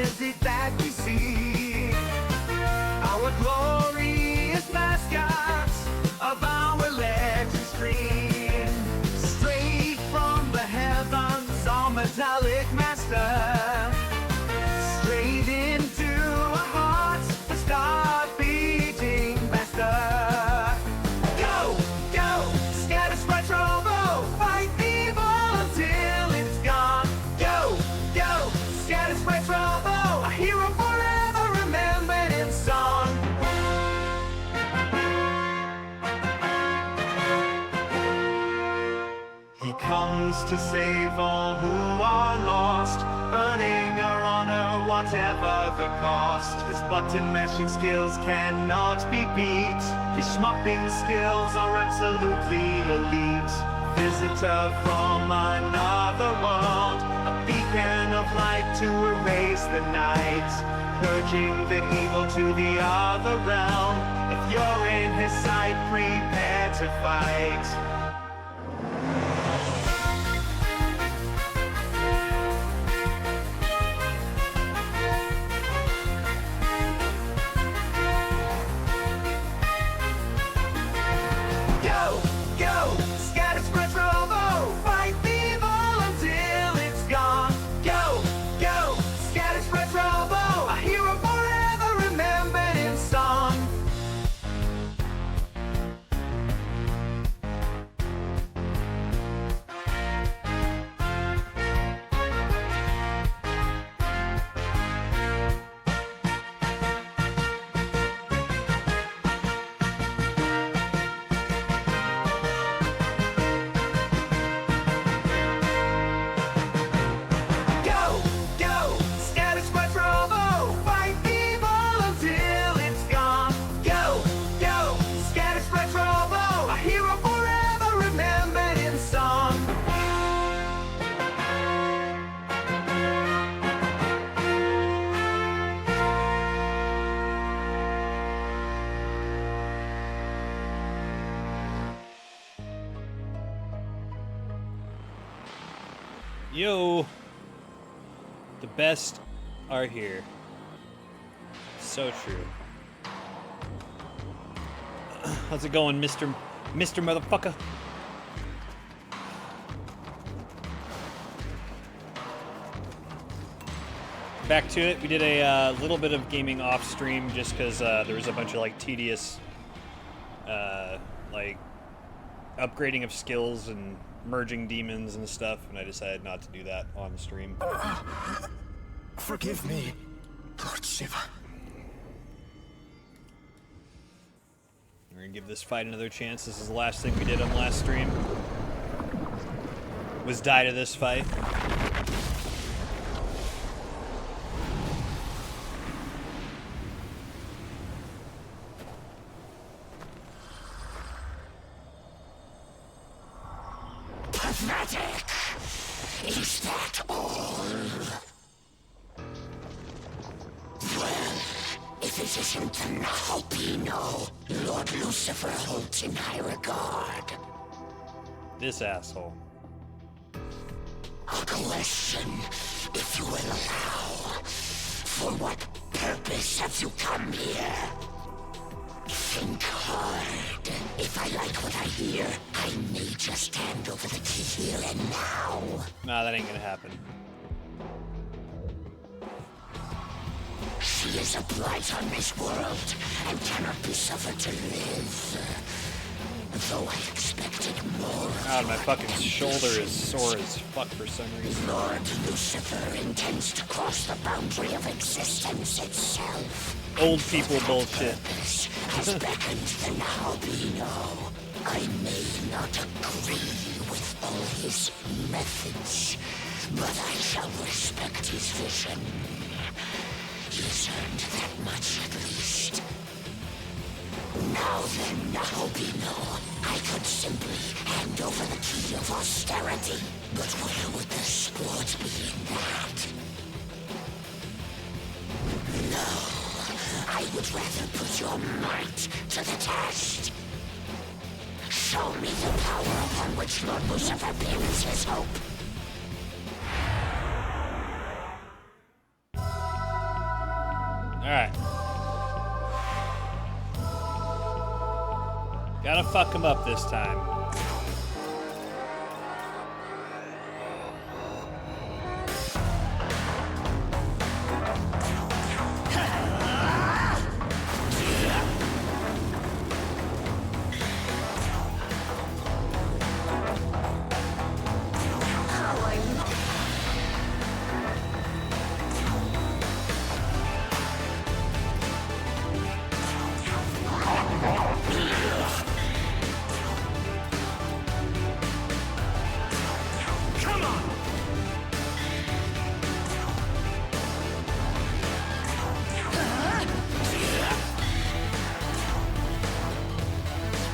is it that we see? Our glorious mascots of our legend stream, straight from the heavens, our metallic master, straight into our hearts, the start beating master. Go, go, scatter, spread, robo, fight evil until it's gone. Go, go, scatter, spread, robo, a hero forever remembered in song. He comes to save all who are lost, earning our honor whatever the cost. His button mashing skills cannot be beat. His schmopping skills are absolutely elite. Visitor from another world, a beacon of light to erase the night, purging the evil to the other realm. If you're in his sight, prepare to fight. Yo, the best are here. So true. How's it going, Mr. Motherfucker? Back to it. We did a little bit of gaming off stream just because there was a bunch of like tedious, like upgrading of skills and merging demons and stuff, and I decided not to do that on stream. Forgive me, Lord Shiva. We're gonna give this fight another chance. This is the last thing we did on the last stream. Was die to this fight. Pathetic! Is that all? Well, if it isn't the Nahopino, Lord Lucifer holds in high regard. This asshole. A question, if you will allow. For what purpose have you come here? Think hard. If I like what I hear, I may just hand over the key here and now. Nah, that ain't gonna happen. She is a blight on this world and cannot be suffered to live. Though I expected more. God, my fucking shoulder is sore as fuck for some reason. Lord Lucifer intends to cross the boundary of existence itself. Old people bullshit. Has beckoned the Nahopino. I may not agree with all his methods, but I shall respect his vision. He's earned that much at least. Now then, Nahopino, I could simply hand over the key of austerity, but where would the sport be in that? No, I would rather put your might to the test. Show me the power upon which Lord Lucifer pins his hope. Alright. Gotta fuck him up this time.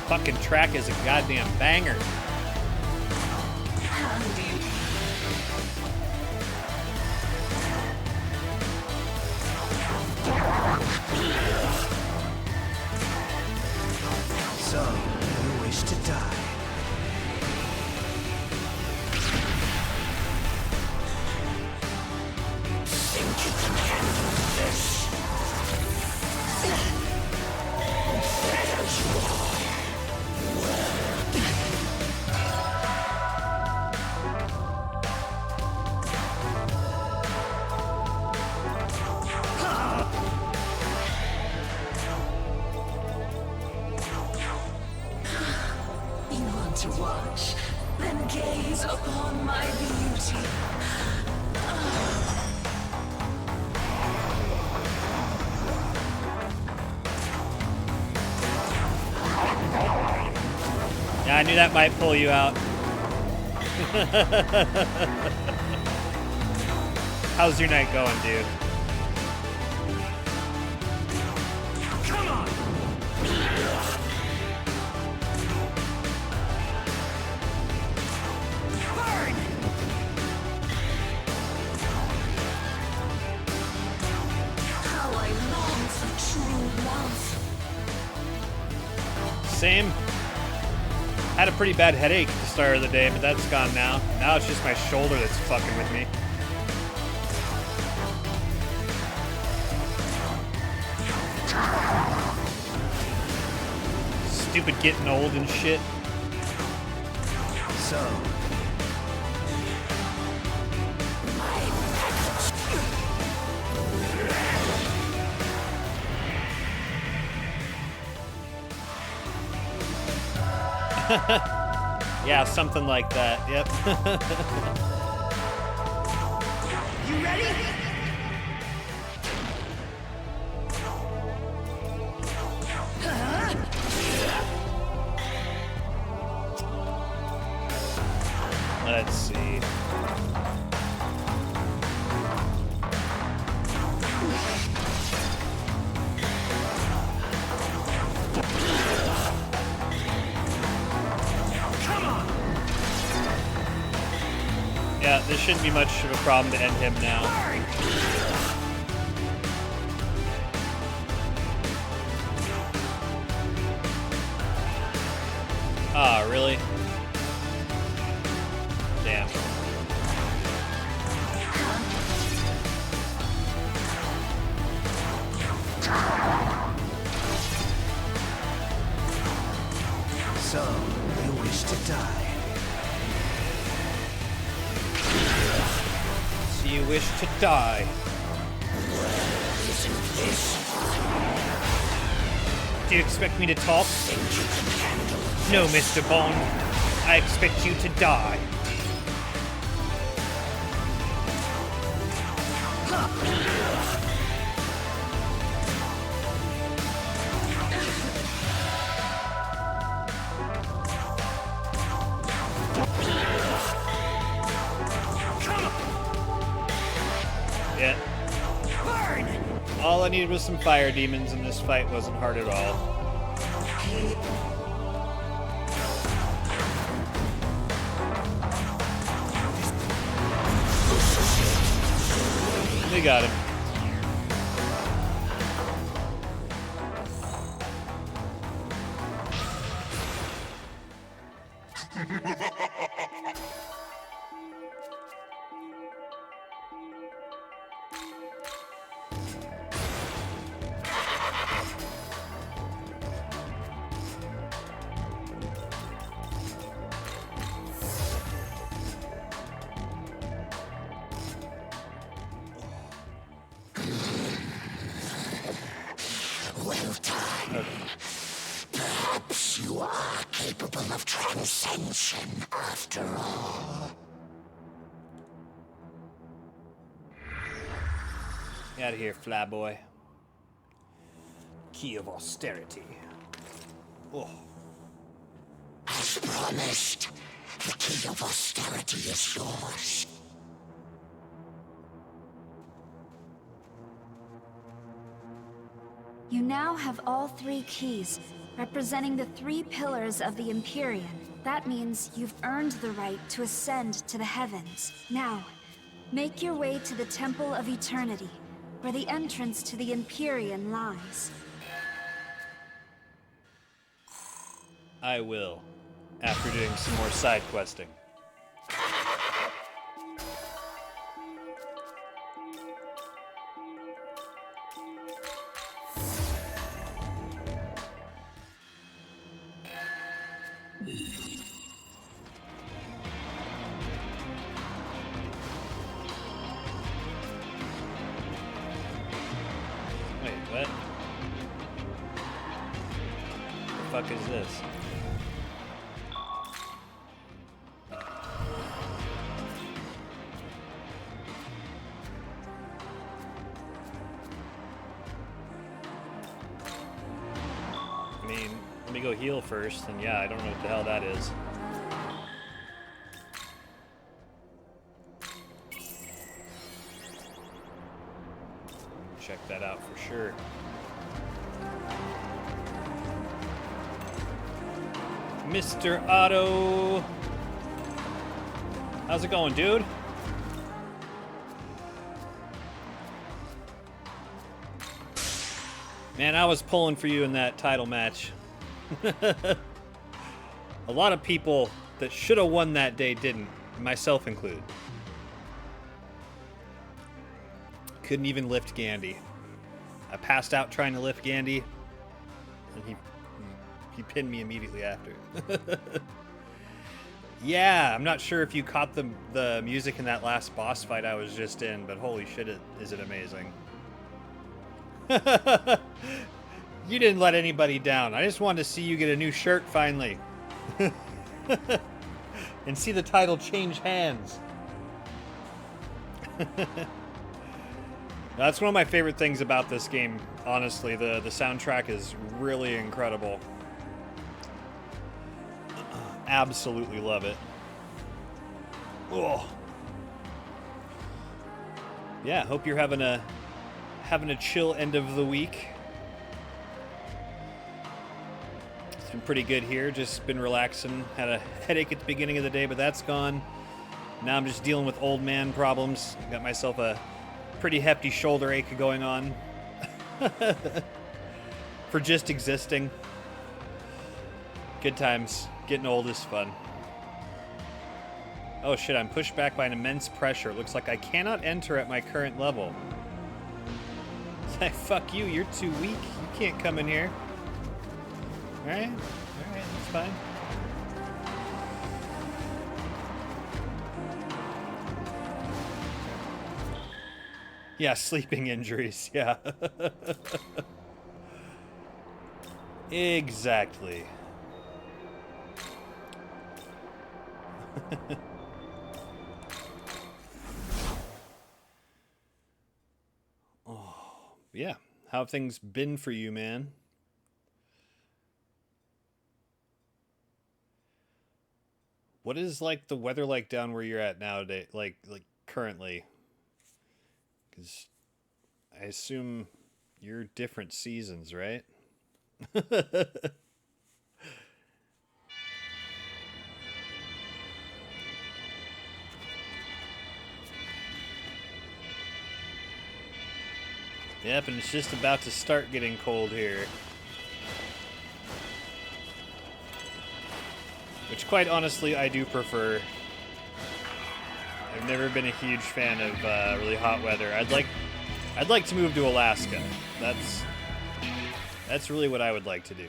Fucking track is a goddamn banger. So, you wish to die? Think you can handle this? There you are. You want to watch? Then gaze upon my beauty. Yeah, I knew that might pull you out. How's your night going, dude? Come on! Burn! How I long for true love. Same. Had a pretty bad headache at the start of the day, but that's gone now. Now it's just my shoulder that's fucking with me. Stupid getting old and shit. So, Yeah, something like that. Yep. you ready? Let's see. Yeah, this shouldn't be much of a problem to end him now. Ah, really? Damn. So, you wish to die? So you wish to die? Isn't this? Do you expect me to talk? Think you can handle this? No, Mr. Bond. I expect you to die. Yeah. All I needed was some fire demons, and this fight wasn't hard at all. We got him. Well done. Perhaps you are capable of transcension after all. Get out of here, flyboy. Key of austerity. Oh. As promised, the key of austerity is yours. You now have all 3 keys, representing the 3 pillars of the Empyrean. That means you've earned the right to ascend to the heavens. Now, make your way to the Temple of Eternity, where the entrance to the Empyrean lies. I will, after doing some more side questing. Wait, what? The fuck is this? I mean, let me go heal first, and yeah, I don't know what the hell that is. Check that out for sure. Mr. Otto! How's it going, dude? Man, I was pulling for you in that title match. A lot of people that should have won that day didn't, myself included. Couldn't even lift Gandhi. I passed out trying to lift Gandhi, and he pinned me immediately after. Yeah, I'm not sure if you caught the music in that last boss fight I was just in, but holy shit, is it amazing. You didn't let anybody down. I just wanted to see you get a new shirt finally. And see the title change hands. That's one of my favorite things about this game, honestly. The soundtrack is really incredible. Absolutely love it. Oh. Yeah, hope you're having a chill end of the week. It's been pretty good here. Just been relaxing. Had a headache at the beginning of the day, but that's gone. Now I'm just dealing with old man problems. Got myself a pretty hefty shoulder ache going on. For just existing. Good times. Getting old is fun. Oh shit, I'm pushed back by an immense pressure. It looks like I cannot enter at my current level. Fuck you, you're too weak. You can't come in here. Alright, that's fine. Yeah, sleeping injuries, yeah. Exactly. Oh, yeah. How have things been for you, man? What is like the weather like down where you're at nowadays? Like currently? Because I assume you're different seasons, right? Yep, and it's just about to start getting cold here. Which, quite honestly, I do prefer. I've never been a huge fan of really hot weather. I'd like to move to Alaska. That's really what I would like to do.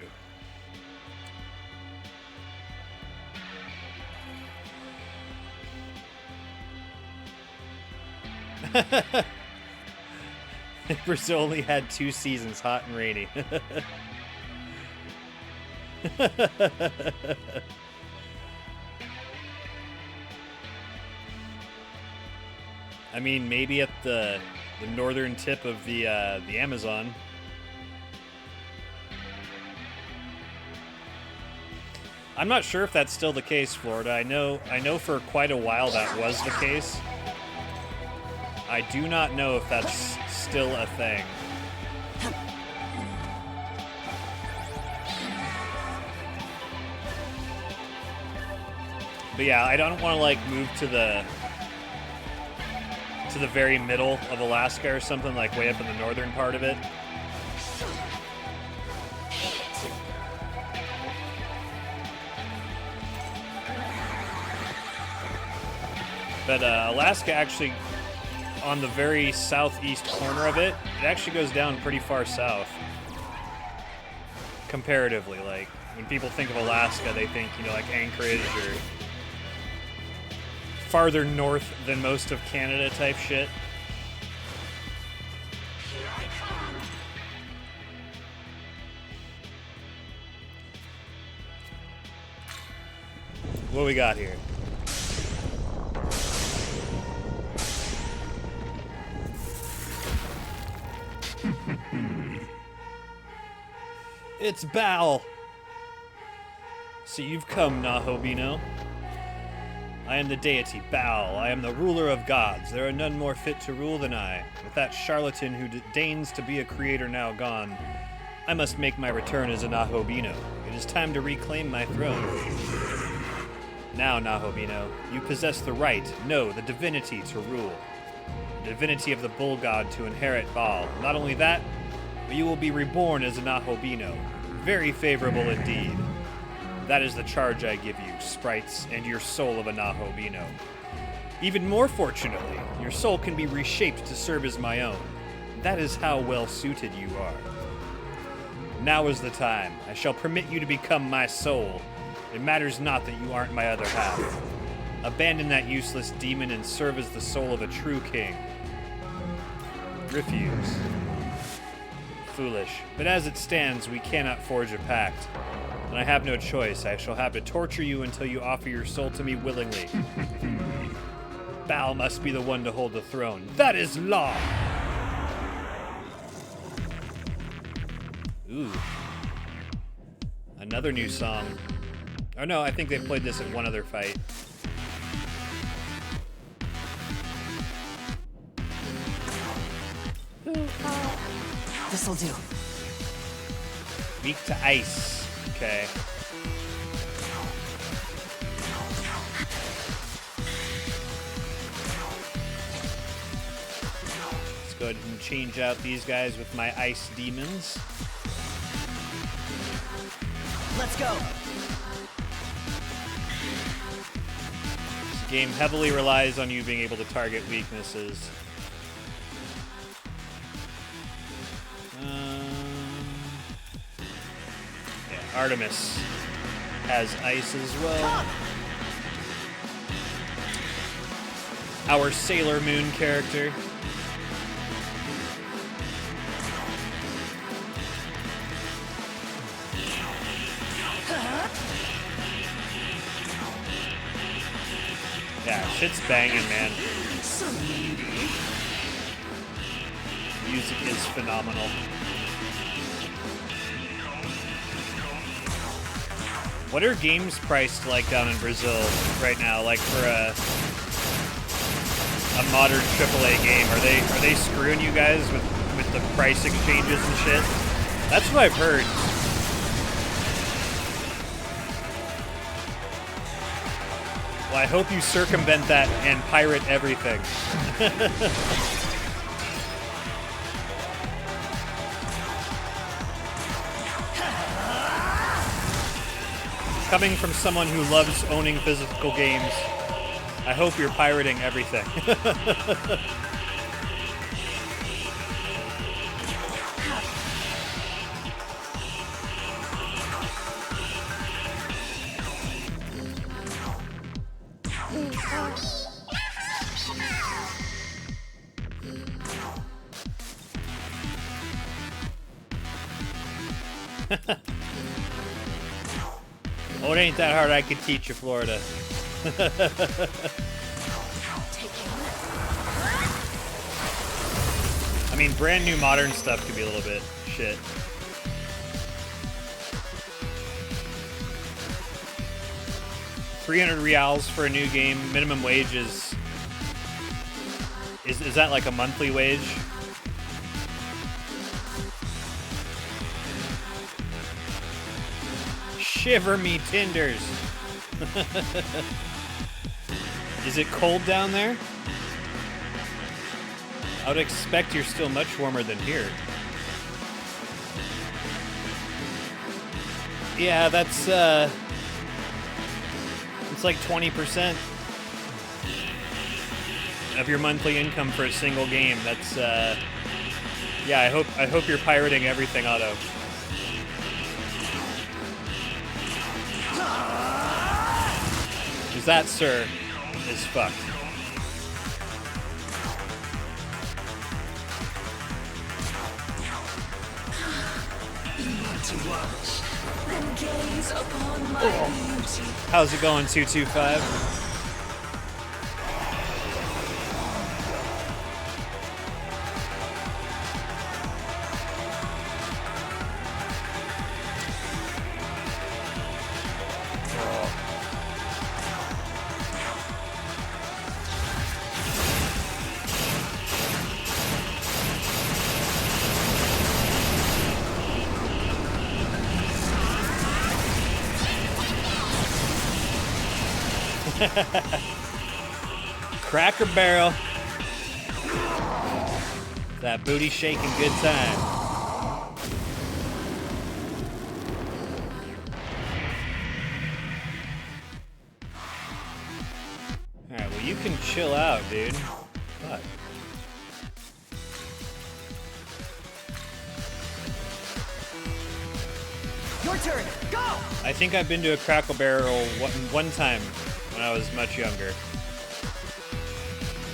Brazil only had 2 seasons, hot and rainy. I mean, maybe at the northern tip of the Amazon. I'm not sure if that's still the case, Florida. I know for quite a while that was the case. I do not know if that's still a thing. But yeah, I don't want to like move to the very middle of Alaska or something, like way up in the northern part of it. But Alaska actually, on the very southeast corner of it, it actually goes down pretty far south. Comparatively, like, when people think of Alaska, they think, you know, like Anchorage or farther north than most of Canada type shit. What we got here? It's Baal! So you've come, Nahobino. I am the deity, Baal. I am the ruler of gods. There are none more fit to rule than I. With that charlatan who deigns to be a creator now gone, I must make my return as a Nahobino. It is time to reclaim my throne. Now, Nahobino, you possess the right, no, the divinity to rule. The divinity of the bull god to inherit Baal. Not only that, but you will be reborn as a Nahobino. Very favorable indeed. That is the charge I give you, sprites, and your soul of a Nahobino. Even more fortunately, your soul can be reshaped to serve as my own. That is how well suited you are. Now is the time. I shall permit you to become my soul. It matters not that you aren't my other half. Abandon that useless demon and serve as the soul of a true king. Refuse. Foolish. But as it stands, we cannot forge a pact. And I have no choice. I shall have to torture you until you offer your soul to me willingly. Baal must be the one to hold the throne. That is law! Ooh. Another new song. Oh no, I think they played this at one other fight. This'll do. Weak to ice. Okay. Let's go ahead and change out these guys with my ice demons. Let's go. This game heavily relies on you being able to target weaknesses. Artemis has ice as well. Our Sailor Moon character. Yeah, shit's banging, man. Music is phenomenal. What are games priced like down in Brazil right now? Like for a modern AAA game, are they screwing you guys with the price exchanges and shit? That's what I've heard. Well, I hope you circumvent that and pirate everything. Coming from someone who loves owning physical games, I hope you're pirating everything. Oh, it ain't that hard. I could teach you, Florida. I mean, brand new modern stuff could be a little bit shit. $300 for a new game. Minimum wage is that like a monthly wage? Shiver me tinders. Is it cold down there? I would expect you're still much warmer than here. Yeah, that's it's like 20% of your monthly income for a single game. That's yeah, I hope you're pirating everything, Otto. Cause that, sir, is fucked. How's it going, 225? Cracker Barrel. That booty shaking good time. Alright, well you can chill out, dude. Fuck. Your turn. Go! I think I've been to a Crackle Barrel one time when I was much younger.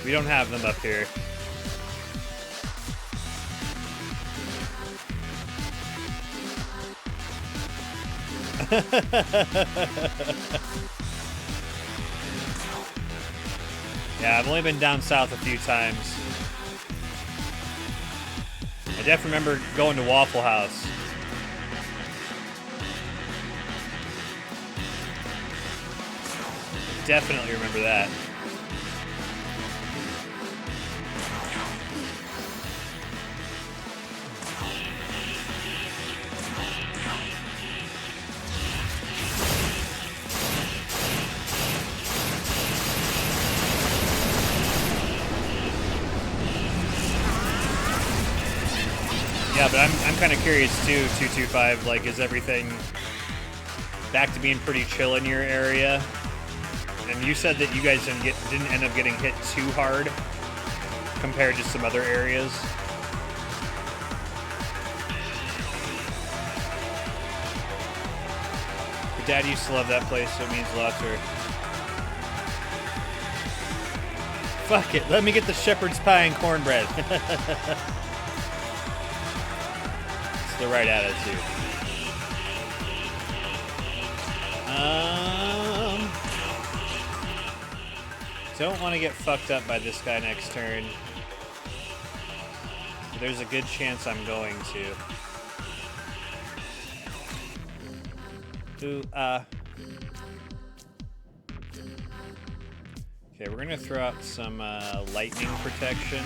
We don't have them up here. Yeah, I've only been down south a few times. I definitely remember going to Waffle House. Definitely remember that. Yeah, but I'm kind of curious too, 225, like, is everything back to being pretty chill in your area? And you said that you guys didn't end up getting hit too hard compared to some other areas. Your dad used to love that place, so it means a lot to her. Fuck it, let me get the shepherd's pie and cornbread. It's the right attitude. Don't want to get fucked up by this guy next turn. There's a good chance I'm going to. Okay, we're gonna throw out some lightning protection.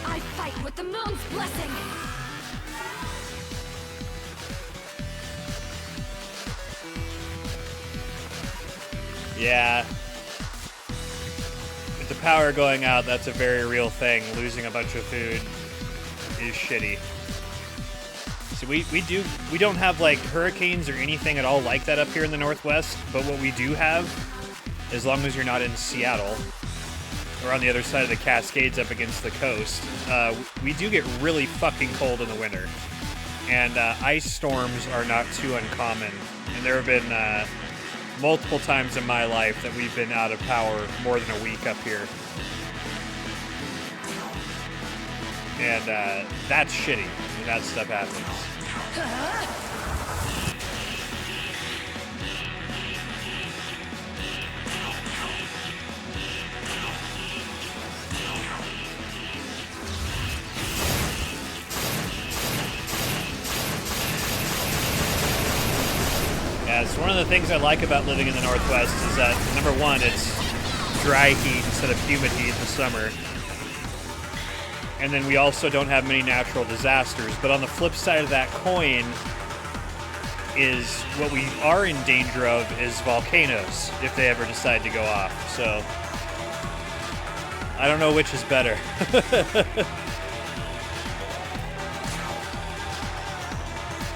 I fight with the moon's blessing! Yeah. With the power going out, that's a very real thing. Losing a bunch of food is shitty. So we don't have like hurricanes or anything at all like that up here in the Northwest, but what we do have, as long as you're not in Seattle or on the other side of the Cascades up against the coast, we do get really fucking cold in the winter. And ice storms are not too uncommon. And there have been multiple times in my life that we've been out of power more than a week up here. And that's shitty when that stuff happens. Yeah, it's one of the things I like about living in the Northwest is that, number one, it's dry heat instead of humid heat in the summer. And then we also don't have many natural disasters. But on the flip side of that coin is what we are in danger of is volcanoes if they ever decide to go off. So I don't know which is better.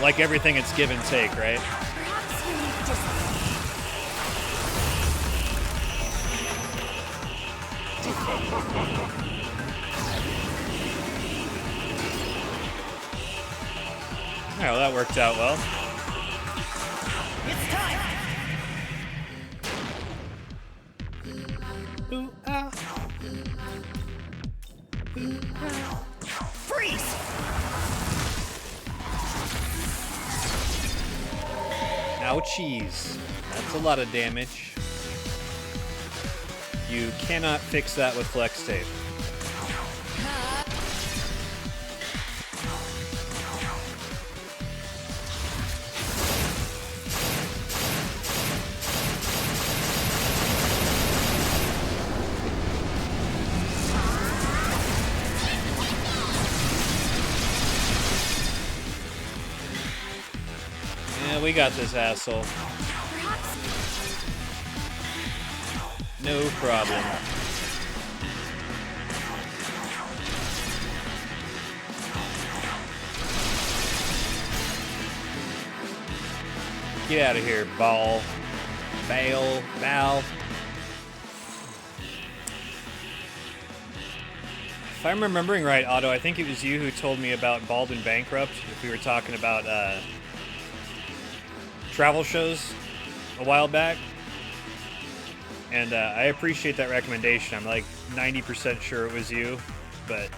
Like everything, it's give and take, right? Perhaps you just... Oh, well, that worked out well. It's time! Ooh, ah. Freeze! Ouchies. That's a lot of damage. You cannot fix that with flex tape. Yeah, we got this asshole. No problem. Get out of here, ball. Bal. If I'm remembering right, Otto, I think it was you who told me about Bald and Bankrupt, if we were talking about travel shows a while back. And I appreciate that recommendation. I'm like 90% sure it was you, but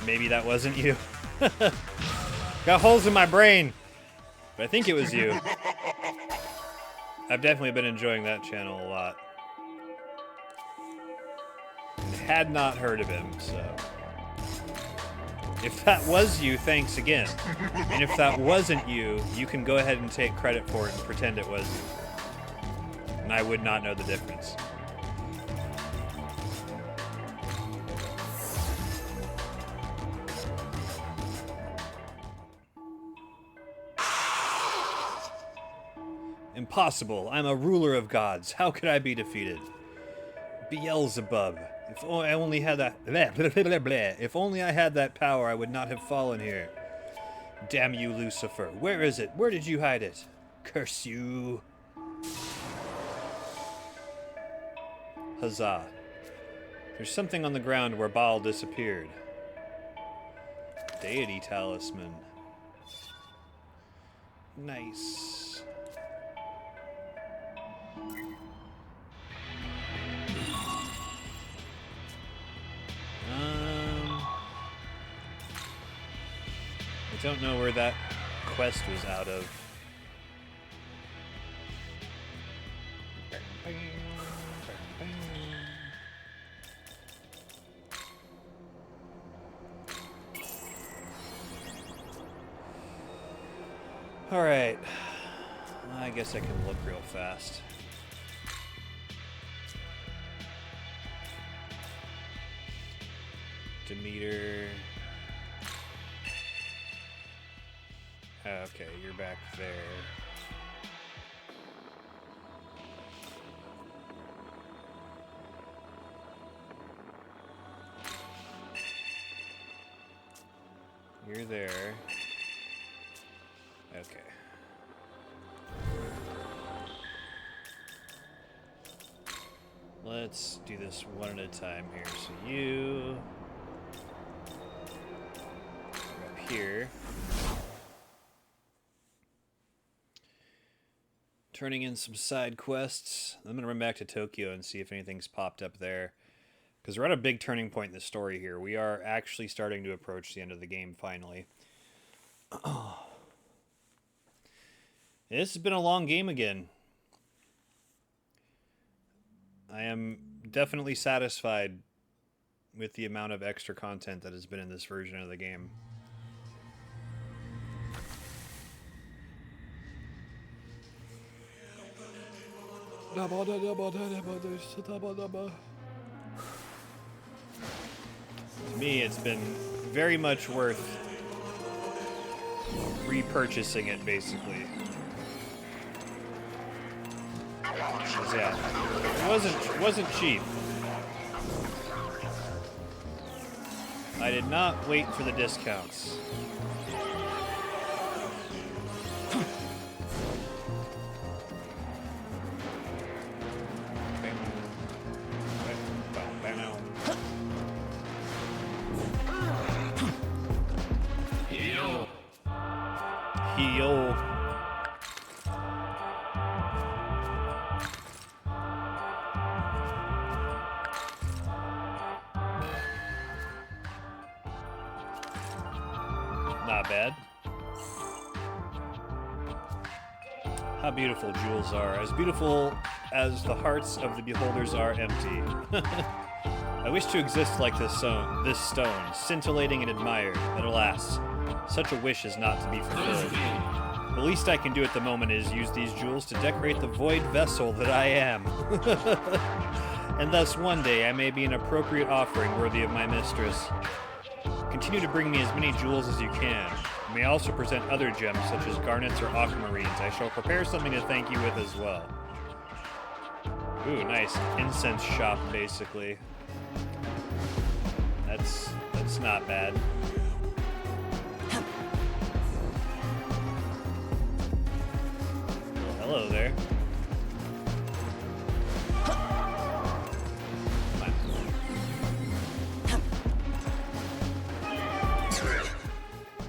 maybe that wasn't you. Got holes in my brain, but I think it was you. I've definitely been enjoying that channel a lot. Had not heard of him, so. If that was you, thanks again. And if that wasn't you, you can go ahead and take credit for it and pretend it was you. And I would not know the difference. Impossible. I'm a ruler of gods. How could I be defeated? Beelzebub. If I only had that... Blah, blah, blah, blah, blah. If only I had that power, I would not have fallen here. Damn you, Lucifer. Where is it? Where did you hide it? Curse you. Huzzah. There's something on the ground where Baal disappeared. Deity talisman. Nice. I don't know where that quest was out of. Alright. I guess I can look real fast. Demeter. Okay, you're back there. You're there. Okay. Let's do this one at a time here. So you are up here. Turning in some side quests. I'm gonna run back to Tokyo and see if anything's popped up there. Because we're at a big turning point in the story here. We are actually starting to approach the end of the game, finally. This has been a long game again. I am definitely satisfied with the amount of extra content that has been in this version of the game. To me, it's been very much worth repurchasing it, basically. 'Cause, yeah, it wasn't cheap. I did not wait for the discounts. Heal. Not bad. How beautiful jewels are. As beautiful as the hearts of the beholders are empty. I wish to exist like this stone, scintillating and admired, but alas, such a wish is not to be fulfilled. The least I can do at the moment is use these jewels to decorate the void vessel that I am. And thus one day I may be an appropriate offering worthy of my mistress. Continue to bring me as many jewels as you can. You may also present other gems such as garnets or aquamarines. I shall prepare something to thank you with as well. Ooh, nice. Incense shop, basically. That's not bad. Well, hello there.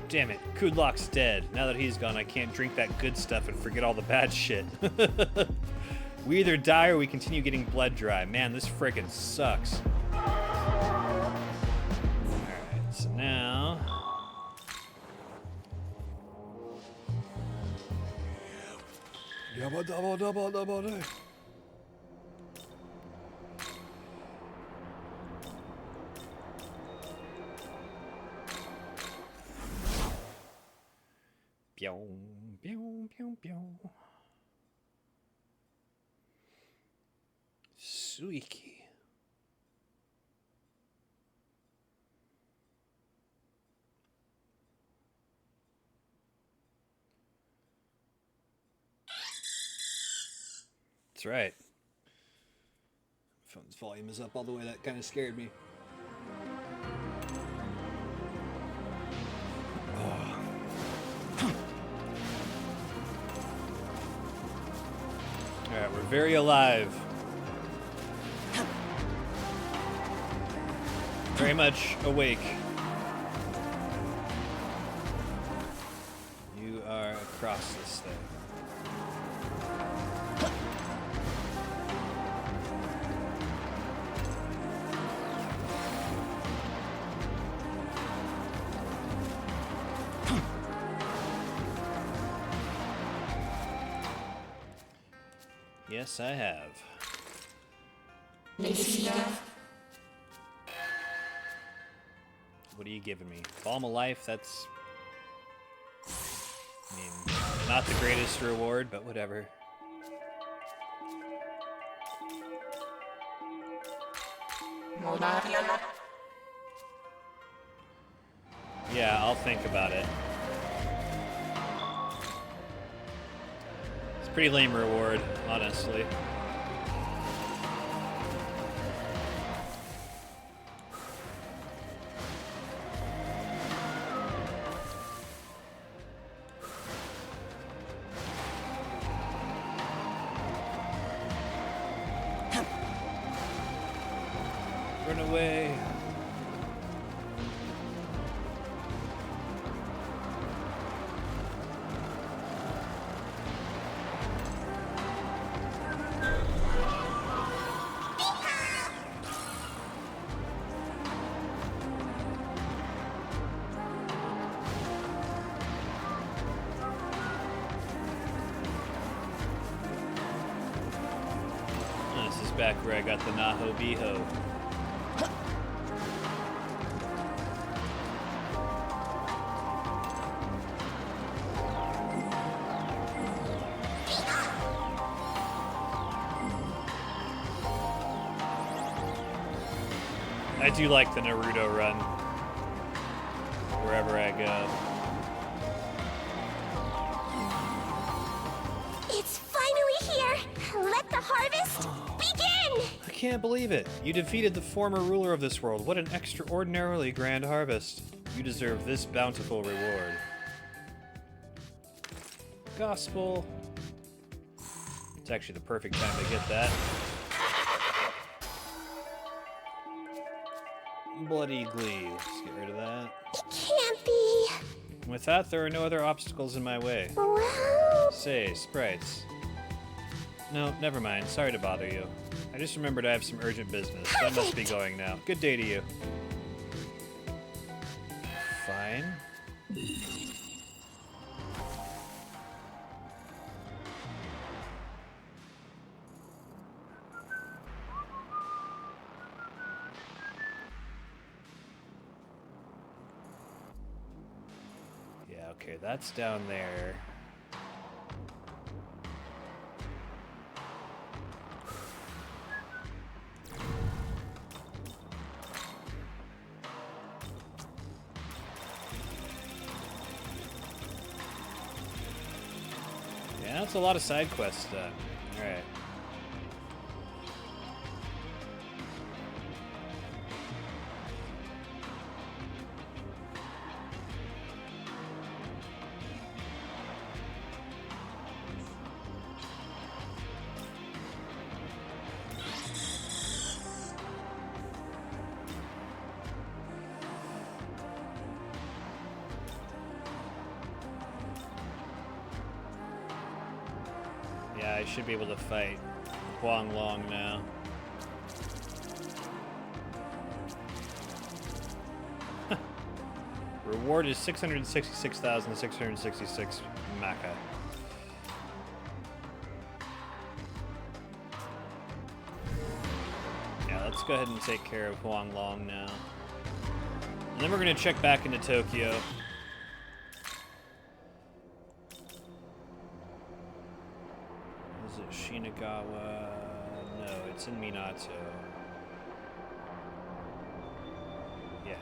Damn it, Kudlok's dead. Now that he's gone, I can't drink that good stuff and forget all the bad shit. We either die or we continue getting blood dry. Man, this frickin' sucks. Alright, so now... Pew, pew, pew, pew. Suiki. That's right. Phone's volume is up all the way. That kind of scared me. Alright, we're very alive. Very much awake. You are across this thing. Yes, I have. What are you giving me? Balm of Life, that's... I mean, not the greatest reward, but whatever. Yeah, I'll think about it. It's a pretty lame reward, honestly. Run away. back where I got the Naho Biho. I do like the Naruto run wherever I go. It's finally here! Let the harvest begin! I can't believe it. You defeated the former ruler of this world. What an extraordinarily grand harvest. You deserve this bountiful reward. Gospel. It's actually the perfect time to get that. Bloody glee. Let's get rid of that. It can't be. With that, there are no other obstacles in my way. Well... Say, sprites. No, never mind. Sorry to bother you. I just remembered I have some urgent business, so I must be going now. Good day to you. Fine. Yeah, okay, that's down there. Yeah, that's a lot of side quests done. Alright. Yeah, I should be able to fight Huang Long now. Reward is 666,666 Maka. Yeah, let's go ahead and take care of Huang Long now. And then we're going to check back into Tokyo. Is it Shinagawa? No, it's in Minato. Yeah.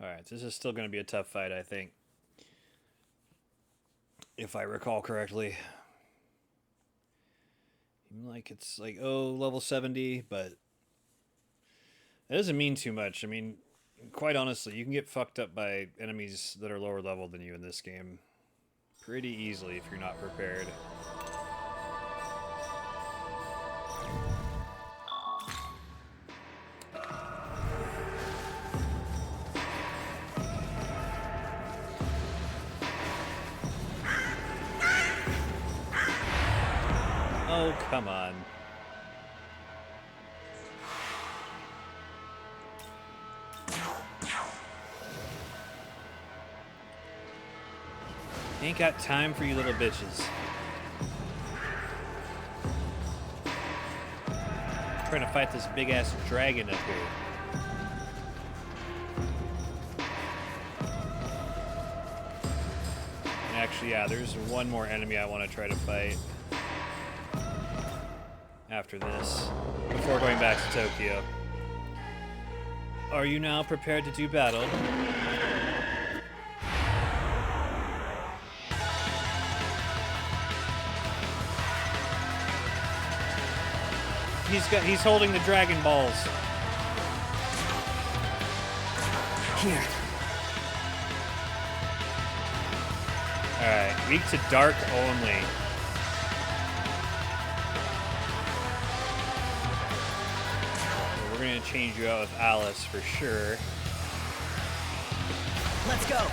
Alright, this is still going to be a tough fight, I think. If I recall correctly. Like, it's like, oh, level 70, but it doesn't mean too much. I mean, quite honestly, you can get fucked up by enemies that are lower level than you in this game pretty easily if you're not prepared. Oh, come on. Ain't got time for you little bitches. Trying to fight this big ass dragon up here. And actually, yeah, there's one more enemy I want to try to fight after this, before going back to Tokyo. Are you now prepared to do battle? He's holding the Dragon Balls. Here. Alright, weak to dark only. Well, we're gonna change you out with Alice for sure. Let's go.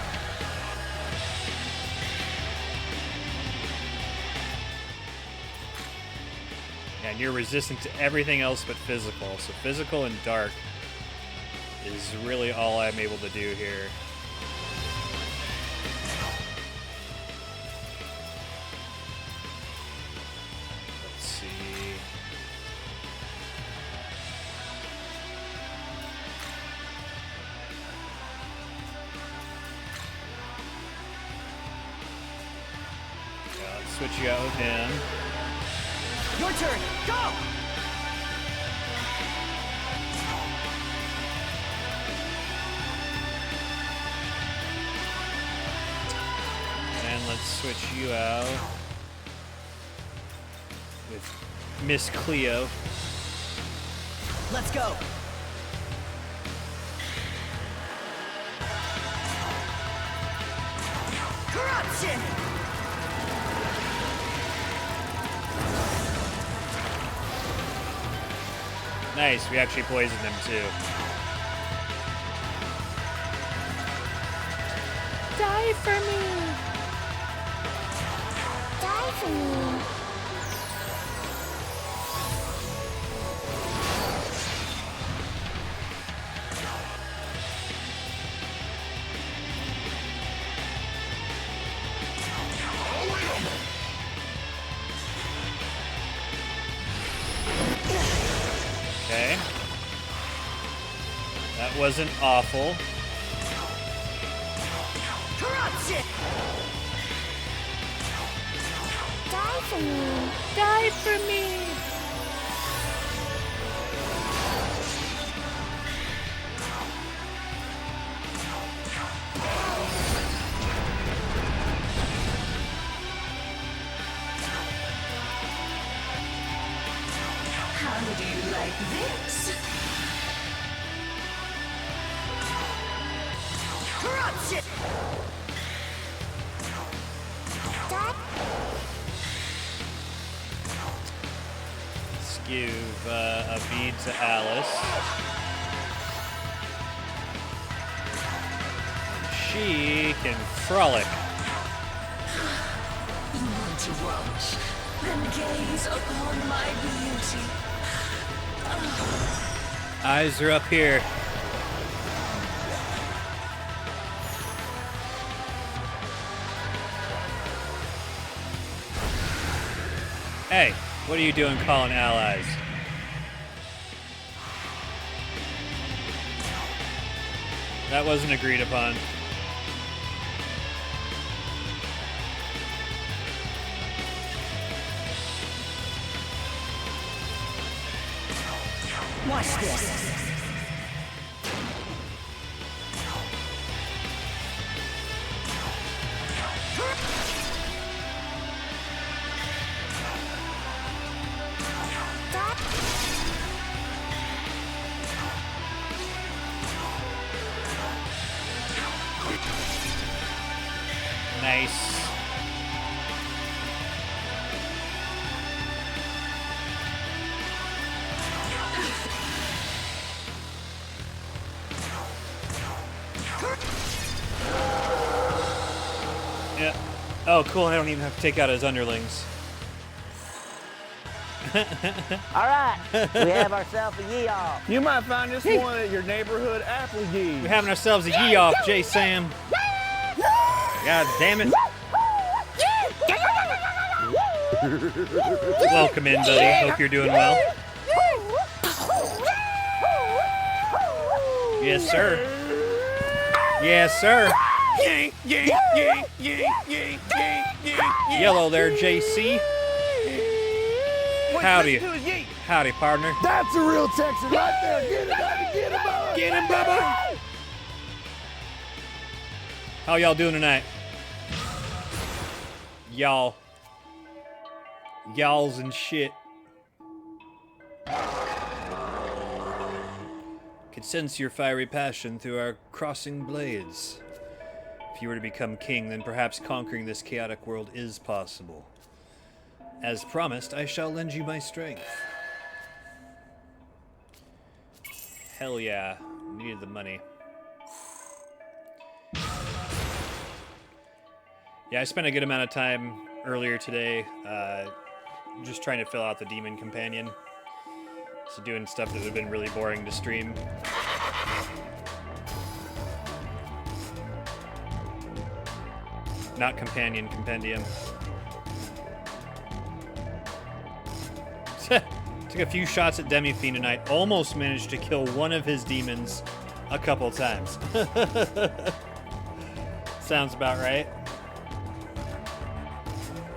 And you're resistant to everything else but physical. So physical and dark is really all I'm able to do here. switch you out with him. Your turn. Go! And let's switch you out with Miss Cleo. Let's go. Corruption! Nice, we actually poisoned him too. Die for me! Die for me! Okay. That wasn't awful. Corruption! Die for me! Die for me! How do you like this? Corruption! Let's give a bead to Alice. She can frolic. You want to watch? Then gaze upon my beauty. Eyes are up here. Hey, what are you doing calling allies? That wasn't agreed upon. Watch this. Nice. Yeah. Oh, cool. I don't even have to take out his underlings. All right, we have ourselves a yee-off. You might find this one at your neighborhood apple yee. We're having ourselves a yee-off, J. Sam. God damn it. Welcome in, buddy. Hope you're doing well. Yes, sir. Yes, sir. Yellow there, JC. Howdy. Howdy, partner. That's a real Texan right there. Get him, Bubba. Get him, Bubba. Get him, Bubba. How y'all doing tonight? Y'all. Y'alls and shit. Could sense your fiery passion through our crossing blades. If you were to become king, then perhaps conquering this chaotic world is possible. As promised, I shall lend you my strength. Hell yeah. Needed the money. Yeah, I spent a good amount of time earlier today just trying to fill out the Demon Companion. So doing stuff that would have been really boring to stream. Not Companion, Compendium. Took a few shots at Demi-Fiend tonight. Almost managed to kill one of his demons a couple times. Sounds about right.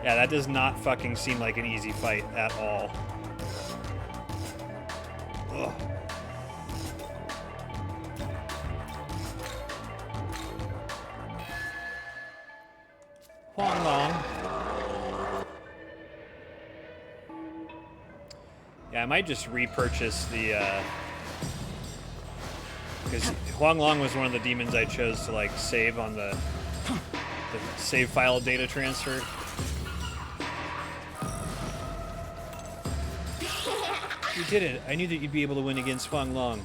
Yeah, that does not fucking seem like an easy fight at all. Ugh. Huang Long. Yeah, I might just repurchase the, because Huang Long was one of the demons I chose to, like, save on the save file data transfer. You did it. I knew that you'd be able to win against Huang Long.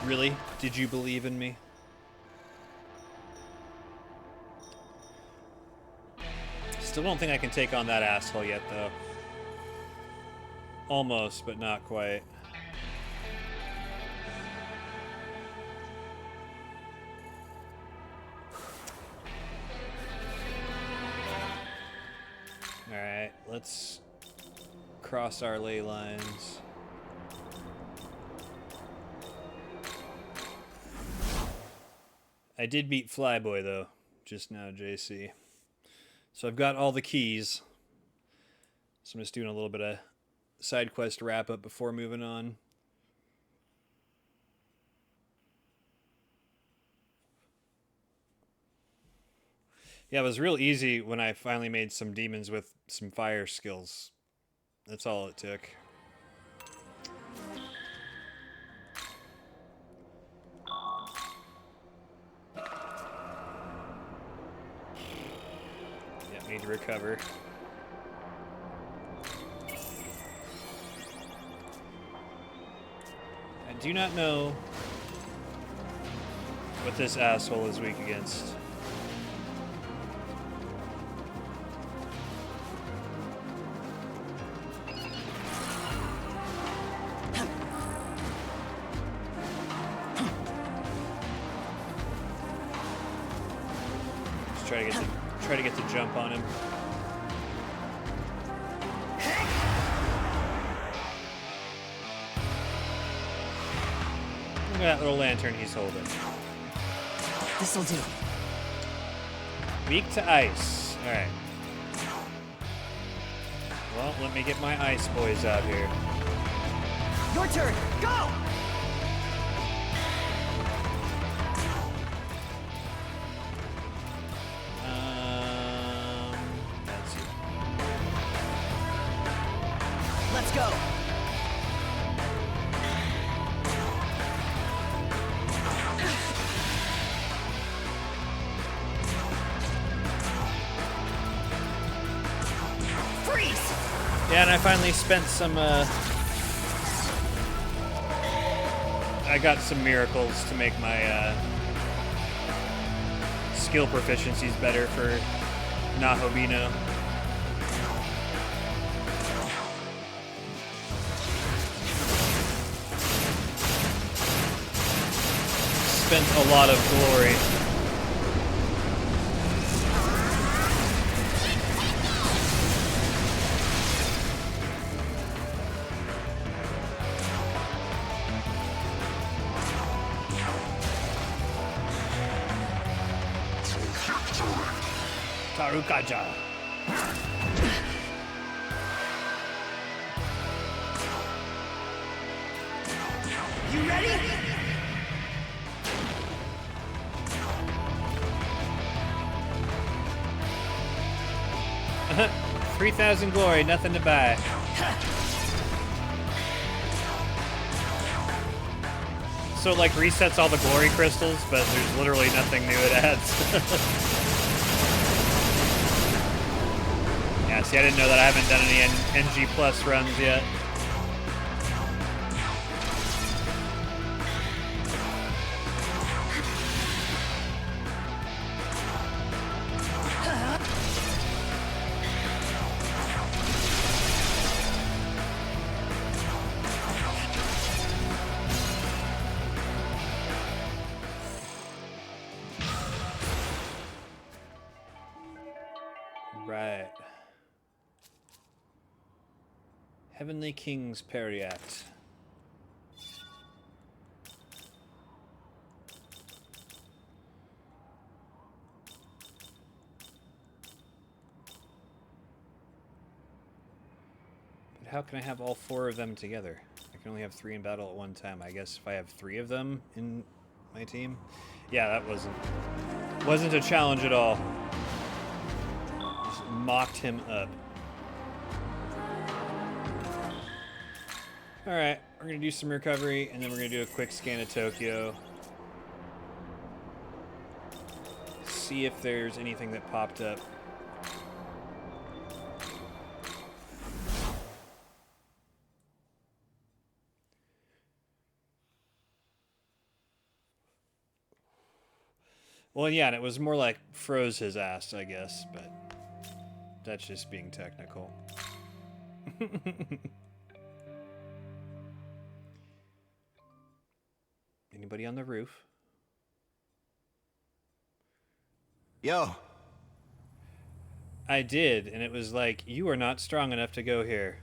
Really? Did you believe in me? Still don't think I can take on that asshole yet, though. Almost, but not quite. Alright, let's cross our ley lines. I did beat Flyboy, though, just now, JC. So I've got all the keys. So I'm just doing a little bit of side quest wrap up before moving on. Yeah, it was real easy when I finally made some demons with some fire skills. That's all it took. Yeah, need to recover. I do not know what this asshole is weak against. Just try to get the jump on him. Look at that little lantern he's holding. This'll do. Weak to ice. Alright. Well, let me get my ice boys out here. Your turn. Go! That's it. Let's go. Freeze! Yeah, and I finally spent some, I got some miracles to make my, skill proficiencies better for Nahobino. Spent a lot of glory. Tarukaja. You ready? 3,000 glory, nothing to buy. So it like resets all the glory crystals, but there's literally nothing new it adds. Yeah, see, I didn't know that. I haven't done any NG Plus runs yet. Right. Heavenly King's Periact. how can I have all 4 of them together? I can only have 3 in battle at one time. I guess if I have 3 of them in my team. Yeah, that wasn't a challenge at all. Just mocked him up. Alright, we're gonna do some recovery, and then we're gonna do a quick scan of Tokyo. See if there's anything that popped up. Well, yeah, and it was more like froze his ass, I guess, but that's just being technical. Anybody on the roof? Yo. I did, and it was like, you are not strong enough to go here.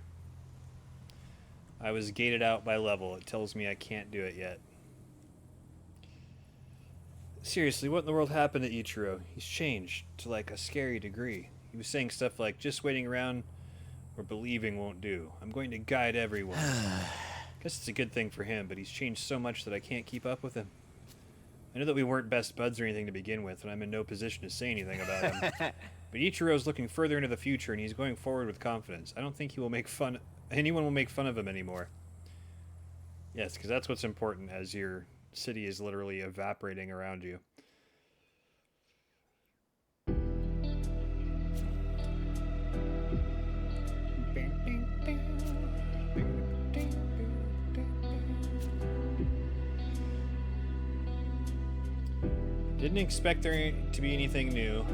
I was gated out by level. It tells me I can't do it yet. Seriously, what in the world happened to Ichiro? He's changed to like a scary degree. He was saying stuff like, just waiting around or believing won't do. I'm going to guide everyone. Guess it's a good thing for him, but he's changed so much that I can't keep up with him. I know that we weren't best buds or anything to begin with, and I'm in no position to say anything about him. But Ichiro's looking further into the future, and he's going forward with confidence. I don't think he will make fun... anyone will make fun of him anymore. Yes, because that's what's important as your city is literally evaporating around you. Didn't expect there to be anything new.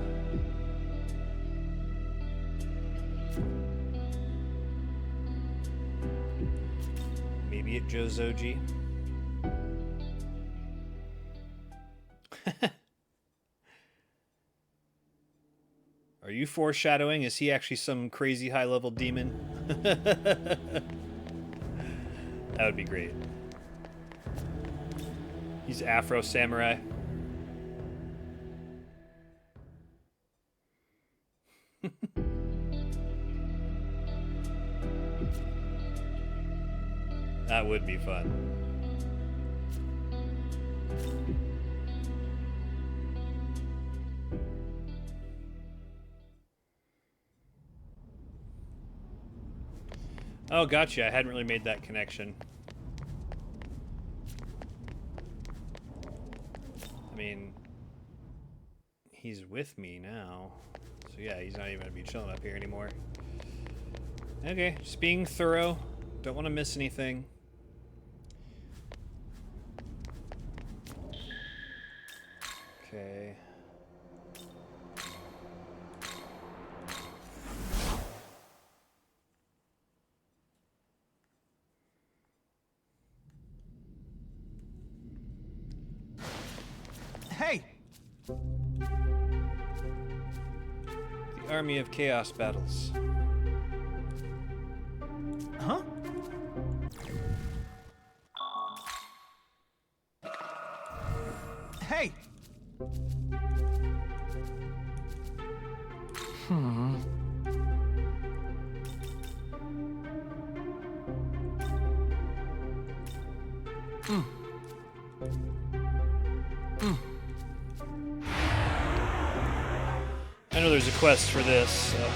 Maybe at Jozoji. Are you foreshadowing? Is he actually some crazy high-level demon? That would be great. He's Afro Samurai. That would be fun. Oh, gotcha. I hadn't really made that connection. I mean, he's with me now. So yeah, he's not even going to be chilling up here anymore. Okay, just being thorough. Don't want to miss anything. Okay. Hey! The Army of Chaos battles. Huh? Hey! I know there's a quest for this, so.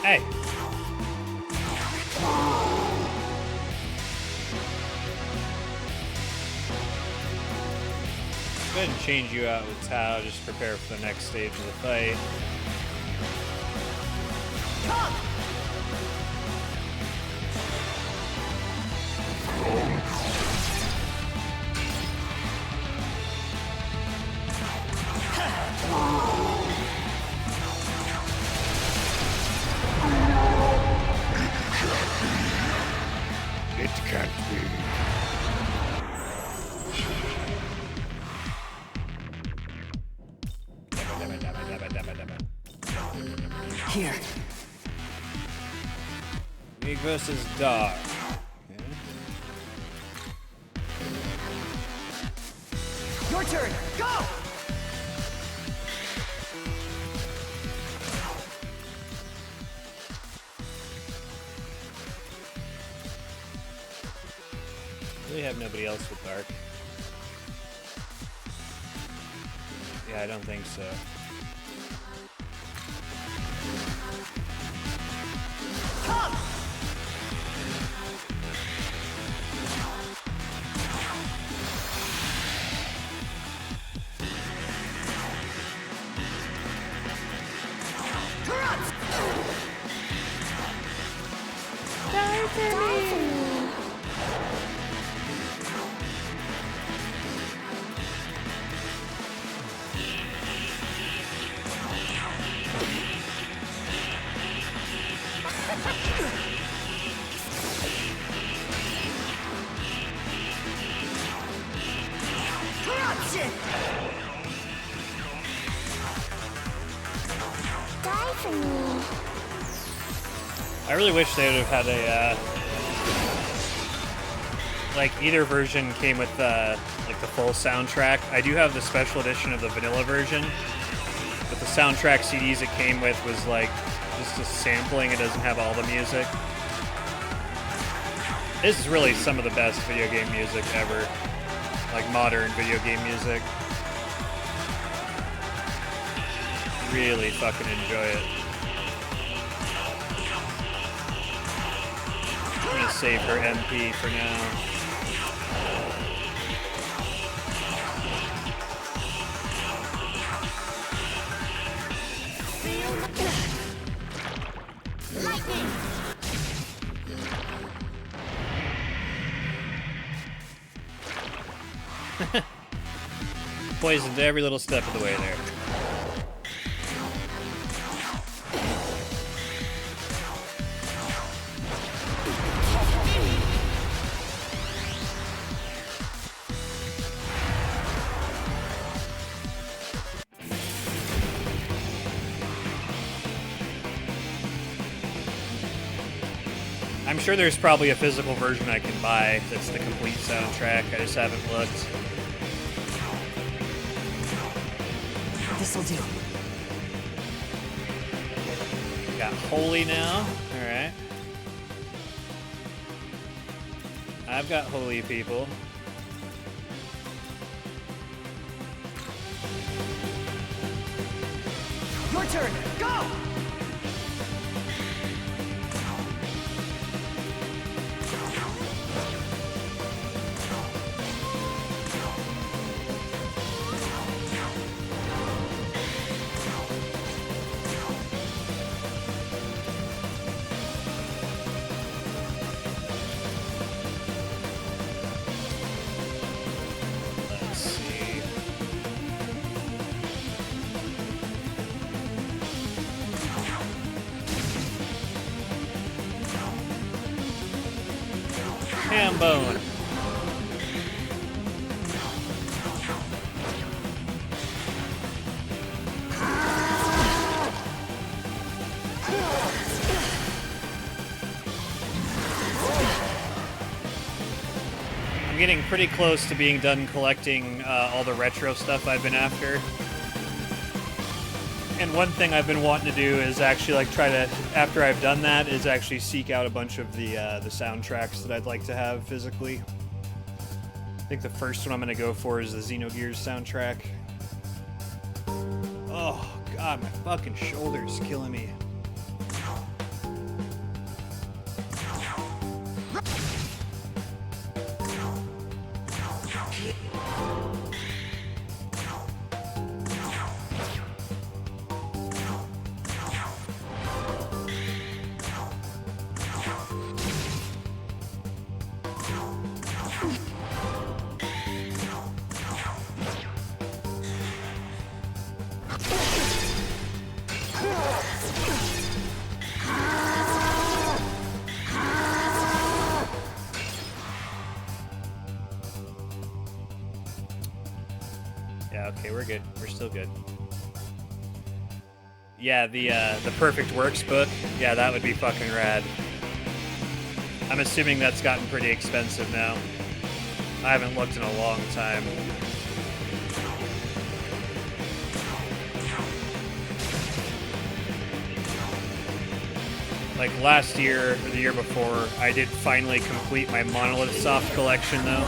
Hey. Go ahead and change you out with Tao. Just prepare for the next stage of the fight. It can't be. Here. Me versus Dark. Okay. Your turn. Go! Really have nobody else with Dark. Yeah, I don't think so. Come! Corruption! Die for me. I really wish they would have had a like either version came with like the full soundtrack. I do have the special edition of the vanilla version, but the soundtrack CDs it came with was like just a sampling. It doesn't have all the music. This is really some of the best video game music ever, like modern video game music. Really fucking enjoy it. I'm gonna save her MP for now. Lightning. Poisoned every little step of the way there. I'm sure there's probably a physical version I can buy that's the complete soundtrack. I just haven't looked. This'll do. Got Holy now. Alright. I've got Holy people. Your turn. Go! Let's see. Hambone. I'm getting pretty close to being done collecting all the retro stuff I've been after. And one thing I've been wanting to do is actually like try to, after I've done that, is actually seek out a bunch of the soundtracks that I'd like to have physically. I think the first one I'm going to go for is the Xenogears soundtrack. Oh god, my fucking shoulder's killing me. Okay, we're good. We're still good. Yeah, the Perfect Works book. Yeah, that would be fucking rad. I'm assuming that's gotten pretty expensive now. I haven't looked in a long time. Like last year or the year before, I did finally complete my Monolith Soft collection though.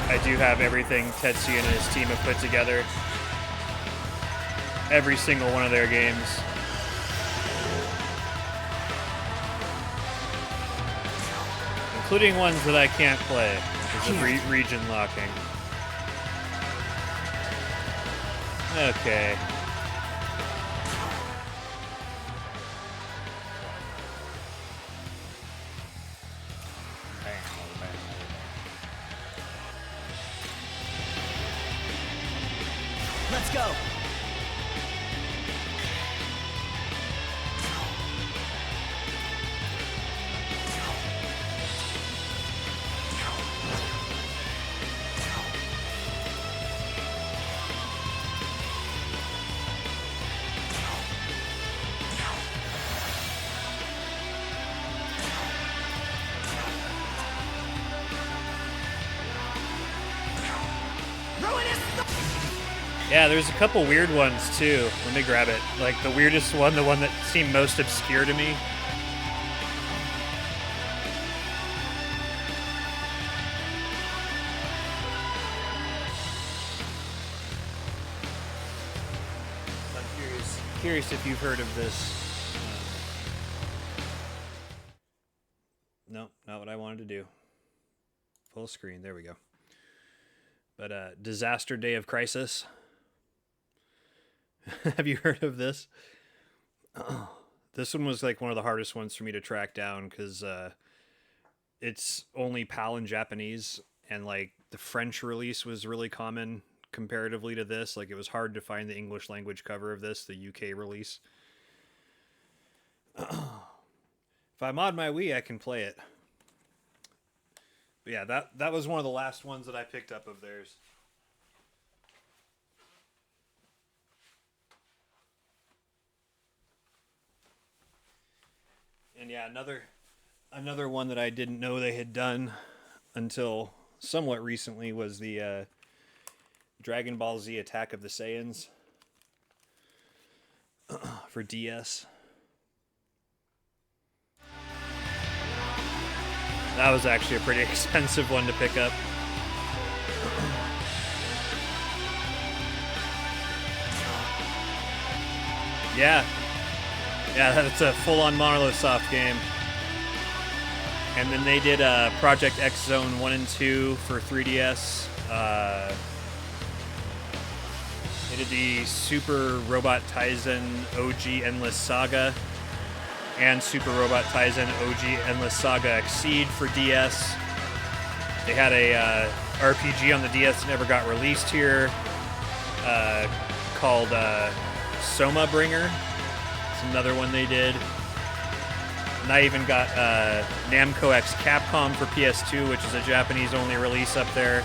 I do have everything Tensei and his team have put together. Every single one of their games. Including ones that I can't play because of region locking. Okay. Let's go. Yeah, there's a couple weird ones too. Let me grab it. Like the weirdest one, the one that seemed most obscure to me. I'm curious if you've heard of this. No, not what I wanted to do. Full screen, there we go. But Disaster Day of Crisis. Have you heard of this? This one was like one of the hardest ones for me to track down because it's only PAL in Japanese, and like the French release was really common comparatively to this. Like it was hard to find the English language cover of this, the UK release. If I'm on my Wii, I can play it. But yeah, that was one of the last ones that I picked up of theirs. And yeah, another one that I didn't know they had done until somewhat recently was the Dragon Ball Z Attack of the Saiyans for DS. That was actually a pretty expensive one to pick up. Yeah. Yeah, that's a full-on Monolith Soft game. And then they did Project X Zone 1 and 2 for 3DS. They did the Super Robot Taisen OG Endless Saga and Super Robot Taisen OG Endless Saga Exceed for DS. They had a RPG on the DS that never got released here called Soma Bringer. Another one they did. And I even got Namco X Capcom for PS2, which is a Japanese only release up there.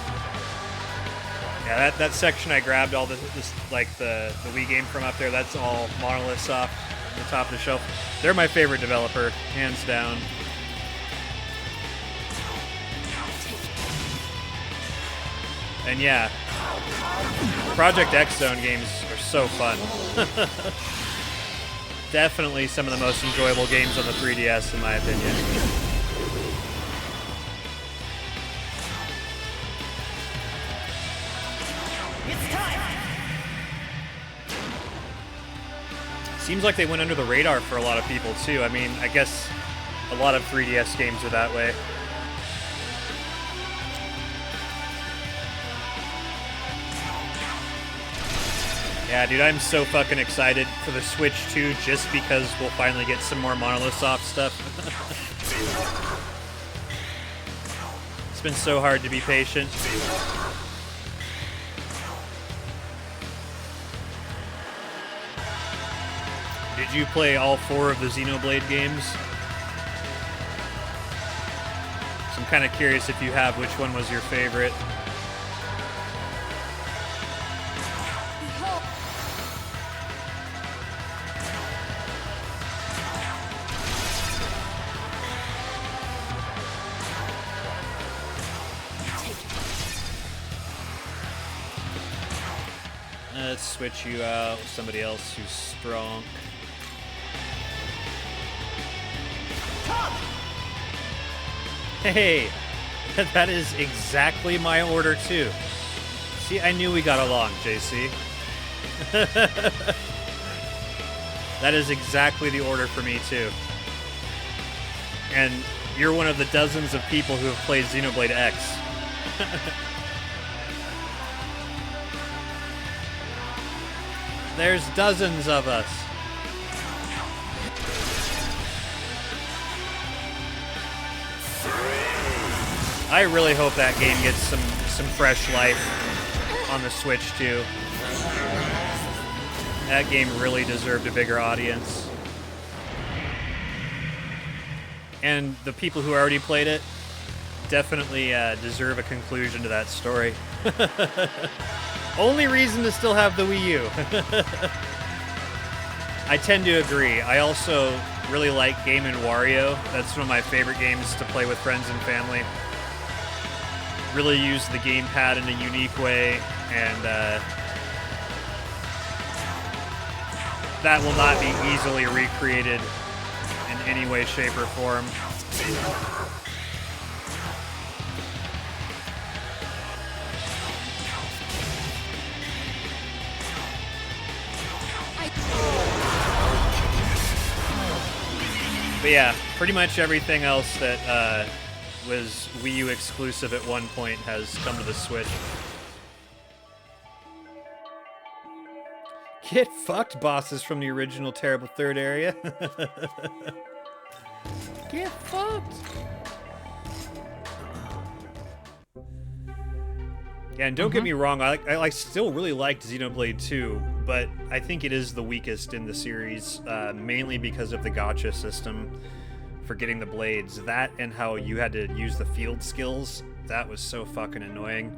Yeah, that section I grabbed all this like the Wii game from up there. That's all Monolith Soft on the top of the shelf. They're my favorite developer, hands down. And yeah, Project X Zone games are so fun. Definitely some of the most enjoyable games on the 3DS, in my opinion. It's time. Seems like they went under the radar for a lot of people, too. I mean, I guess a lot of 3DS games are that way. Yeah, dude, I'm so fucking excited for the Switch 2 just because we'll finally get some more Monolith Soft stuff. It's been so hard to be patient. Did you play all 4 of the Xenoblade games? kind of curious if you have which one was your favorite. Let's switch you out with somebody else who's strong. Hey, that is exactly my order too. See, I knew we got along, JC. That is exactly the order for me too. And you're one of the dozens of people who have played Xenoblade X. There's dozens of us. I really hope that game gets some fresh life on the Switch too. That game really deserved a bigger audience. And the people who already played it definitely deserve a conclusion to that story. Only reason to still have the Wii U. I tend to agree. I also really like Game & Wario. That's one of my favorite games to play with friends and family. Really use the gamepad in a unique way, and that will not be easily recreated in any way, shape, or form. But yeah, pretty much everything else that was Wii U exclusive at one point has come to the Switch. Get fucked, bosses from the original Terrible Third area. Get fucked. Yeah, and don't get me wrong, I still really liked Xenoblade 2, but I think it is the weakest in the series, mainly because of the gacha system for getting the blades. That and how you had to use the field skills, that was so fucking annoying.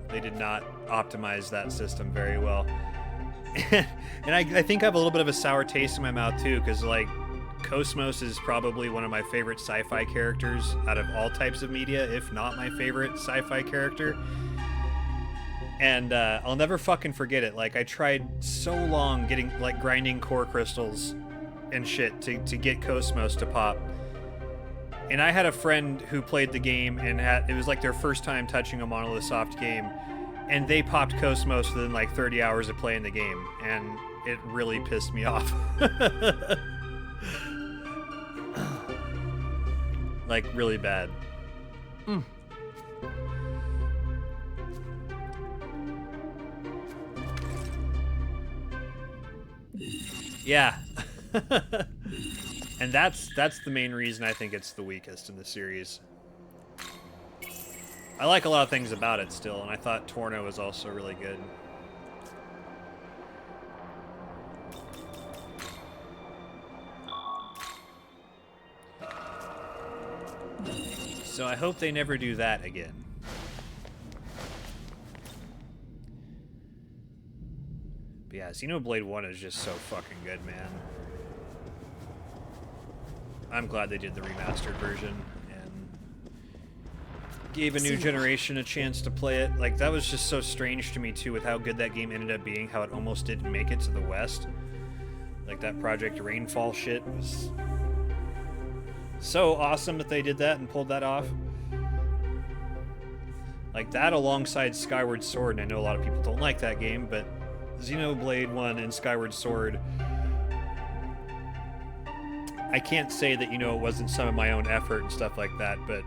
They did not optimize that system very well. And I think I have a little bit of a sour taste in my mouth too, because like Cosmos is probably one of my favorite sci-fi characters out of all types of media, if not my favorite sci-fi character. And I'll never fucking forget it. Like, I tried so long getting, like, grinding core crystals and shit to get Cosmos to pop. And I had a friend who played the game and it was like their first time touching a Monolith Soft game, and they popped Cosmos within like 30 hours of playing the game, and it really pissed me off. Like, really bad. Yeah. And that's the main reason I think it's the weakest in the series. I like a lot of things about it still, and I thought Torno was also really good. So I hope they never do that again. But yeah, Xenoblade 1 is just so fucking good, man. I'm glad they did the remastered version and gave a new generation a chance to play it. Like, that was just so strange to me too, with how good that game ended up being, how it almost didn't make it to the West. Like, that Project Rainfall shit was so awesome that they did that and pulled that off. Like, that alongside Skyward Sword, and I know a lot of people don't like that game, but Xenoblade 1 and Skyward Sword, I can't say that, you know, it wasn't some of my own effort and stuff like that, but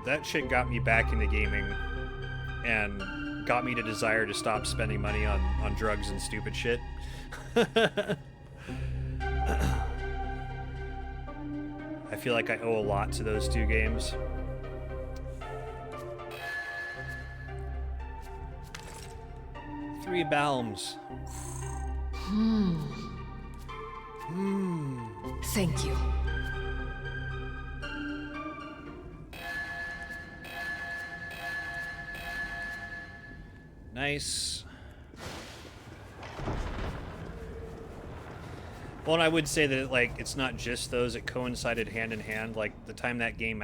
that shit got me back into gaming and got me to desire to stop spending money on drugs and stupid shit. I feel like I owe a lot to those two games. Three Balms. Thank you. Nice. Well, and I would say that like it's not just those; it coincided hand in hand. Like the time that game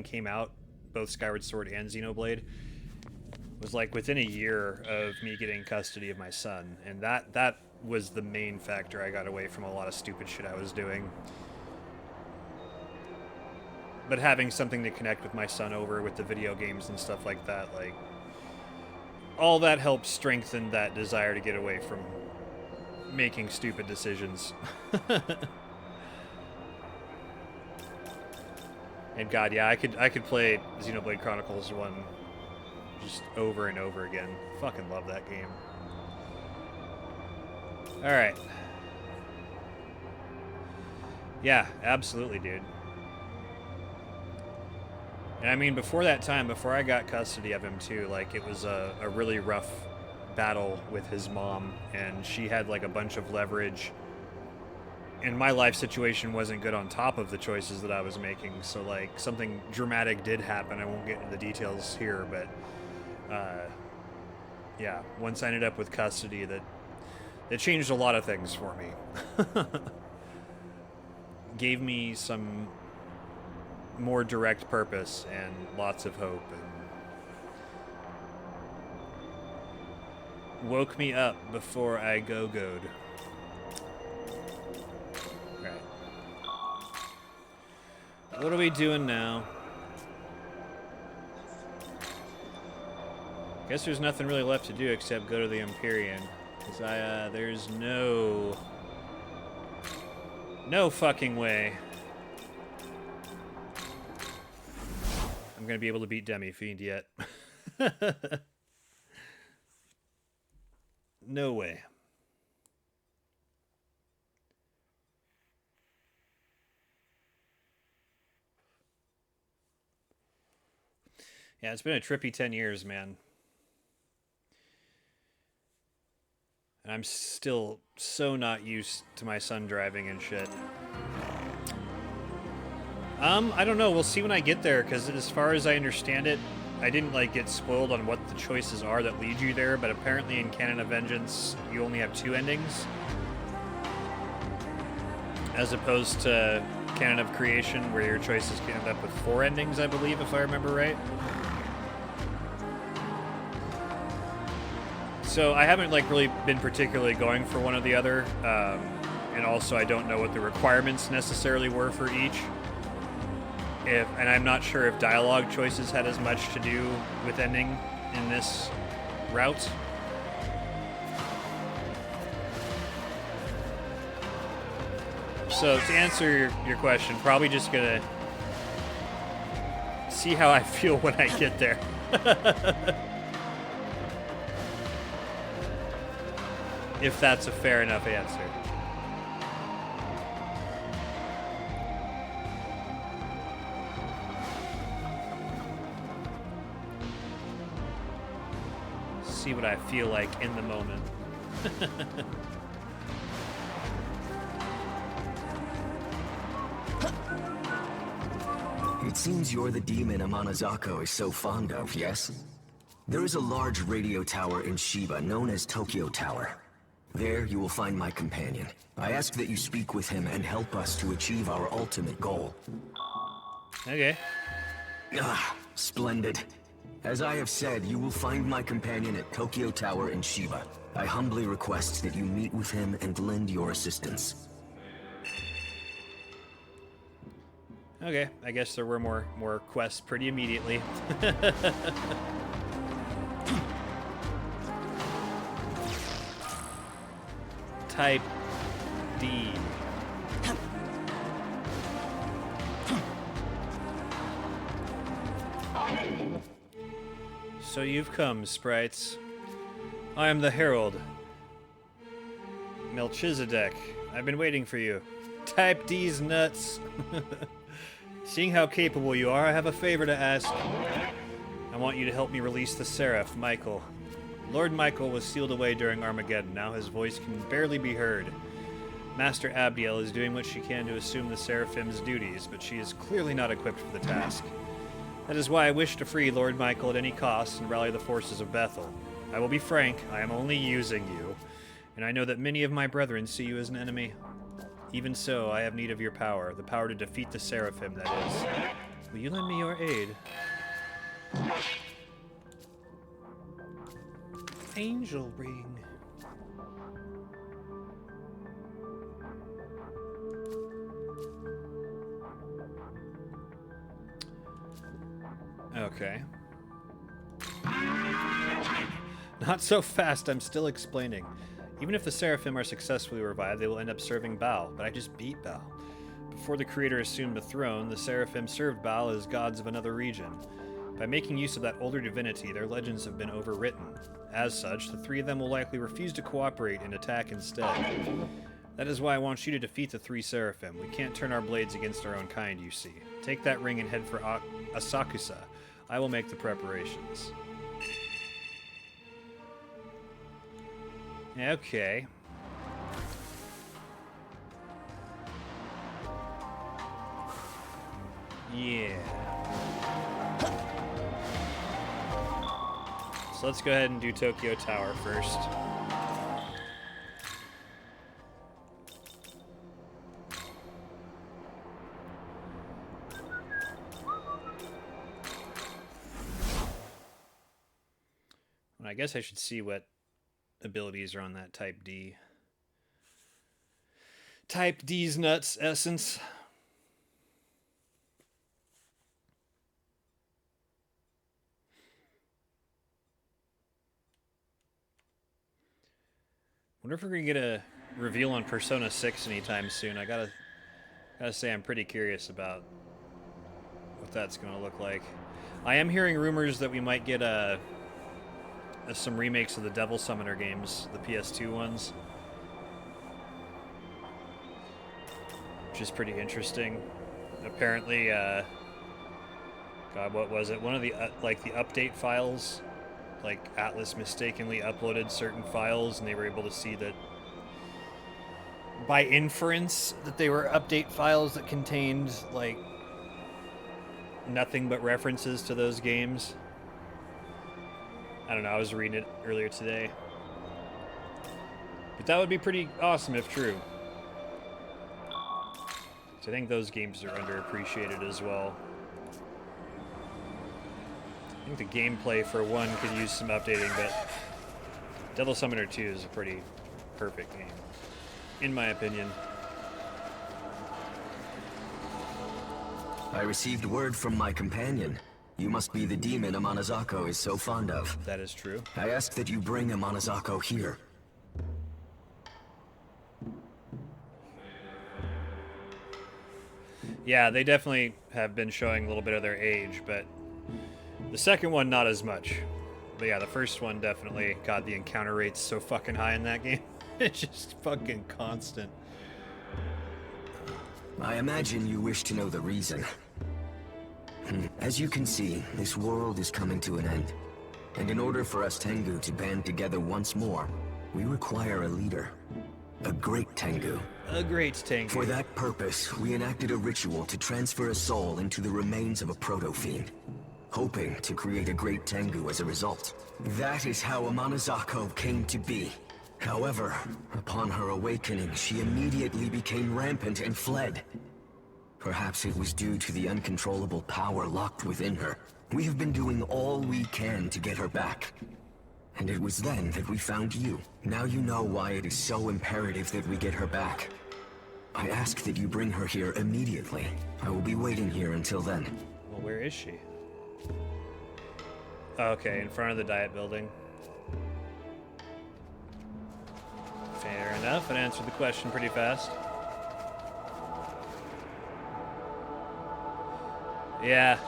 came out, both Skyward Sword and Xenoblade was like within a year of me getting custody of my son, and that was the main factor I got away from a lot of stupid shit I was doing. But having something to connect with my son over with the video games and stuff like that, like all that helped strengthen that desire to get away from making stupid decisions. And God, yeah, I could play Xenoblade Chronicles 1 just over and over again. Fucking love that game. Alright. Yeah, absolutely, dude. And I mean, before that time, before I got custody of him too, like, it was a really rough battle with his mom, and she had like a bunch of leverage, and my life situation wasn't good on top of the choices that I was making, so like something dramatic did happen. I won't get into the details here, but yeah, once I ended up with custody, that it changed a lot of things for me. Gave me some more direct purpose and lots of hope, and woke me up before I go-goed. Right. What are we doing now? Guess there's nothing really left to do except go to the Empyrean. Because there's no fucking way I'm gonna be able to beat Demi-Fiend yet. No way. Yeah, it's been a trippy 10 years, man. And I'm still so not used to my son driving and shit. I don't know. We'll see when I get there, because as far as I understand it, I didn't like get spoiled on what the choices are that lead you there, but apparently in Canon of Vengeance, you only have 2 endings, as opposed to Canon of Creation, where your choices can end up with 4 endings, I believe, if I remember right. So I haven't like really been particularly going for one or the other, and also I don't know what the requirements necessarily were for each. And I'm not sure if dialogue choices had as much to do with ending in this route. So to answer your question, probably just gonna see how I feel when I get there. If that's a fair enough answer. See what I feel like in the moment. It seems you're the demon Amanazako is so fond of, yes? There is a large radio tower in Shiba known as Tokyo Tower. There you will find my companion. I ask that you speak with him and help us to achieve our ultimate goal. Okay. Ah, splendid. As I have said, you will find my companion at Tokyo Tower in Shiba. I humbly request that you meet with him and lend your assistance. Okay, I guess there were more quests pretty immediately. Type D. So you've come, sprites. I am the Herald. Melchizedek. I've been waiting for you. Type D's nuts. Seeing how capable you are, I have a favor to ask. I want you to help me release the Seraph, Michael. Lord Michael was sealed away during Armageddon. Now his voice can barely be heard. Master Abdiel is doing what she can to assume the Seraphim's duties, but she is clearly not equipped for the task. That is why I wish to free Lord Michael at any cost and rally the forces of Bethel. I will be frank, I am only using you, and I know that many of my brethren see you as an enemy. Even so, I have need of your power, the power to defeat the Seraphim, that is. Will you lend me your aid? Angel ring. Okay. Not so fast, I'm still explaining. Even if the Seraphim are successfully revived, they will end up serving Baal, but I just beat Baal. Before the Creator assumed the throne, the Seraphim served Baal as gods of another region. By making use of that older divinity, their legends have been overwritten. As such, the three of them will likely refuse to cooperate and attack instead. That is why I want you to defeat the three Seraphim. We can't turn our blades against our own kind, you see. Take that ring and head for Asakusa. I will make the preparations. Okay. Yeah. So let's go ahead and do Tokyo Tower first. And I guess I should see what abilities are on that Type D. Type D's nuts essence. Wonder if we're gonna get a reveal on Persona 6 anytime soon. I gotta say I'm pretty curious about what that's gonna look like. I am hearing rumors that we might get some remakes of the Devil Summoner games, the PS2 ones, which is pretty interesting. Apparently, God, what was it? One of the like the update files. Like, Atlas mistakenly uploaded certain files, and they were able to see that, by inference, that they were update files that contained, like, nothing but references to those games. I don't know, I was reading it earlier today. But that would be pretty awesome if true. So I think those games are underappreciated as well. I think the gameplay for one could use some updating, but Devil Summoner 2 is a pretty perfect game, in my opinion. I received word from my companion. You must be the demon Amanazako is so fond of. That is true. I ask that you bring Amanazako here. Yeah, they definitely have been showing a little bit of their age, but the second one, not as much. But yeah, the first one definitely. God, the encounter rate's so fucking high in that game. It's just fucking constant. I imagine you wish to know the reason. As you can see, this world is coming to an end. And in order for us Tengu to band together once more, we require a leader. A great Tengu. A great Tengu. For that purpose, we enacted a ritual to transfer a soul into the remains of a proto-fiend, hoping to create a great Tengu as a result. That is how Amanazako came to be. However, upon her awakening, she immediately became rampant and fled. Perhaps it was due to the uncontrollable power locked within her. We have been doing all we can to get her back. And it was then that we found you. Now you know why it is so imperative that we get her back. I ask that you bring her here immediately. I will be waiting here until then. Well, where is she? Okay, in front of the Diet Building. Fair enough, it answered the question pretty fast. Yeah.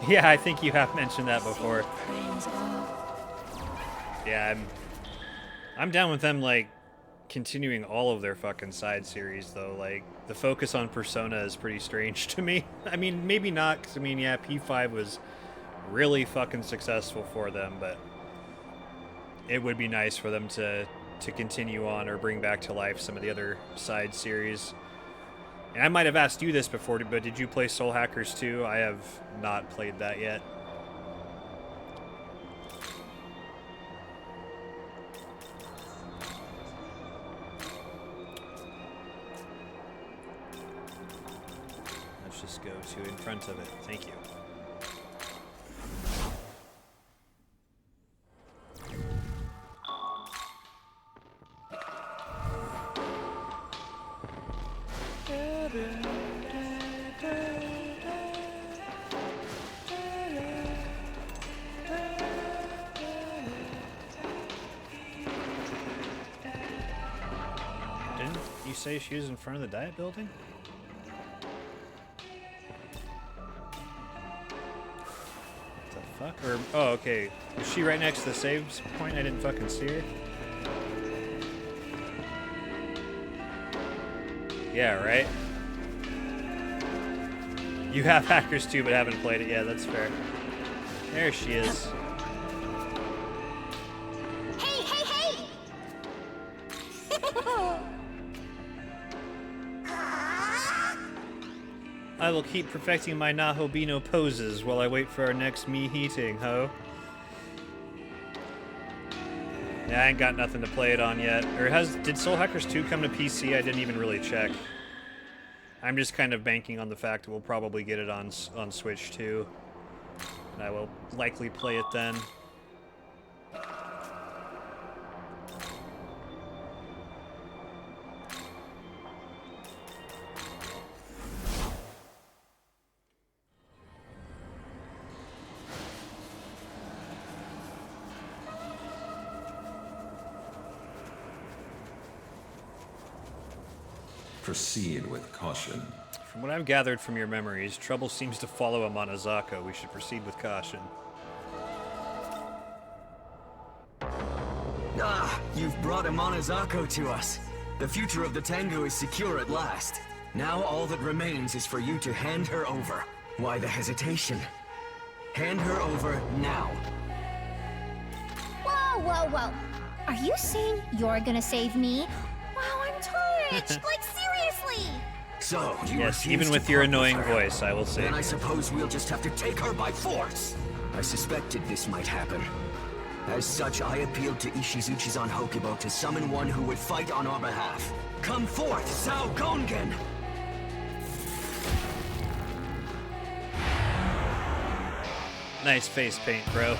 Yeah, I think you have mentioned that before. Yeah, I'm down with them, like, continuing all of their fucking side series, though. Like, the focus on Persona is pretty strange to me. I mean, maybe not, 'cause, I mean, yeah, P5 was really fucking successful for them, but it would be nice for them to continue on or bring back to life some of the other side series. And I might have asked you this before, but did you play Soul Hackers 2? I have not played that yet. Let's just go to in front of it. Thank you. Didn't you say she was in front of the diet building? What the fuck? Or, oh, okay. Was she right next to the saves point? I didn't fucking see her. Yeah, right? You have Hackers 2 but haven't played it. Yeah, that's fair. There she is. Hey, hey, hey! I will keep perfecting my Nahobino poses while I wait for our next me heating, ho. Yeah, I ain't got nothing to play it on yet. Or did Soul Hackers 2 come to PC? I didn't even really check. I'm just kind of banking on the fact that we'll probably get it on Switch too. And I will likely play it then. Proceed with caution. From what I've gathered from your memories, trouble seems to follow a Monozako. We should proceed with caution. Ah, you've brought a Monozako to us. The future of the Tengu is secure at last. Now all that remains is for you to hand her over. Why the hesitation? Hand her over now. Whoa, whoa, whoa. Are you saying you're gonna save me? Wow, I'm touched! Like, seriously! So, you yes, refuse even to with your part annoying her. voice, I will say. Then I suppose we'll just have to take her by force. I suspected this might happen. As such, I appealed to Ishizuchi's on Hokubo to summon one who would fight on our behalf. Come forth, Sao Gongen! Nice face paint, bro.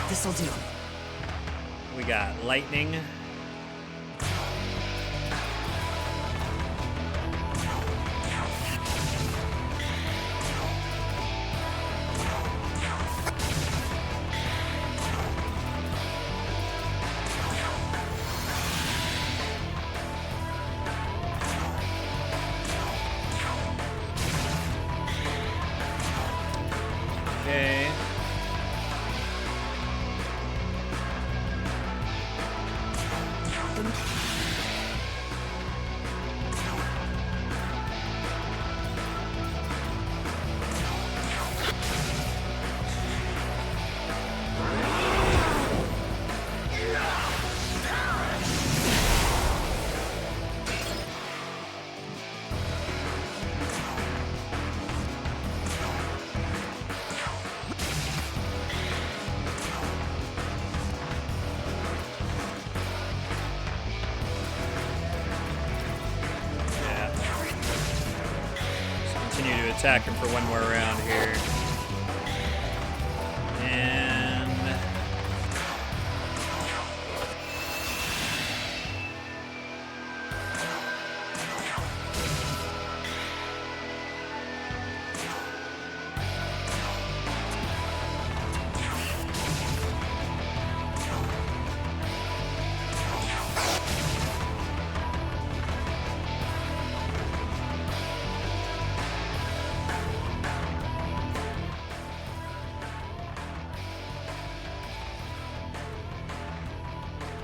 This'll do. We got lightning. Okay. Attack him for one more round here. And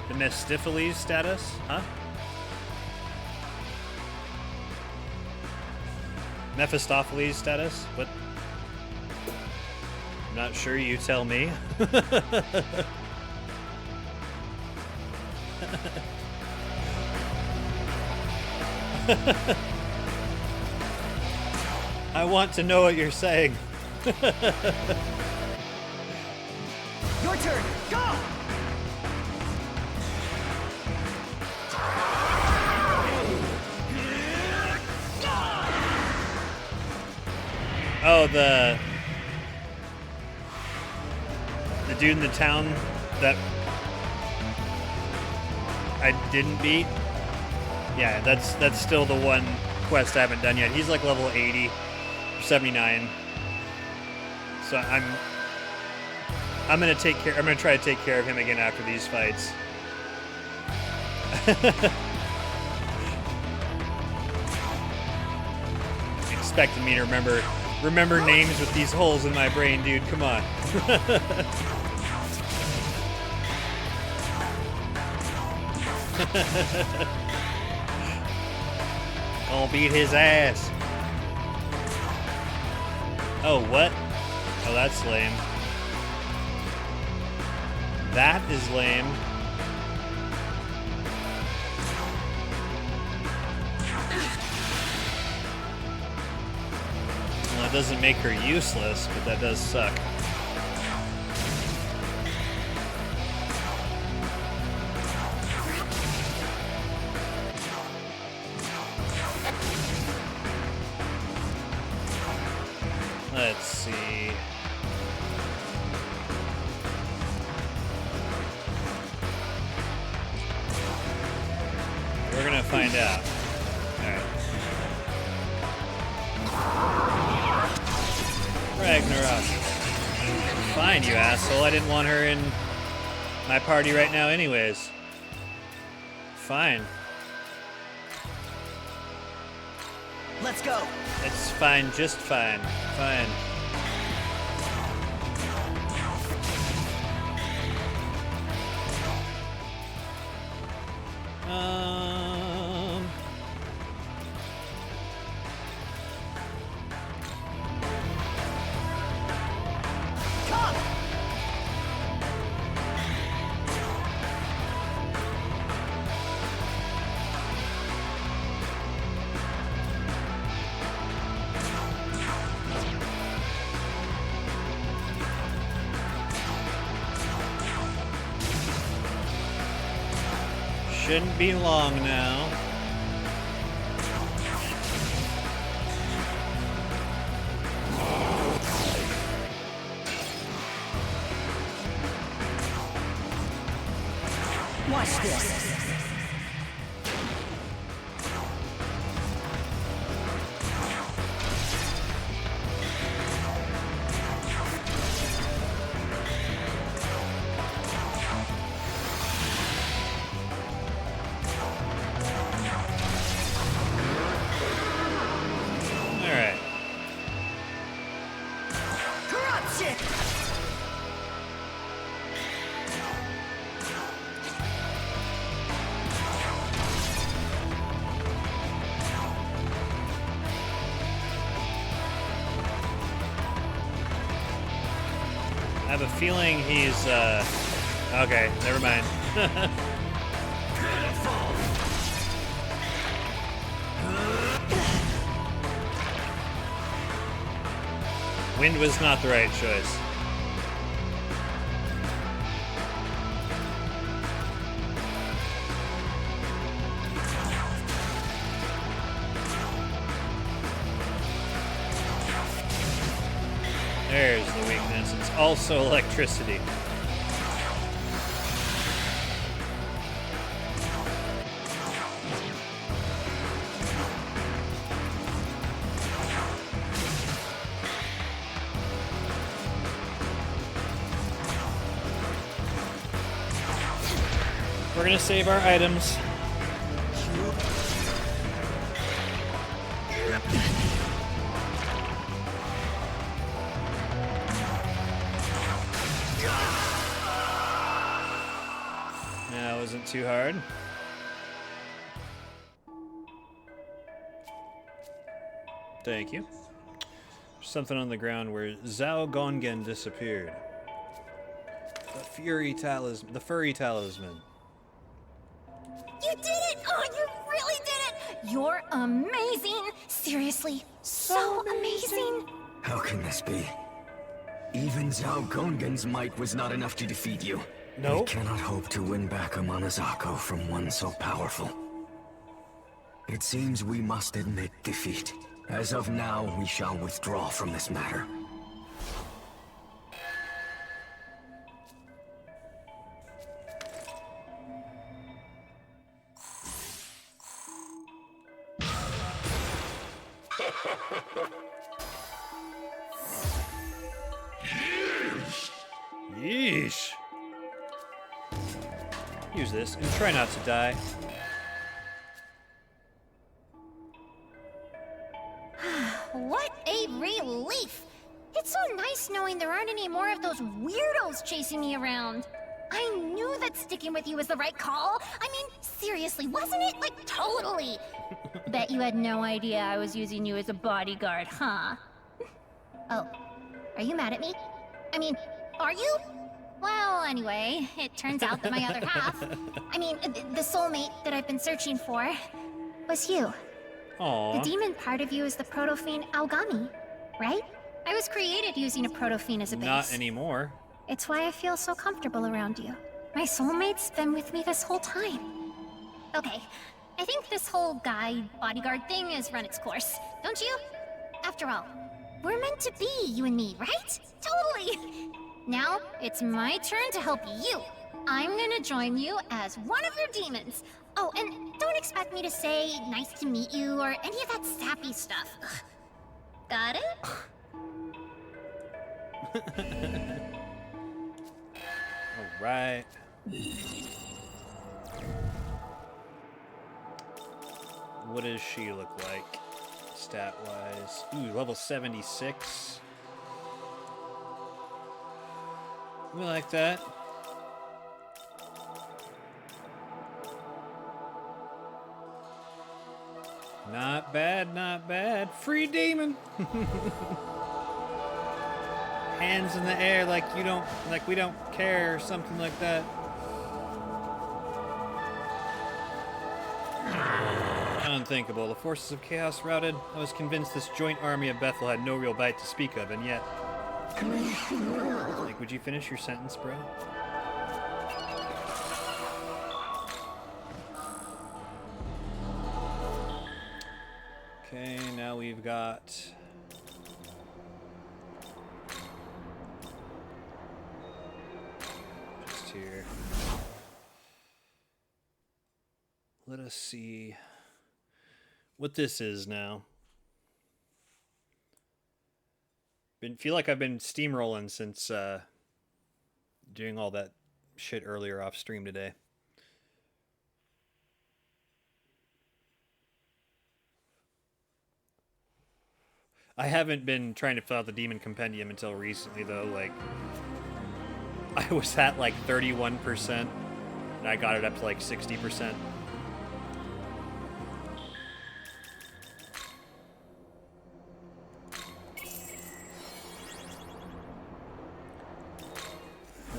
the Mephistopheles status, huh? Mephistopheles status? What? I'm not sure, you tell me. I want to know what you're saying. Your turn. Go! Oh, the dude in the town that I didn't beat. Yeah, that's still the one quest I haven't done yet. He's like level 80, 79. So I'm gonna try to take care of him again after these fights. Expecting me to remember names with these holes in my brain, dude. Come on. Gonna beat his ass. Oh, what? Oh, that's lame. That is lame. Well, it doesn't make her useless, but that does suck. Let's see. We're gonna find out. Alright. Ragnarok. Fine, you asshole. I didn't want her in my party right now anyways. Fine. Let's go. It's fine, just fine. Fine. Shouldn't be long now. Watch this. I have a feeling he's, okay, never mind. Wind was not the right choice. There's the weakness. It's also electricity. We're gonna save our items. That wasn't too hard. Thank you. Something on the ground where Zhao Gongen disappeared. The furry talisman. You're amazing! Seriously, so amazing! How can this be? Even Zhao Gongen's might was not enough to defeat you. No. We cannot hope to win back Amanazako from one so powerful. It seems we must admit defeat. As of now, we shall withdraw from this matter. Yeesh. Use this and try not to die. What a relief! It's so nice knowing there aren't any more of those weirdos chasing me around. I knew that sticking with you was the right call. I mean, seriously, wasn't it? Like, totally. Bet you had no idea I was using you as a bodyguard, huh? Oh, are you mad at me? I mean, are you? Well, anyway, it turns out that my other half, I mean, the soulmate that I've been searching for, was you. Aww. The demon part of you is the proto-fiend Aogami, right? I was created using a proto-fiend as a base. Not anymore. It's why I feel so comfortable around you. My soulmate's been with me this whole time. Okay, I think this whole guide bodyguard thing has run its course, don't you? After all, we're meant to be, you and me, right? Totally! Now, it's my turn to help you. I'm gonna join you as one of your demons. Oh, and don't expect me to say nice to meet you or any of that sappy stuff. Ugh. Got it? Alright. What does she look like, stat-wise? Ooh, level 76. We like that. Not bad, not bad. Free demon! Hands in the air like you don't, like we don't care, or something like that. Unthinkable. The forces of chaos routed. I was convinced this joint army of Bethel had no real bite to speak of, and yet... Like, would you finish your sentence, bro? Okay, now we've got... just here. Let us see what this is now. Feel like I've been steamrolling since doing all that shit earlier off stream today. I haven't been trying to fill out the Demon Compendium until recently, though. Like, I was at like 31%, and I got it up to like 60%.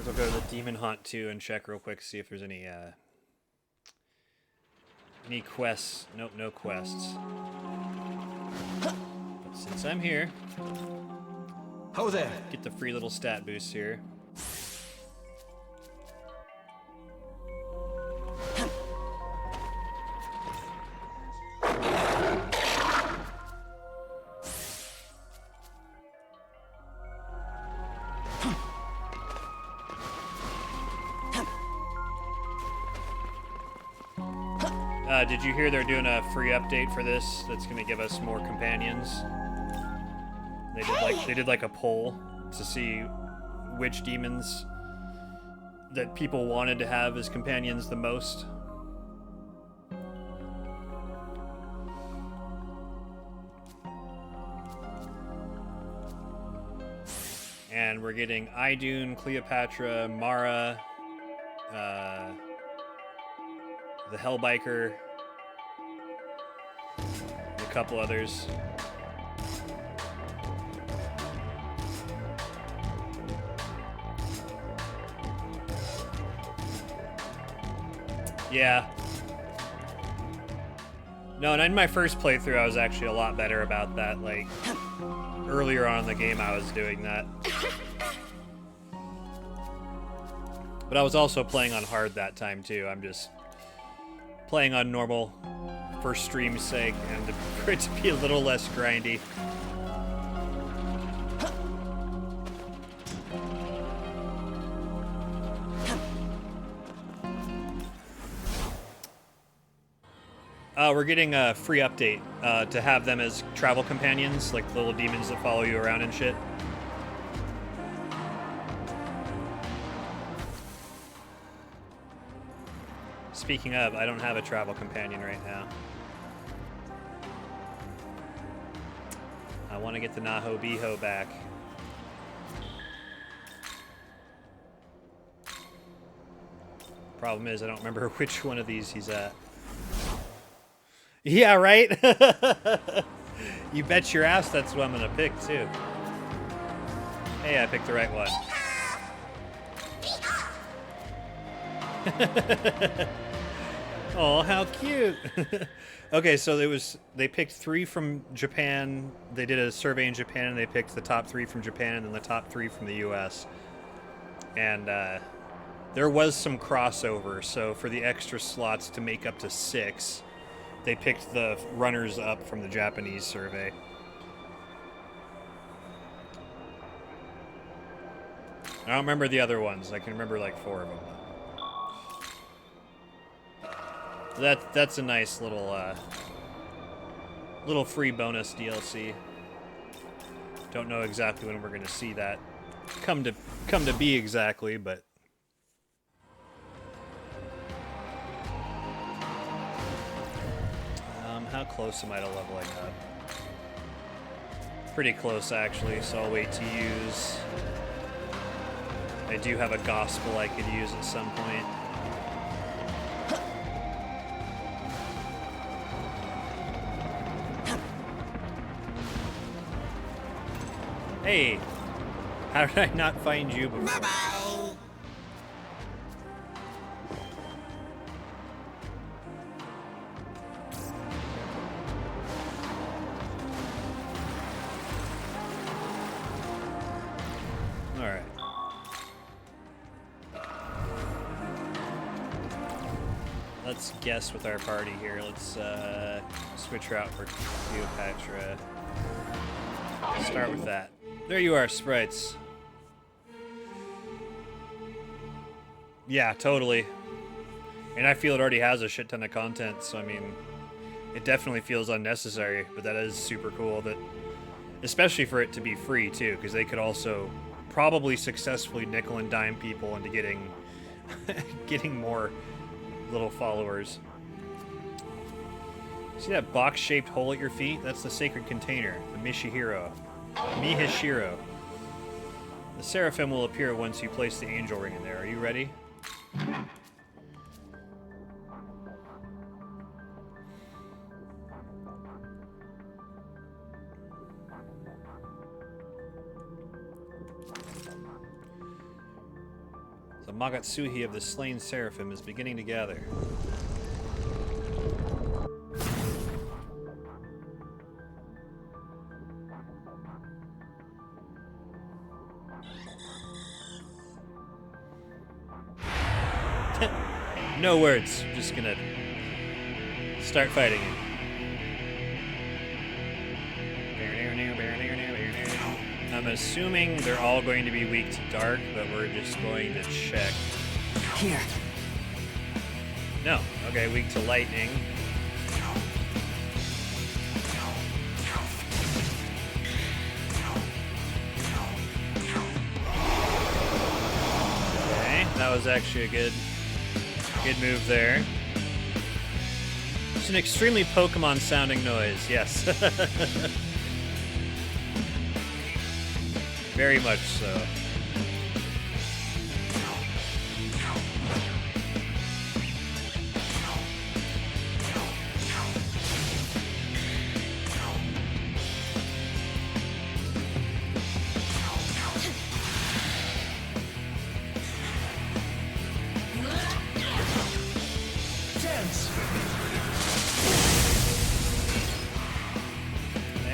I'll go to the Demon Hunt too and check real quick, see if there's any quests. Nope, no quests. But since I'm here, ho there. Get the free little stat boost here. Did you hear they're doing a free update for this that's going to give us more companions? They did like a poll to see which demons that people wanted to have as companions the most. And we're getting Idun, Cleopatra, Mara, the Hellbiker, a couple others. Yeah. No, and in my first playthrough, I was actually a lot better about that. Like, earlier on in the game, I was doing that. But I was also playing on hard that time, too. I'm just playing on normal for stream's sake and for it to be a little less grindy. We're getting a free update to have them as travel companions, like little demons that follow you around and shit. Speaking of, I don't have a travel companion right now. I want to get the Naho Biho back. Problem is, I don't remember which one of these he's at. Yeah, right? You bet your ass that's what I'm gonna pick, too. Hey, I picked the right one. Oh, how cute. Okay, so they picked 3 from Japan. They did a survey in Japan, and they picked the top 3 from Japan and then the top 3 from the US. And there was some crossover, so for the extra slots to make up to 6, they picked the runners-up from the Japanese survey. I don't remember the other ones. I can remember like 4 of them. That's a nice little little free bonus DLC. Don't know exactly when we're gonna see that come to be exactly, but. How close am I to leveling up? Pretty close, actually, so I'll wait to use... I do have a gospel I could use at some point. Hey! How did I not find you before? Bye-bye. Let's guess with our party here. Let's switch her out for Cleopatra. Start with that. There you are, sprites. Yeah, totally. And I feel it already has a shit ton of content, so I mean, it definitely feels unnecessary, but that is super cool that, especially for it to be free too, because they could also probably successfully nickel and dime people into getting getting more little followers. See that box-shaped hole at your feet? That's the sacred container, the Mihishiro. The seraphim will appear once you place the angel ring in there. Are you ready? The Magatsuhi of the slain seraphim is beginning to gather. No words. I'm just gonna start fighting it. I'm assuming they're all going to be weak to dark, but we're just going to check. Here. No. Okay, weak to lightning. Okay, that was actually a good move there. It's an extremely Pokemon sounding noise, yes. Very much so.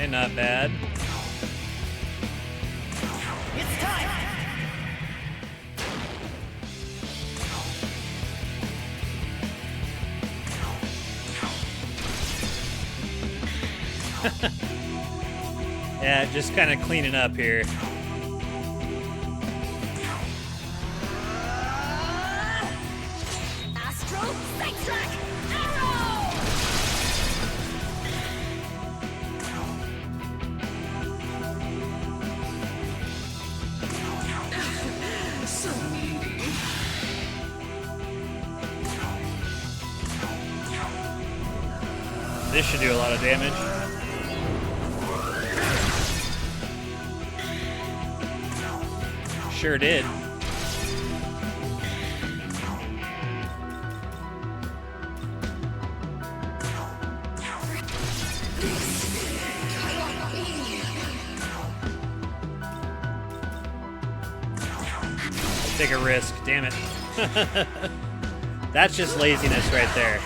Okay, not bad. It's time! Yeah, just kind of cleaning up here. Astro Sidetrack Arrow! So needy. This should do a lot of damage. Sure did. Take a risk, damn it. That's just laziness right there.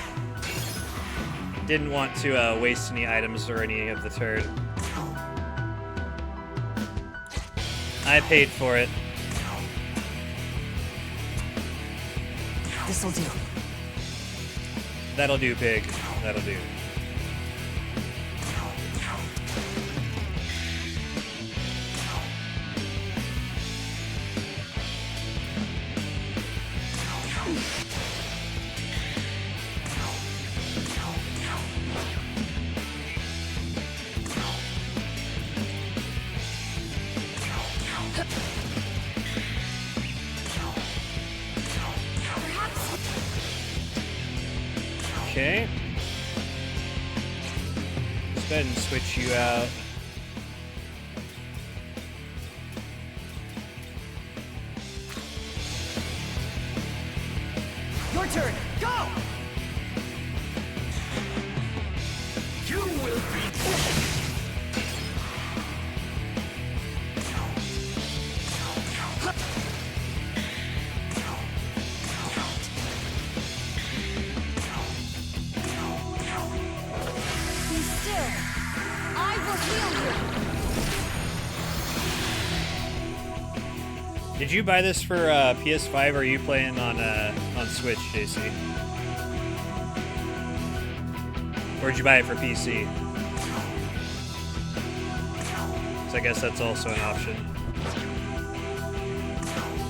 Didn't want to waste any items or any of the turn. I paid for it. This'll do. That'll do, pig. That'll do. Okay. Let's go ahead and switch you out. Your turn. Go! You will be. Be still. I will heal you. Did you buy this for PS5 or are you playing on Switch, JC? Or did you buy it for PC? So I guess that's also an option.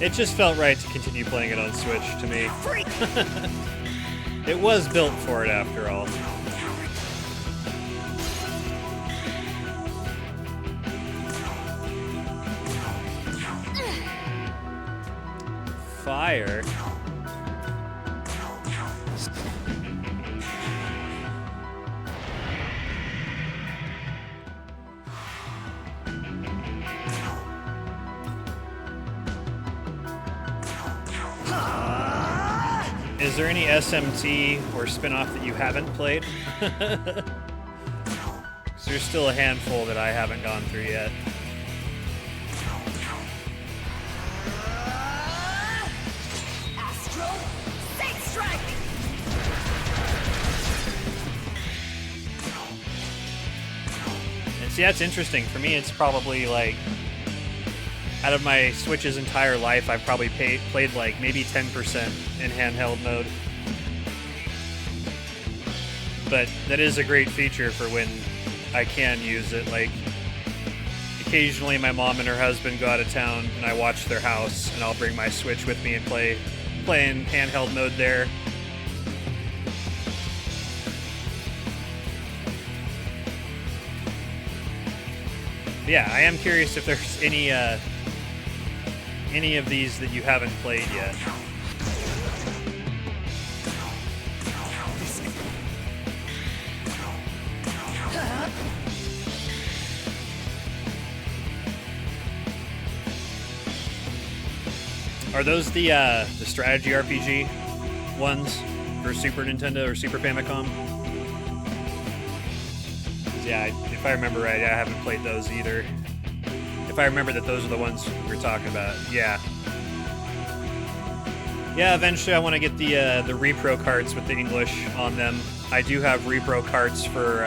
It just felt right to continue playing it on Switch to me. It was built for it after all. Fire. Is there any SMT or spin-off that you haven't played? 'Cause there's still a handful that I haven't gone through yet. Astro Sidetrack! And see, that's interesting. For me, it's probably like, out of my Switch's entire life, I've probably played like maybe 10% in handheld mode. But that is a great feature for when I can use it. Like, occasionally my mom and her husband go out of town and I watch their house and I'll bring my Switch with me and play in handheld mode there. Yeah, I am curious if there's any of these that you haven't played yet. Are those the strategy RPG ones for Super Nintendo or Super Famicom? 'Cause yeah, if I remember right, I haven't played those either. If I remember that those are the ones we're talking about, yeah. Yeah, eventually I want to get the repro cards with the English on them. I do have repro cards for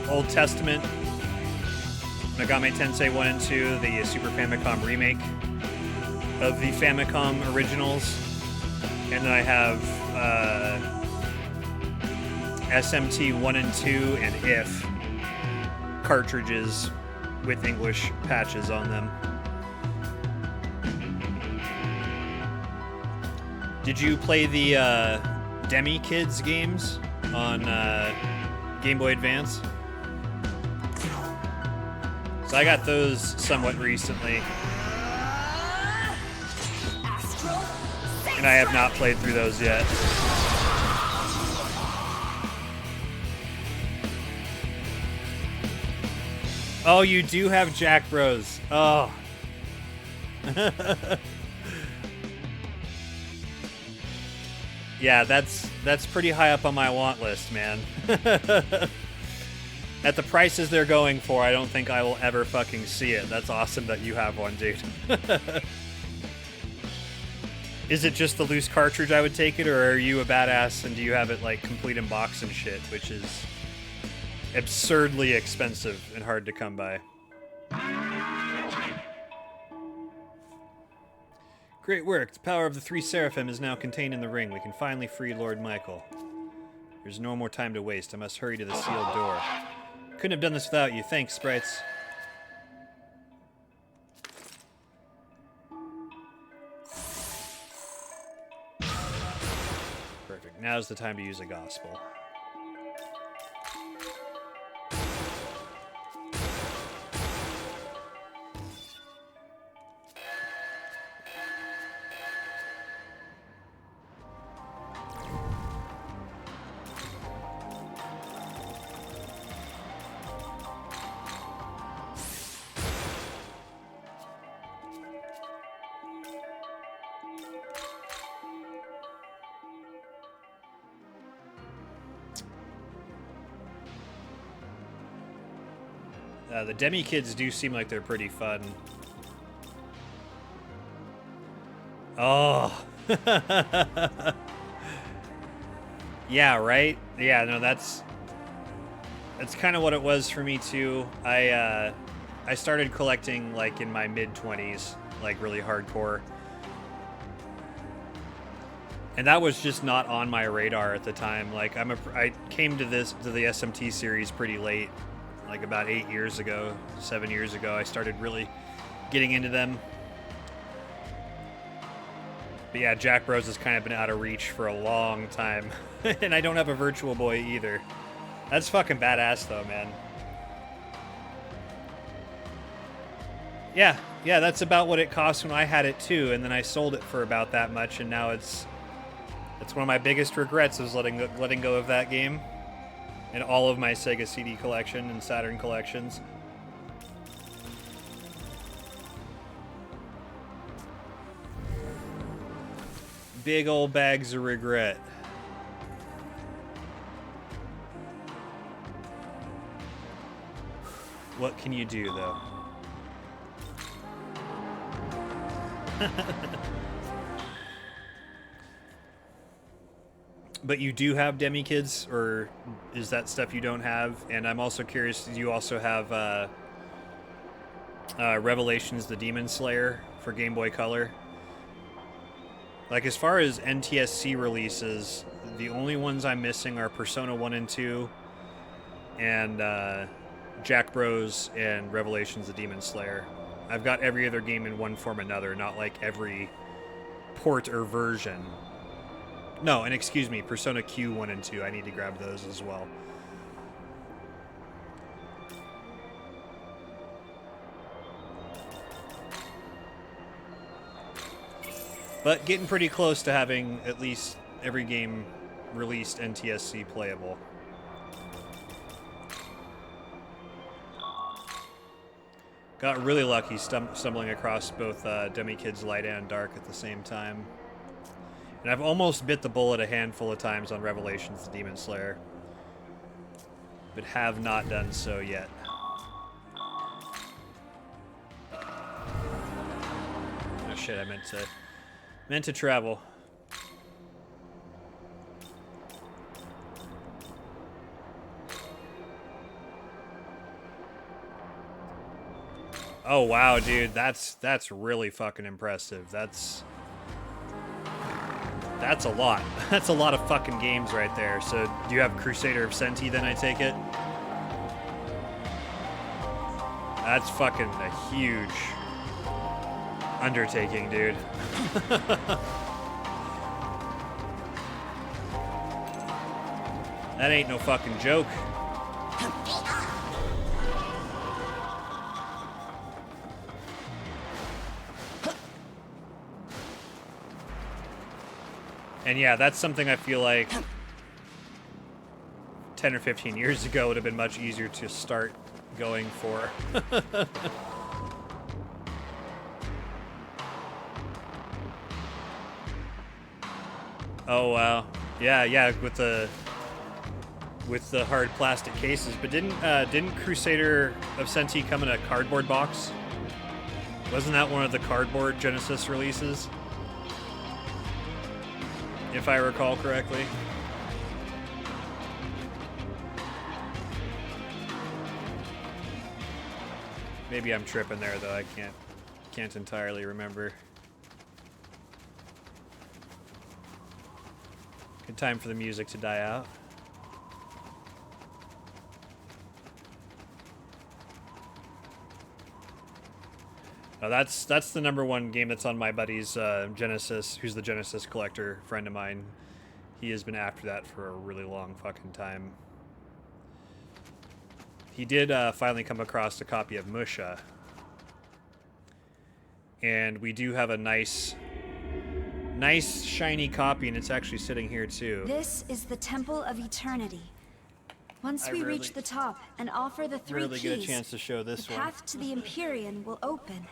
Old Testament, Megami Tensei 1 and 2, the Super Famicom remake of the Famicom originals. And then I have SMT 1 and 2 and IF cartridges with English patches on them. Did you play the Demi Kids games on Game Boy Advance? So I got those somewhat recently. And I have not played through those yet. Oh, you do have Jack Bros. Oh. Yeah, that's pretty high up on my want list, man. At the prices they're going for, I don't think I will ever fucking see it. That's awesome that you have one, dude. Is it just the loose cartridge I would take it, or are you a badass and do you have it like complete in box and shit, which is absurdly expensive and hard to come by? Great work. The power of the three Seraphim is now contained in the ring. We can finally free Lord Michael. There's no more time to waste. I must hurry to the sealed door. Couldn't have done this without you. Thanks, sprites. Perfect. Now's the time to use a gospel. The Demi Kids do seem like they're pretty fun. Oh. Yeah, right? Yeah, no, that's kind of what it was for me too. I started collecting like in my mid-20s, like really hardcore. And that was just not on my radar at the time. Like I came to the SMT series pretty late. Like about 8 years ago, 7 years ago, I started really getting into them. But yeah, Jack Bros has kind of been out of reach for a long time. And I don't have a Virtual Boy either. That's fucking badass though, man. Yeah, that's about what it cost when I had it too, and then I sold it for about that much, and now it's one of my biggest regrets is letting go of that game. In all of my Sega CD collection and Saturn collections. Big old bags of regret. What can you do, though? But you do have Demi Kids, or is that stuff you don't have? And I'm also curious, do you also have Revelations the Demon Slayer for Game Boy Color? Like, as far as NTSC releases, the only ones I'm missing are Persona 1 and 2, and Jack Bros and Revelations the Demon Slayer. I've got every other game in one form or another, not like every port or version. No, and excuse me, Persona Q 1 and 2. I need to grab those as well. But getting pretty close to having at least every game released NTSC playable. Got really lucky stumbling across both Demi Kids Light and Dark at the same time. And I've almost bit the bullet a handful of times on Revelations the Demon Slayer, but have not done so yet. Oh shit, I meant to travel. Oh wow, dude, that's really fucking impressive. That's a lot. That's a lot of fucking games right there. So do you have Crusader of Senti then, I take it? That's fucking a huge undertaking, dude. That ain't no fucking joke. And yeah, that's something I feel like 10 or 15 years ago would have been much easier to start going for. Oh wow. Yeah, with the hard plastic cases. But didn't Crusader of Senti come in a cardboard box? Wasn't that one of the cardboard Genesis releases? If I recall correctly. Maybe I'm tripping there though. I can't entirely remember. Good time for the music to die out. Now that's the #1 game that's on my buddy's Genesis, who's the Genesis collector friend of mine. He has been after that for a really long fucking time. He did finally come across a copy of Musha. And we do have a nice shiny copy, and it's actually sitting here too. This is the Temple of Eternity. Once we reach the top and offer the 3 Rarely keys, get a chance to show this the one. path to the Empyrean will open.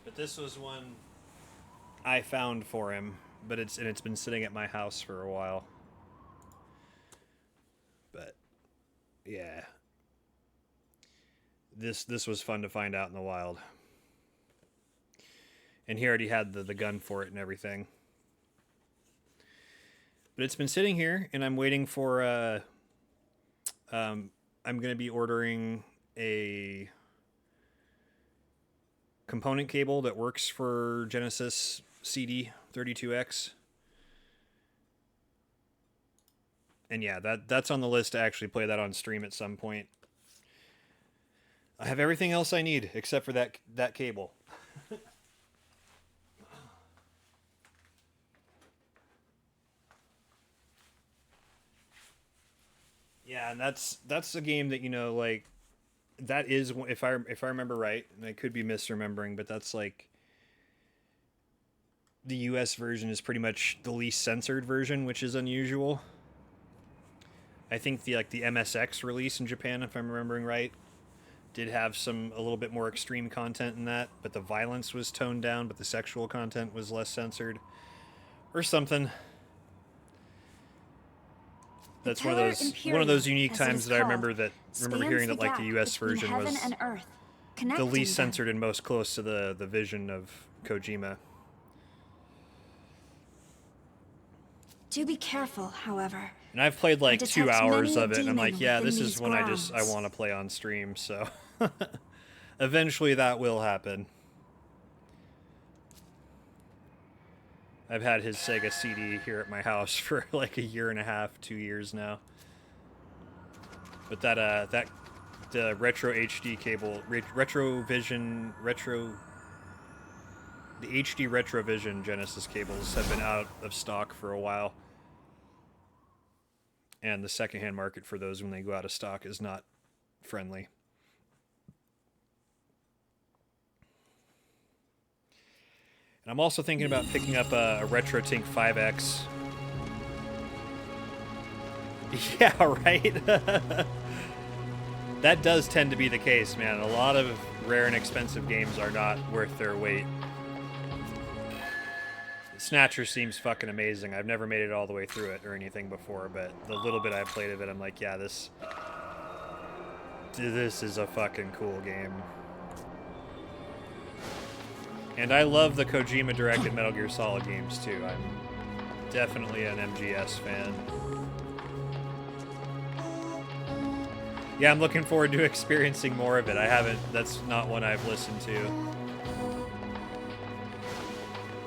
But this was one I found for him, but it's been sitting at my house for a while. But yeah. This was fun to find out in the wild. And he already had the gun for it and everything. But it's been sitting here, and I'm waiting for I'm going to be ordering a component cable that works for Genesis CD 32X. And yeah, that's on the list to actually play that on stream at some point. I have everything else I need except for that cable. Yeah, and that's a game that, you know, like, that is, if I remember right, and I could be misremembering, but that's like the US version is pretty much the least censored version, which is unusual. I think the MSX release in Japan, if I'm remembering right, did have a little bit more extreme content in that, but the violence was toned down, but the sexual content was less censored, or something. That's one of those unique times that I remember hearing that, like, the US version was the least censored and most close to the vision of Kojima. Do be careful, however. And I've played like 2 hours of it, and I'm like, yeah, this is one I want to play on stream, so eventually that will happen. I've had his Sega CD here at my house for like 1.5 years, 2 years now. But the Retro HD cable, the HD Retrovision Genesis cables have been out of stock for a while. And the secondhand market for those when they go out of stock is not friendly. And I'm also thinking about picking up a RetroTink 5X. Yeah, right? That does tend to be the case, man. A lot of rare and expensive games are not worth their weight. Snatcher seems fucking amazing. I've never made it all the way through it or anything before, but the little bit I've played of it, I'm like, yeah, this is a fucking cool game. And I love the Kojima-directed Metal Gear Solid games, too. I'm definitely an MGS fan. Yeah, I'm looking forward to experiencing more of it. I haven't, that's not one I've listened to.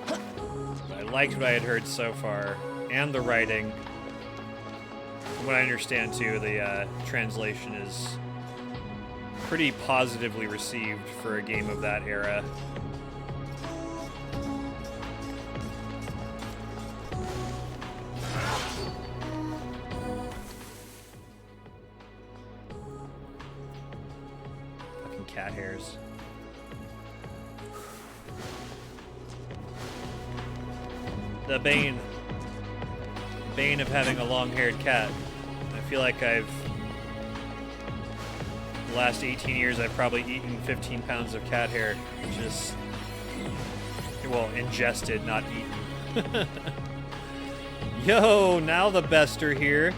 But I liked what I had heard so far, and the writing. From what I understand too, the translation is pretty positively received for a game of that era. Cat hairs. The bane of having a long-haired cat. I feel like the last 18 years I've probably eaten 15 pounds of cat hair. Just, well, ingested, not eaten. Yo, now the best are here.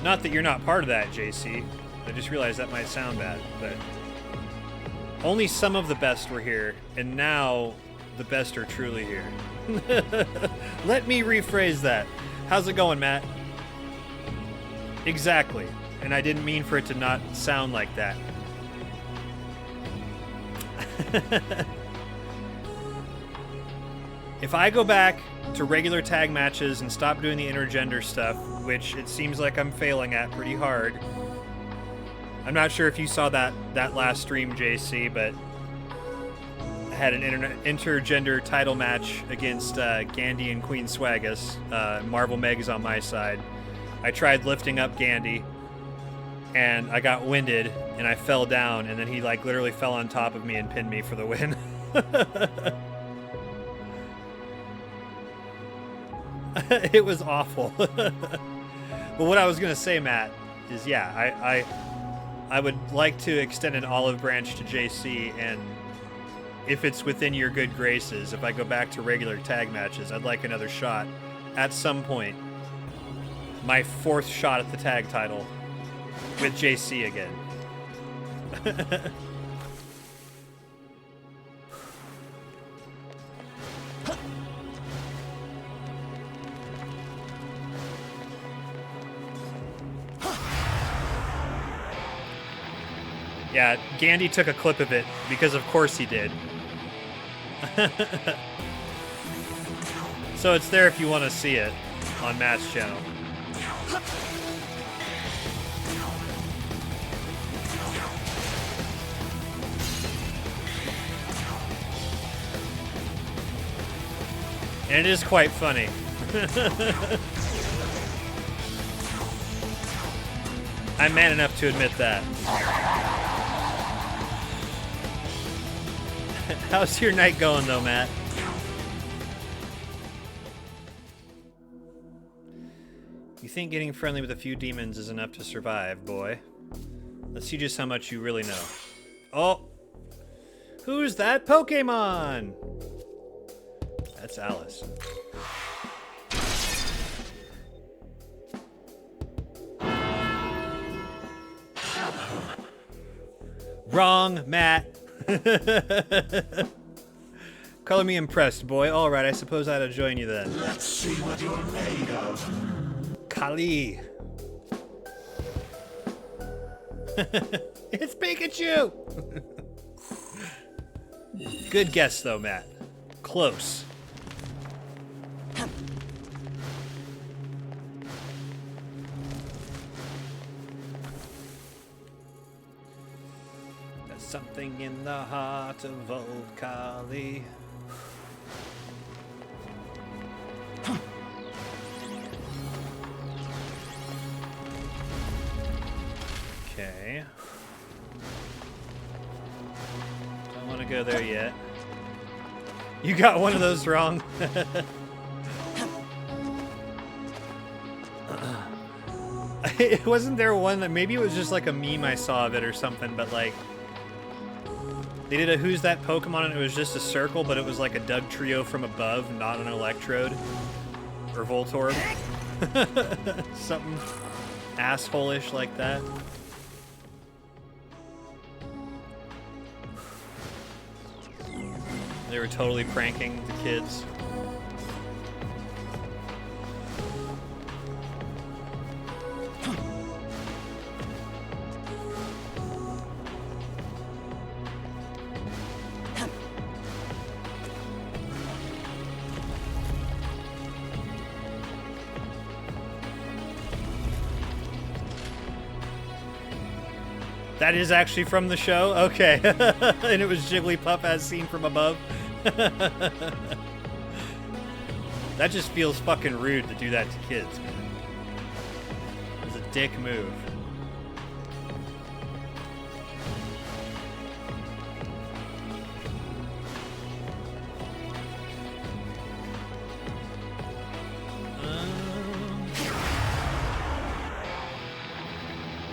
Not that you're not part of that, JC. I just realized that might sound bad, but only some of the best were here, and now the best are truly here. Let me rephrase that. How's it going, Matt? Exactly. And I didn't mean for it to not sound like that. If I go back to regular tag matches and stop doing the intergender stuff, which it seems like I'm failing at pretty hard. I'm not sure if you saw that last stream, JC, but I had an intergender title match against Gandhi and Queen Swagus. Marvel Meg's on my side. I tried lifting up Gandhi, and I got winded, and I fell down, and then he like literally fell on top of me and pinned me for the win. It was awful. But what I was going to say, Matt, is yeah, I would like to extend an olive branch to JC, and if it's within your good graces, if I go back to regular tag matches, I'd like another shot at some point. My 4th shot at the tag title with JC again. Yeah, Gandhi took a clip of it, because of course he did. So it's there if you want to see it on Matt's channel. And it is quite funny. I'm man enough to admit that. How's your night going, though, Matt? You think getting friendly with a few demons is enough to survive, boy? Let's see just how much you really know. Oh! Who's that Pokemon? That's Alice. Wrong, Matt. Color me impressed, boy. All right, I suppose I ought to join you then. Let's see what you're made of. Kali. It's Pikachu. Good guess, though, Matt. Close. Something in the heart of old Kali. Okay. Don't want to go there yet. You got one of those wrong. Wasn't there one that maybe it was just like a meme I saw of it or something, but like they did a Who's That Pokemon and it was just a circle, but it was like a Doug Trio from above, not an Electrode or Voltorb. Something asshole-ish like that. They were totally pranking the kids. That is actually from the show? Okay. And it was Jigglypuff as seen from above? That just feels fucking rude to do that to kids, man. It's a dick move.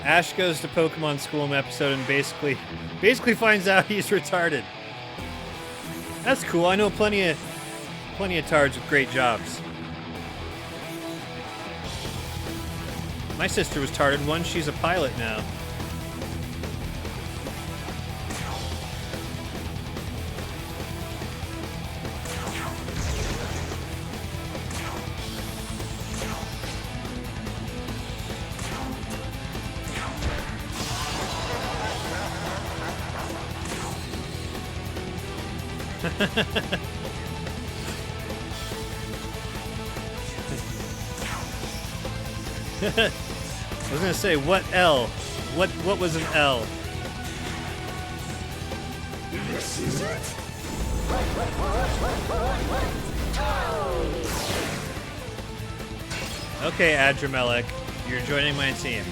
Ash goes to Pokemon School in the episode and basically finds out he's retarded. That's cool. I know plenty of tards with great jobs. My sister was tarded once. She's a pilot now. I was gonna say, what L? What was an L? This is it. Okay, Adramelech, you're joining my team.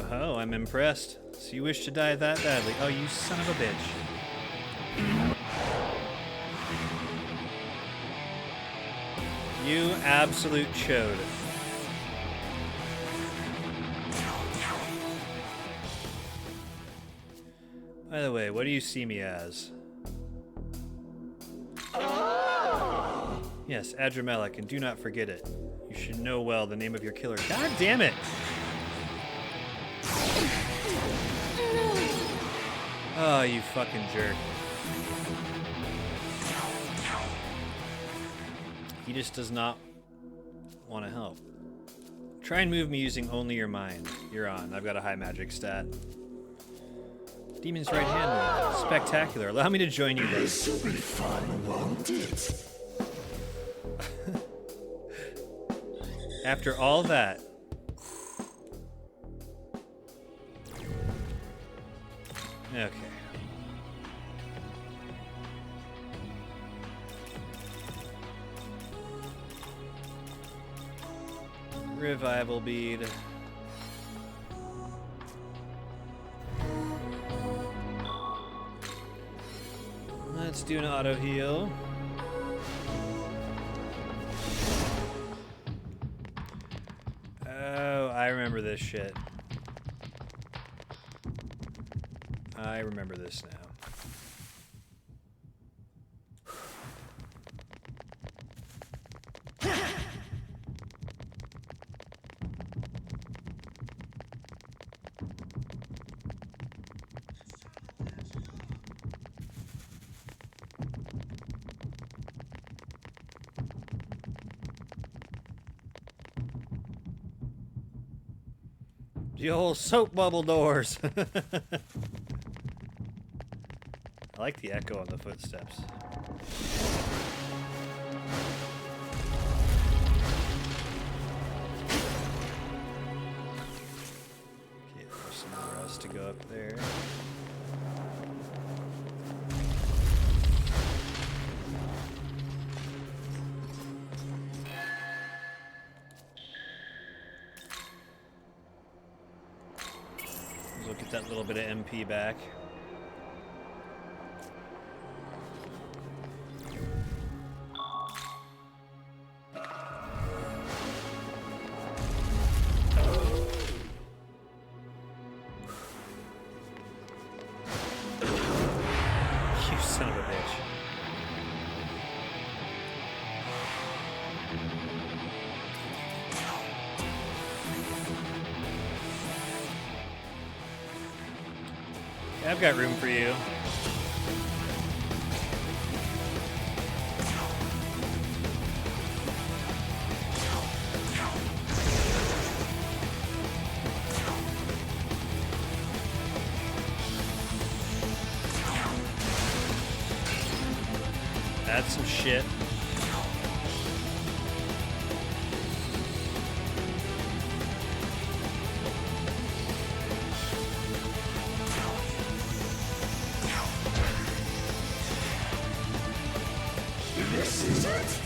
Oh, I'm impressed. So you wish to die that badly. Oh, you son of a bitch. You absolute chode. By the way, what do you see me as? Yes, Adramelech, and do not forget it. You should know well the name of your killer. God damn it! Oh, you fucking jerk. He just does not want to help. Try and move me using only your mind. You're on. I've got a high magic stat. Demon's right hand move. Spectacular. Allow me to join you then. This will be fun, won't it? After all that. Okay. Revival bead. Let's do an auto heal. Oh, I remember this shit. I remember this now. The old soap bubble doors. I like the echo on the footsteps. Okay, there's somewhere else to go up there. We'll get that little bit of MP back. You son of a bitch. I've got room for you. That's some shit. This is it.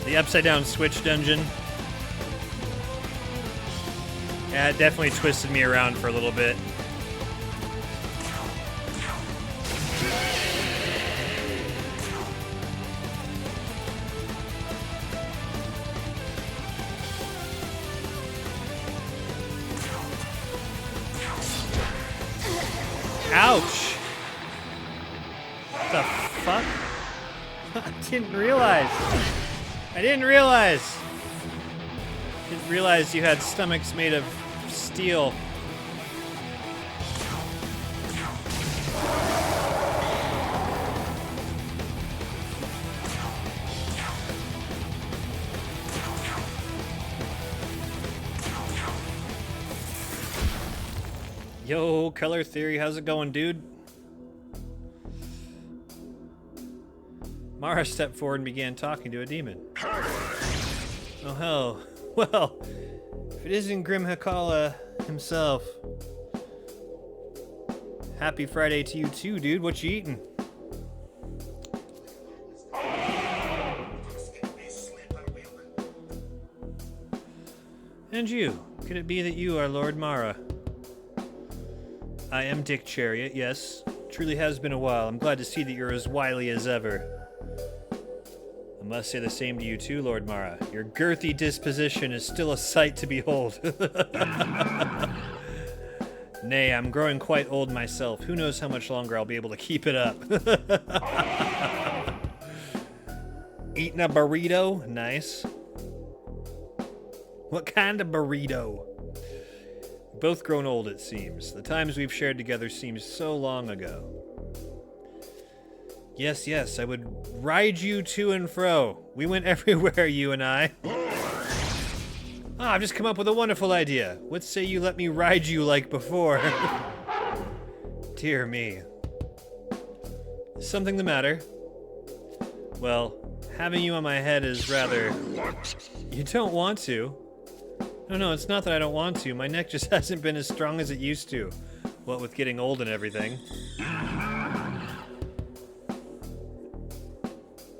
The upside down switch dungeon. Yeah, it definitely twisted me around for a little bit. Ouch! What the fuck? I didn't realize. Didn't realize you had stomachs made of steel. Yo, Color Theory, how's it going, dude? Mara stepped forward and began talking to a demon. Oh, hell. Well, if it isn't Grim Hakala himself. Happy Friday to you too, dude. What you eating? And you, could it be that you are Lord Mara? I am Dick Chariot, yes. Truly has been a while. I'm glad to see that you're as wily as ever. I must say the same to you too, Lord Mara. Your girthy disposition is still a sight to behold. Nay, I'm growing quite old myself. Who knows how much longer I'll be able to keep it up. Eating a burrito? Nice. What kind of burrito? Both grown old, it seems. The times we've shared together seems so long ago. Yes, yes, I would ride you to and fro. We went everywhere, you and I. I've just come up with a wonderful idea. What say you let me ride you like before? Dear me. Is something the matter? Well, having you on my head is rather... You don't want to? No, it's not that I don't want to. My neck just hasn't been as strong as it used to. What with getting old and everything.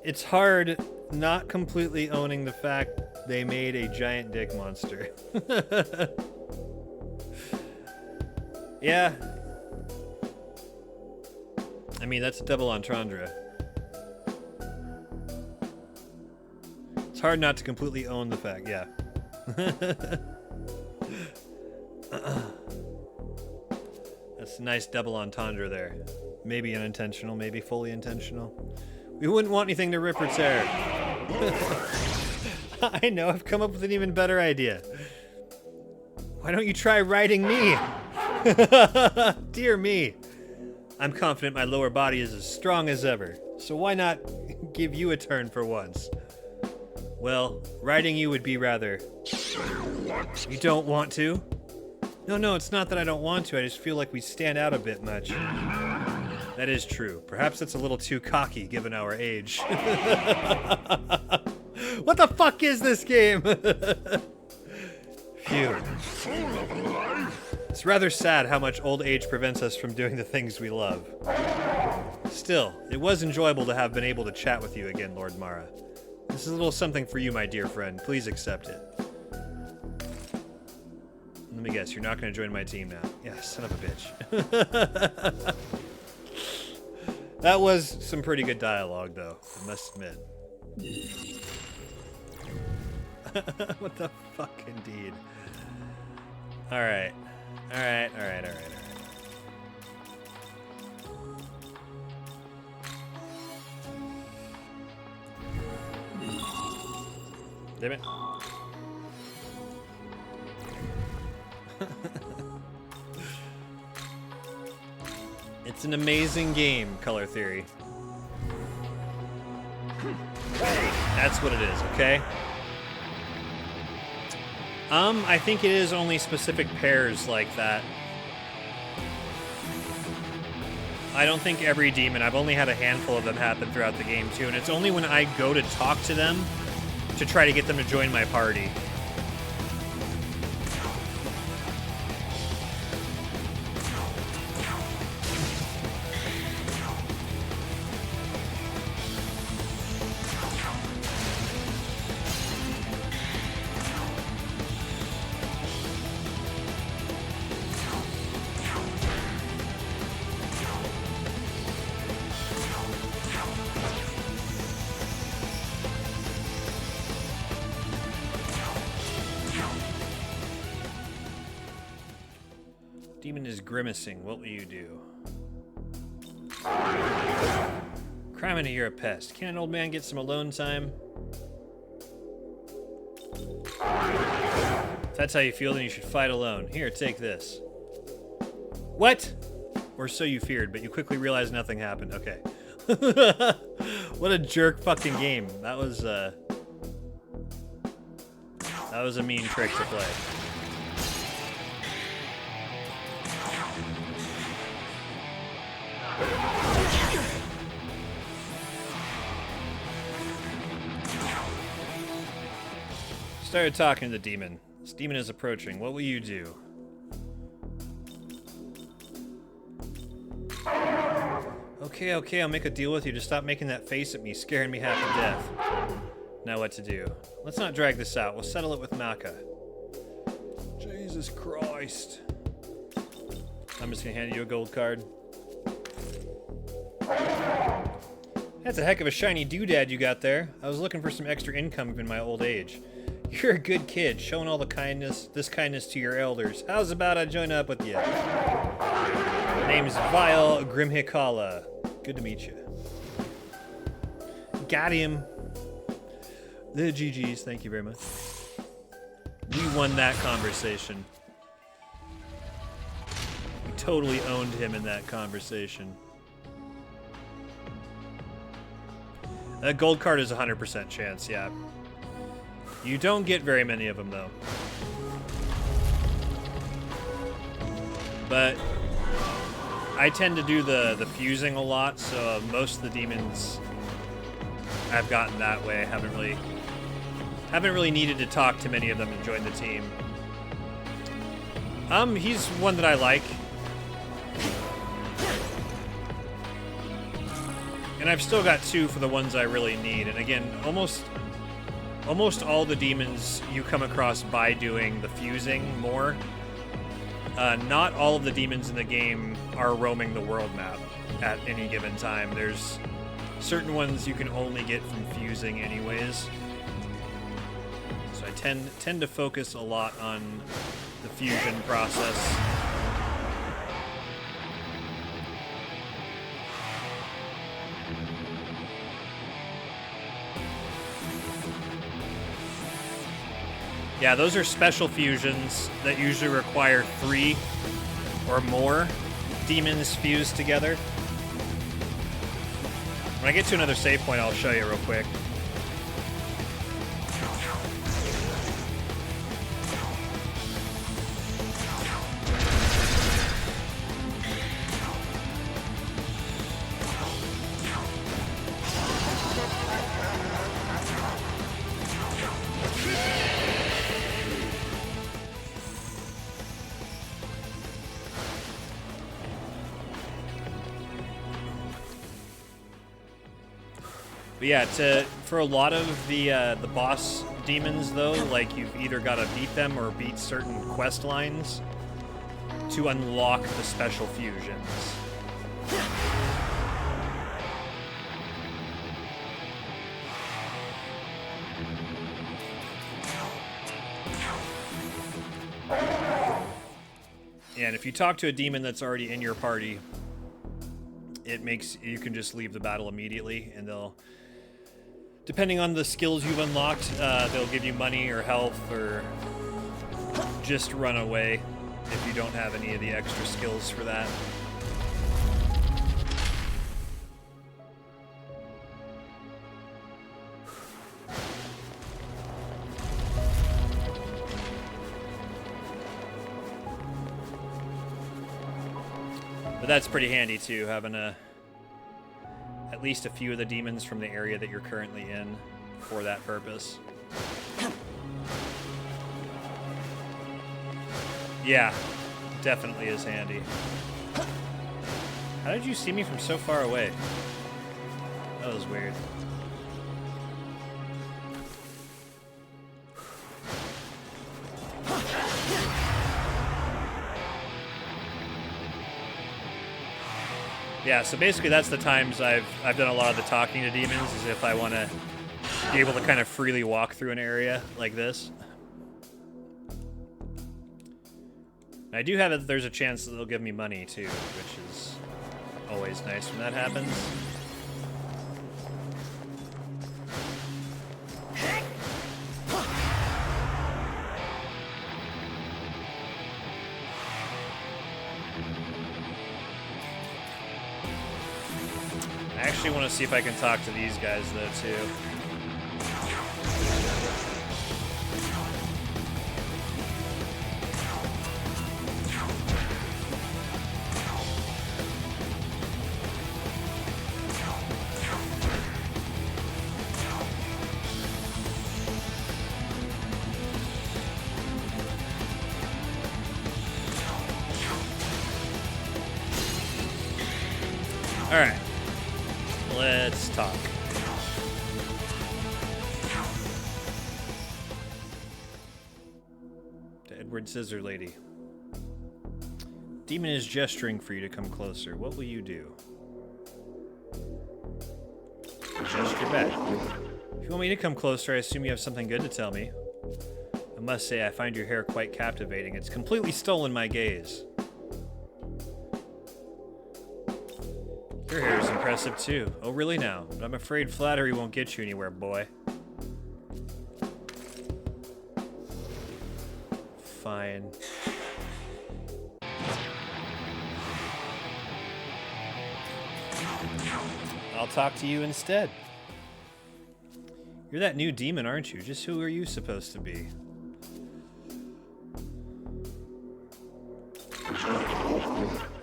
It's hard not completely owning the fact they made a giant dick monster. Yeah. I mean, that's a double entendre. It's hard not to completely own the fact, yeah. That's a nice double entendre there. Maybe unintentional, maybe fully intentional. We wouldn't want anything to rip or tear. I know, I've come up with an even better idea. Why don't you try riding me? Dear me. I'm confident my lower body is as strong as ever, so why not give you a turn for once? Well, riding you would be rather... You don't want to? No, it's not that I don't want to, I just feel like we stand out a bit much. That is true. Perhaps it's a little too cocky given our age. What the fuck is this game? Phew. It's rather sad how much old age prevents us from doing the things we love. Still, it was enjoyable to have been able to chat with you again, Lord Mara. This is a little something for you, my dear friend. Please accept it. Let me guess, you're not going to join my team now. Yeah, son of a bitch. That was some pretty good dialogue, though, I must admit. What the fuck, indeed. Alright. Alright. Damn it. It's an amazing game, Color Theory. That's what it is, okay? I think it is only specific pairs like that. I don't think every demon. I've only had a handful of them happen throughout the game too, and it's only when I go to talk to them to try to get them to join my party. Demon is grimacing. What will you do? Crimina, you're a pest. Can an old man get some alone time? If that's how you feel, then you should fight alone. Here, take this. What? Or so you feared, but you quickly realized nothing happened. Okay. What a jerk fucking game. That was a mean trick to play. Started talking to the demon. This demon is approaching. What will you do? Okay, I'll make a deal with you. Just stop making that face at me, scaring me half to death. Now what to do? Let's not drag this out. We'll settle it with Maka. Jesus Christ. I'm just gonna hand you a gold card. That's a heck of a shiny doodad you got there. I was looking for some extra income in my old age. You're a good kid, showing all this kindness to your elders. How's about I join up with you? My name's Vile Grimhikala. Good to meet you. Got him. The GG's, thank you very much. We won that conversation. We totally owned him in that conversation. That gold card is 100% chance, yeah. You don't get very many of them, though. But I tend to do the fusing a lot, so most of the demons I've gotten that way. Haven't really needed to talk to many of them to join the team. He's one that I like. And I've still got 2 for the ones I really need. And again, almost all the demons you come across by doing the fusing more. Not all of the demons in the game are roaming the world map at any given time. There's certain ones you can only get from fusing anyways. So I tend to focus a lot on the fusion process. Yeah, those are special fusions that usually require 3 or more demons fused together. When I get to another save point, I'll show you real quick. But yeah, for a lot of the boss demons though, like you've either got to beat them or beat certain quest lines to unlock the special fusions. And if you talk to a demon that's already in your party, you can just leave the battle immediately, and they'll, depending on the skills you've unlocked, they'll give you money or health, or just run away if you don't have any of the extra skills for that. But that's pretty handy too, having at least a few of the demons from the area that you're currently in for that purpose. Yeah, definitely is handy. How did you see me from so far away? That was weird. Yeah, so basically that's the times I've done a lot of the talking to demons, is if I want to be able to kind of freely walk through an area like this. I do have it, there's a chance that they'll give me money too, which is always nice when that happens. I actually want to see if I can talk to these guys though too. All right, let's talk. To Edward Scissor Lady. Demon is gesturing for you to come closer. What will you do? Gesture back. If you want me to come closer, I assume you have something good to tell me. I must say, I find your hair quite captivating. It's completely stolen my gaze. Your hair is impressive too. Oh, really now? But I'm afraid flattery won't get you anywhere, boy. Fine. I'll talk to you instead. You're that new demon, aren't you? Just who are you supposed to be?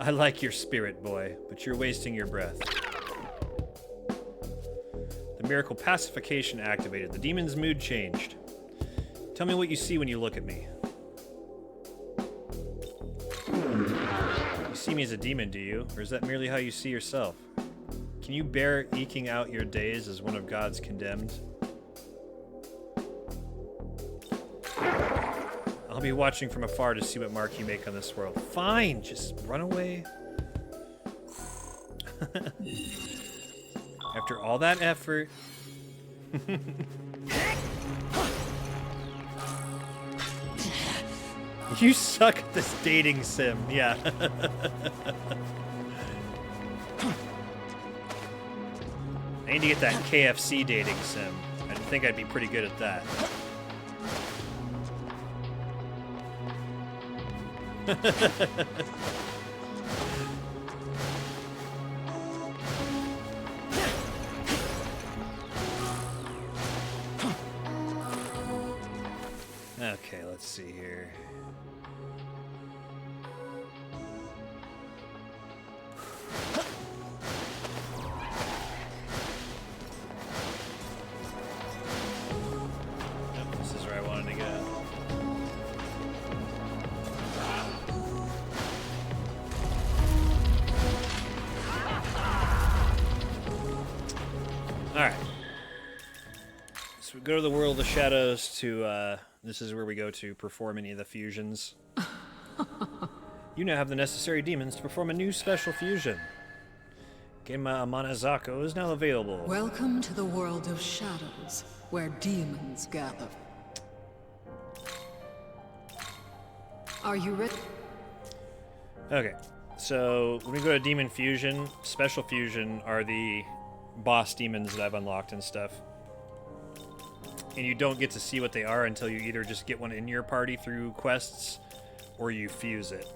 I like your spirit, boy, but you're wasting your breath. The miracle pacification activated. The demon's mood changed. Tell me what you see when you look at me. You see me as a demon, do you? Or is that merely how you see yourself? Can you bear eking out your days as one of God's condemned? I'll be watching from afar to see what mark you make on this world. Fine, just run away. After all that effort. You suck at this dating sim, yeah. I need to get that KFC dating sim. I think I'd be pretty good at that. Okay, let's see here. Yep, this is where I wanted to go. Alright. So we go to the world of shadows to, this is where we go to perform any of the fusions. You now have the necessary demons to perform a new special fusion. Gema Amanazako is now available. Welcome to the world of shadows, where demons gather. Are you ready? Okay, so when we go to Demon Fusion, Special Fusion are the boss demons that I've unlocked and stuff. And you don't get to see what they are until you either just get one in your party through quests, or you fuse it.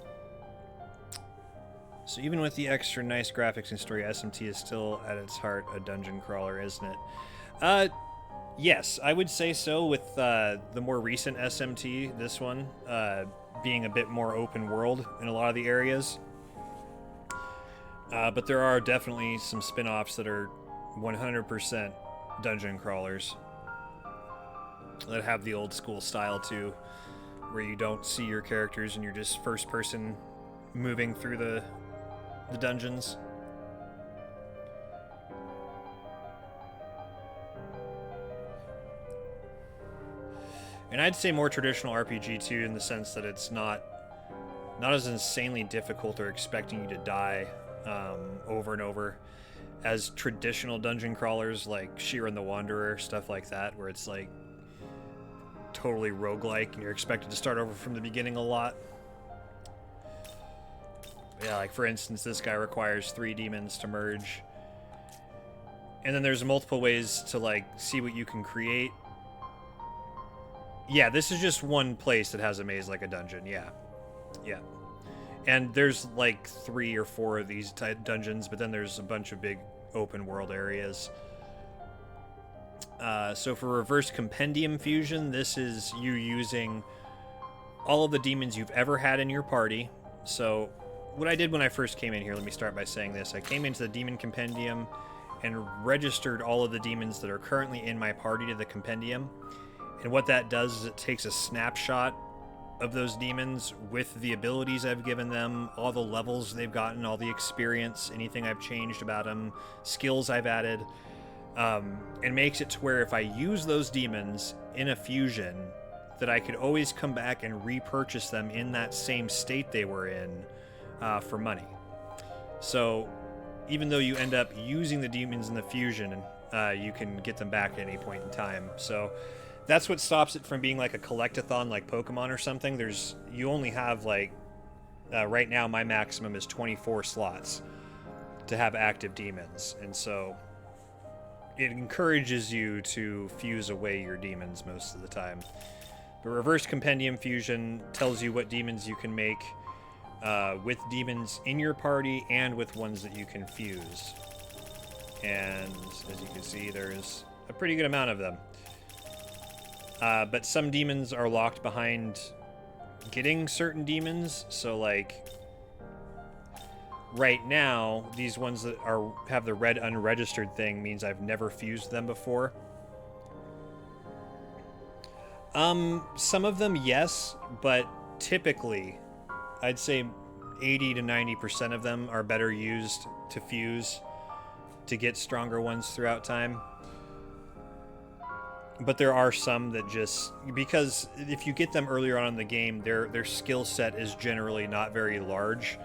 So even with the extra nice graphics and story, SMT is still at its heart a dungeon crawler, isn't it? Yes, I would say so, with the more recent SMT, this one, being a bit more open world in a lot of the areas. But there are definitely some spin-offs that are 100% dungeon crawlers that have the old school style too, where you don't see your characters and you're just first person moving through the dungeons. And I'd say more traditional RPG too, in the sense that it's not as insanely difficult or expecting you to die over and over as traditional dungeon crawlers like Shiren the Wanderer, stuff like that, where it's like totally roguelike and you're expected to start over from the beginning a lot. Yeah, like for instance, this guy requires 3 demons to merge. And then there's multiple ways to like see what you can create. Yeah, this is just one place that has a maze like a dungeon, yeah. Yeah. And there's like 3 or 4 of these type dungeons, but then there's a bunch of big open world areas. So for reverse compendium fusion, this is you using all of the demons you've ever had in your party. So what I did when I first came in here, let me start by saying this. I came into the demon compendium and registered all of the demons that are currently in my party to the compendium. And what that does is it takes a snapshot of those demons with the abilities I've given them, all the levels they've gotten, all the experience, anything I've changed about them, skills I've added, and makes it to where if I use those demons in a fusion, that I could always come back and repurchase them in that same state they were in for money. So even though you end up using the demons in the fusion, you can get them back at any point in time. So that's what stops it from being like a collectathon like Pokemon or something. You only have like, right now my maximum is 24 slots to have active demons. And so it encourages you to fuse away your demons most of the time. The reverse compendium fusion tells you what demons you can make with demons in your party and with ones that you can fuse. And as you can see, there's a pretty good amount of them. But some demons are locked behind getting certain demons. So like right now, these ones that have the red unregistered thing means I've never fused them before. Some of them, yes, but typically I'd say 80 to 90% of them are better used to fuse to get stronger ones throughout time. But there are some that just, because if you get them earlier on in the game, their skill set is generally not very large.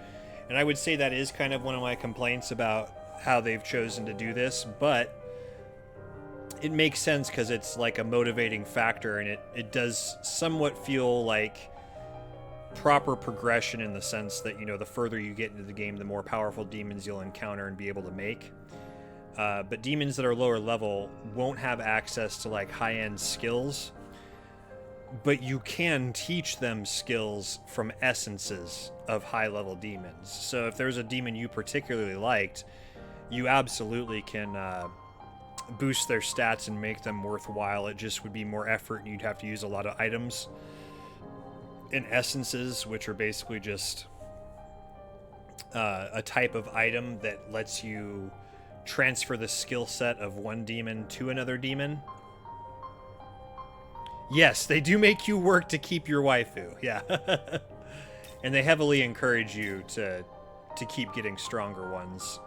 And I would say that is kind of one of my complaints about how they've chosen to do this, but it makes sense because it's like a motivating factor, and it does somewhat feel like proper progression in the sense that, you know, the further you get into the game, the more powerful demons you'll encounter and be able to make. But demons that are lower level won't have access to like high-end skills, but you can teach them skills from essences of high-level demons. So if there's a demon you particularly liked, you absolutely can boost their stats and make them worthwhile. It just would be more effort, and you'd have to use a lot of items and essences, which are basically just a type of item that lets you transfer the skill set of one demon to another demon. Yes, they do make you work to keep your waifu. Yeah. And they heavily encourage you to keep getting stronger ones.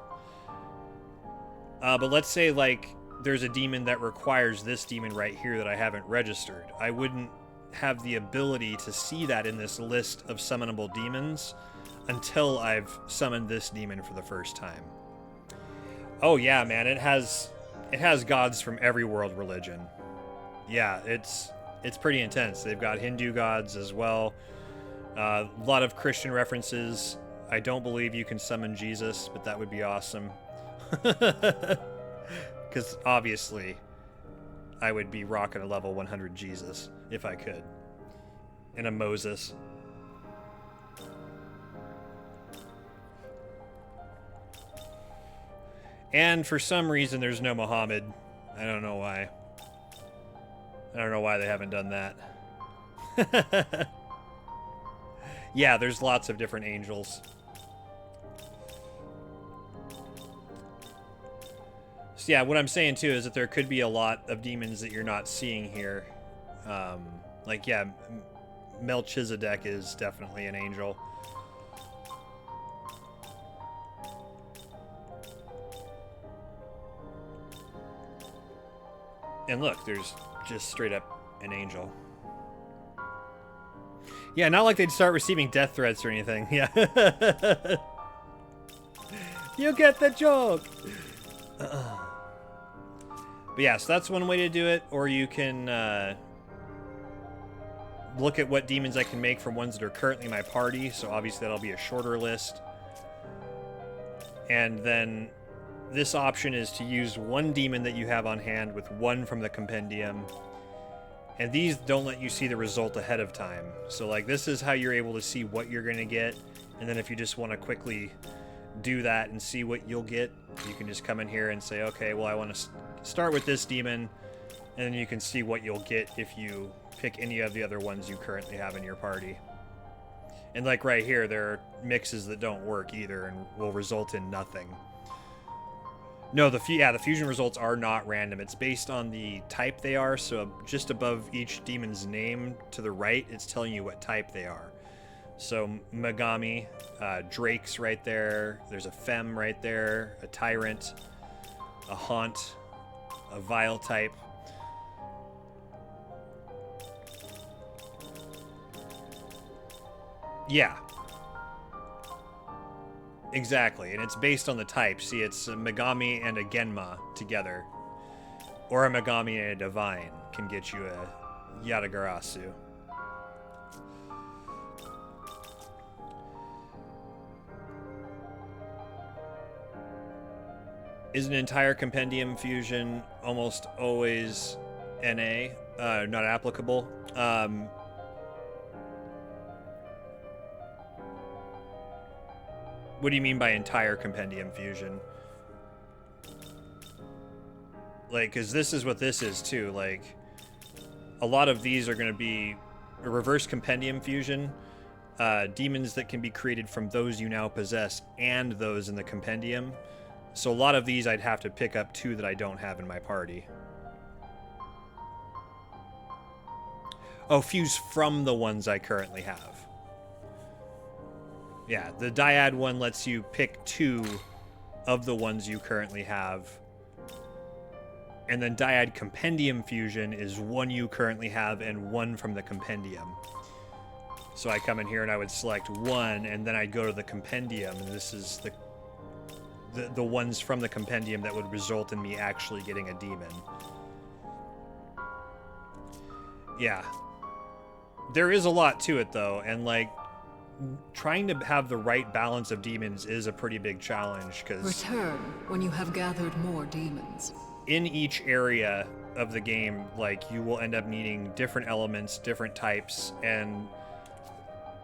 But let's say like there's a demon that requires this demon right here that I haven't registered. I wouldn't have the ability to see that in this list of summonable demons until I've summoned this demon for the first time. Oh yeah, man, it has gods from every world religion. Yeah, it's pretty intense. They've got Hindu gods as well. A lot of Christian references. I don't believe you can summon Jesus, but that would be awesome. Because obviously, I would be rocking a level 100 Jesus if I could. And a Moses. And for some reason, there's no Muhammad. I don't know why. I don't know why they haven't done that. Yeah, there's lots of different angels. So yeah, what I'm saying too is that there could be a lot of demons that you're not seeing here. Like, yeah, Melchizedek is definitely an angel. And look, there's just straight up an angel. Yeah, not like they'd start receiving death threats or anything. Yeah. You get the joke! But yeah, so that's one way to do it. Or you can look at what demons I can make from ones that are currently in my party. So obviously that'll be a shorter list. And then this option is to use one demon that you have on hand with one from the compendium. And these don't let you see the result ahead of time. So like this is how you're able to see what you're going to get. And then if you just want to quickly do that and see what you'll get, you can just come in here and say, okay, well, I want to start with this demon. And then you can see what you'll get if you pick any of the other ones you currently have in your party. And like right here, there are mixes that don't work either and will result in nothing. No, the fusion results are not random. It's based on the type they are. So just above each demon's name to the right, it's telling you what type they are. So Megami, Drake's right there. There's a Femme right there, a Tyrant, a Haunt, a Vile type. Yeah. Exactly, and it's based on the type. See, it's a Megami and a Genma together. Or a Megami and a Divine can get you a Yatagarasu. Is an entire compendium fusion almost always NA? Not applicable? What do you mean by entire compendium fusion? Like, because this is what this is too. Like, a lot of these are going to be a reverse compendium fusion. Demons that can be created from those you now possess and those in the compendium. So a lot of these I'd have to pick up two that I don't have in my party. Oh, fuse from the ones I currently have. Yeah, the dyad one lets you pick two of the ones you currently have. And then dyad compendium fusion is one you currently have and one from the compendium. So I come in here and I would select one, and then I'd go to the compendium, and this is the ones from the compendium that would result in me actually getting a demon. Yeah. There is a lot to it, though, and like, trying to have the right balance of demons is a pretty big challenge, because return when you have gathered more demons. In each area of the game, like, you will end up needing different elements, different types, and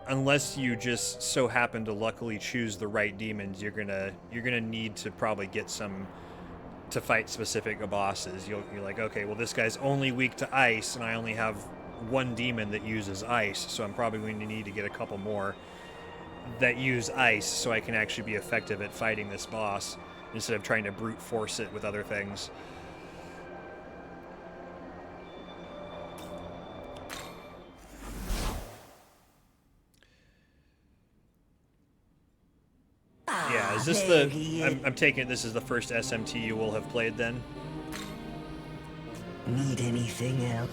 unless you just so happen to luckily choose the right demons, you're gonna need to probably get some to fight specific bosses. You're like, okay, well, this guy's only weak to ice, and I only have one demon that uses ice, so I'm probably going to need to get a couple more that use ice so I can actually be effective at fighting this boss instead of trying to brute force it with other things. Yeah, is this I'm taking it this is the first SMT you will have played then? Need anything else?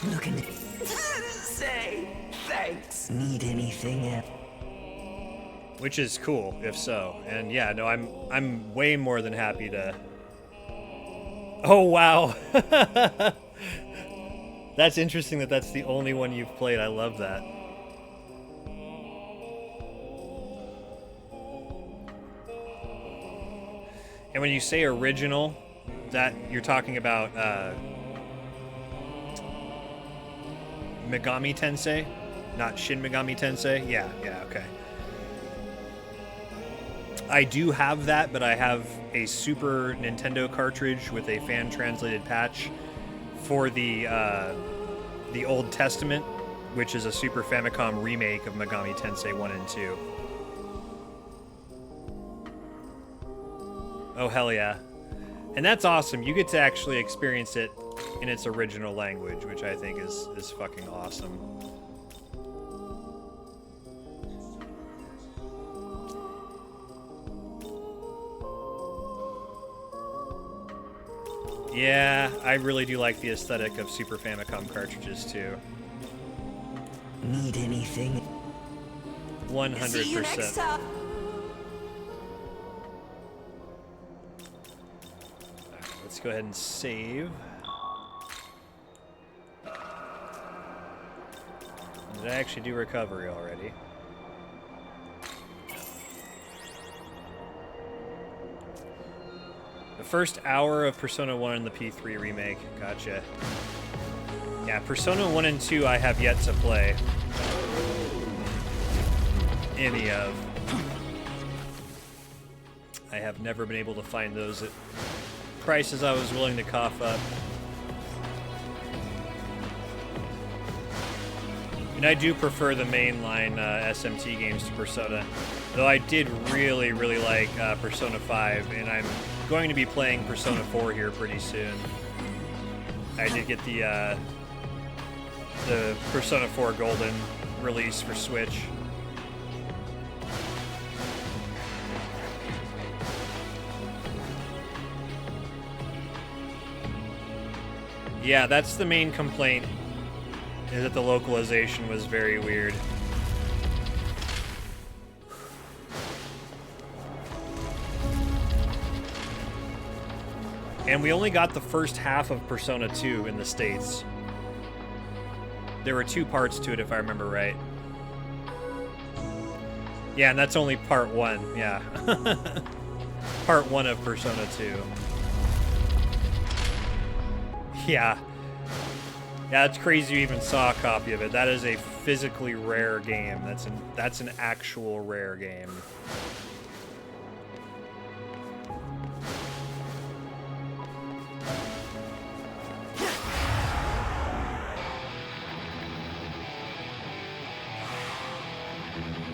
Looking at say thanks. Need anything else? Which is cool, if so. And yeah, no, I'm way more than happy to. Oh wow, that's interesting that that's the only one you've played. I love that. And when you say original, that you're talking about Megami Tensei, not Shin Megami Tensei. Yeah, okay. I do have that, but I have a Super Nintendo cartridge with a fan-translated patch for the Old Testament, which is a Super Famicom remake of Megami Tensei 1 and 2. Oh, hell yeah. And that's awesome. You get to actually experience it in its original language, which I think is fucking awesome. Yeah, I really do like the aesthetic of Super Famicom cartridges too. Need anything? 100%. See you next time. Let's go ahead and save. Did I actually do recovery already? The first hour of Persona 1 in the P3 remake. Gotcha. Yeah, Persona 1 and 2 I have yet to play. Any of. I have never been able to find those at prices I was willing to cough up. And I do prefer the mainline SMT games to Persona, though I did really, really like Persona 5, and I'm going to be playing Persona 4 here pretty soon. I did get the Persona 4 Golden release for Switch. Yeah, that's the main complaint, is that the localization was very weird. And we only got the first half of Persona 2 in the States. There were 2 parts to it, if I remember right. Yeah, and that's only part 1, yeah. Part 1 of Persona 2. Yeah. Yeah, it's crazy you even saw a copy of it. That is a physically rare game. That's an actual rare game.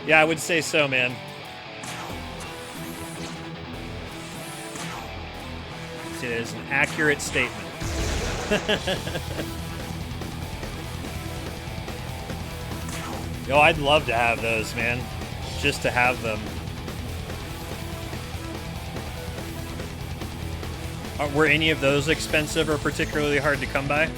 Yeah, I would say so, man. It is an accurate statement. Yo, I'd love to have those, man. Just to have them. Were any of those expensive or particularly hard to come by?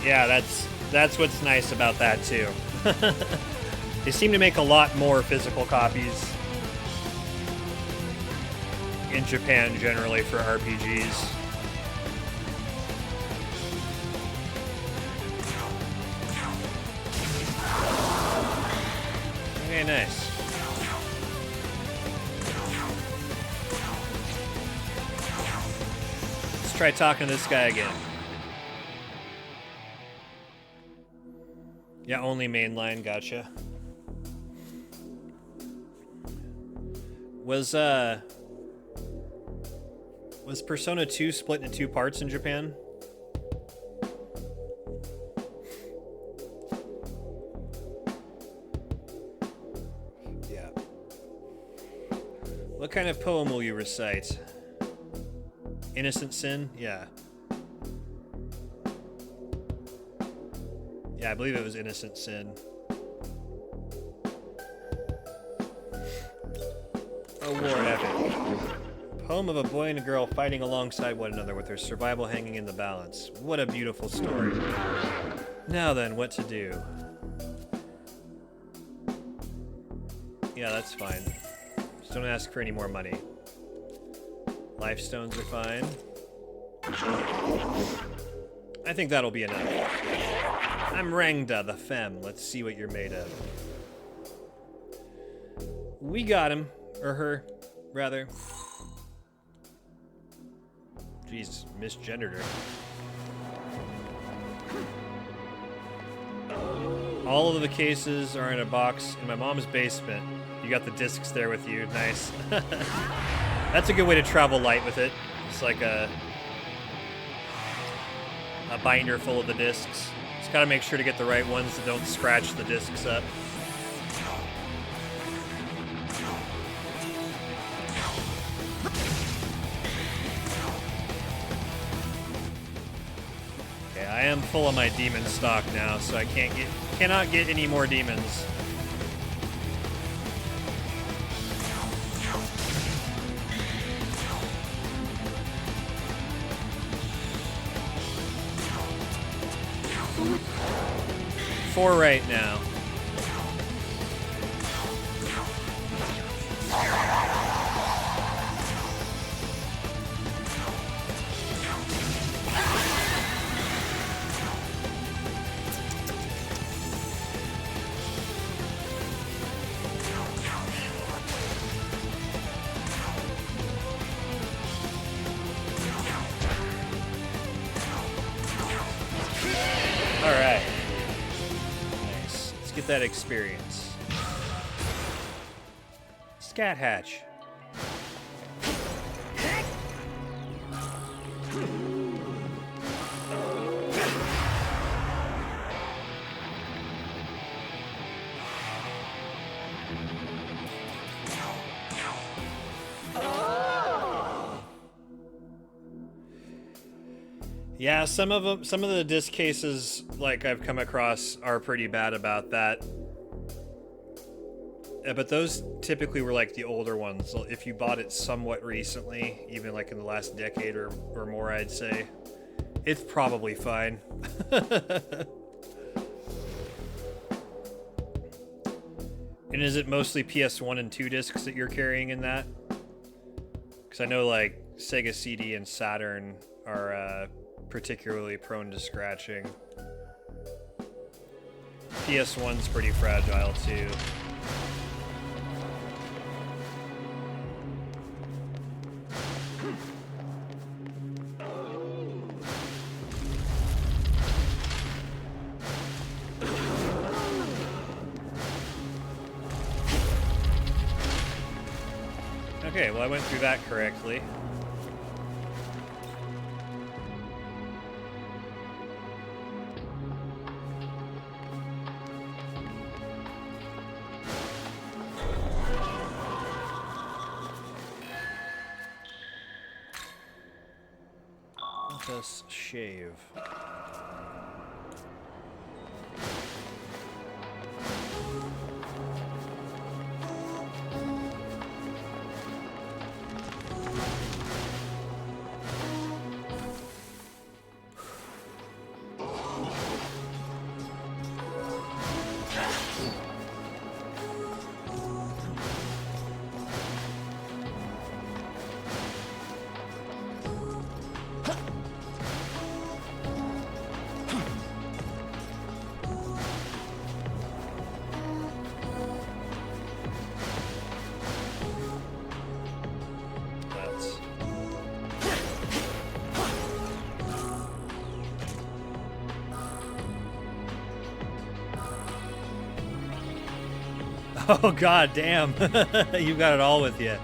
Yeah, that's what's nice about that too. They seem to make a lot more physical copies in Japan generally for RPGs. Okay, nice. Let's try talking to this guy again. Yeah, only mainline, gotcha. Was Persona 2 split into 2 parts in Japan? Yeah. What kind of poem will you recite? Innocent Sin? Yeah. Yeah, I believe it was Innocent Sin. A war epic. Poem of a boy and a girl fighting alongside one another with their survival hanging in the balance. What a beautiful story. Now then, what to do? Yeah, that's fine. Just don't ask for any more money. Life stones are fine. I think that'll be enough. I'm Rangda, the femme. Let's see what you're made of. We got him. Or her, rather. Jeez, misgendered her. All of the cases are in a box in my mom's basement. You got the discs there with you. Nice. That's a good way to travel light with it. It's like a binder full of the discs. Just gotta make sure to get the right ones that don't scratch the discs up. Okay, I am full of my demon stock now, so I cannot get any more demons. Four right now. All right. Nice. Let's get that experience. Scat hatch. Yeah, some of the disc cases like I've come across are pretty bad about that. But those typically were like the older ones. If you bought it somewhat recently, even like in the last decade or more, I'd say, it's probably fine. And is it mostly PS1 and 2 discs that you're carrying in that? Because I know like Sega CD and Saturn are particularly prone to scratching. PS1's pretty fragile too. Okay, well I went through that correctly. Let us shave. Oh god damn. You got it all with you.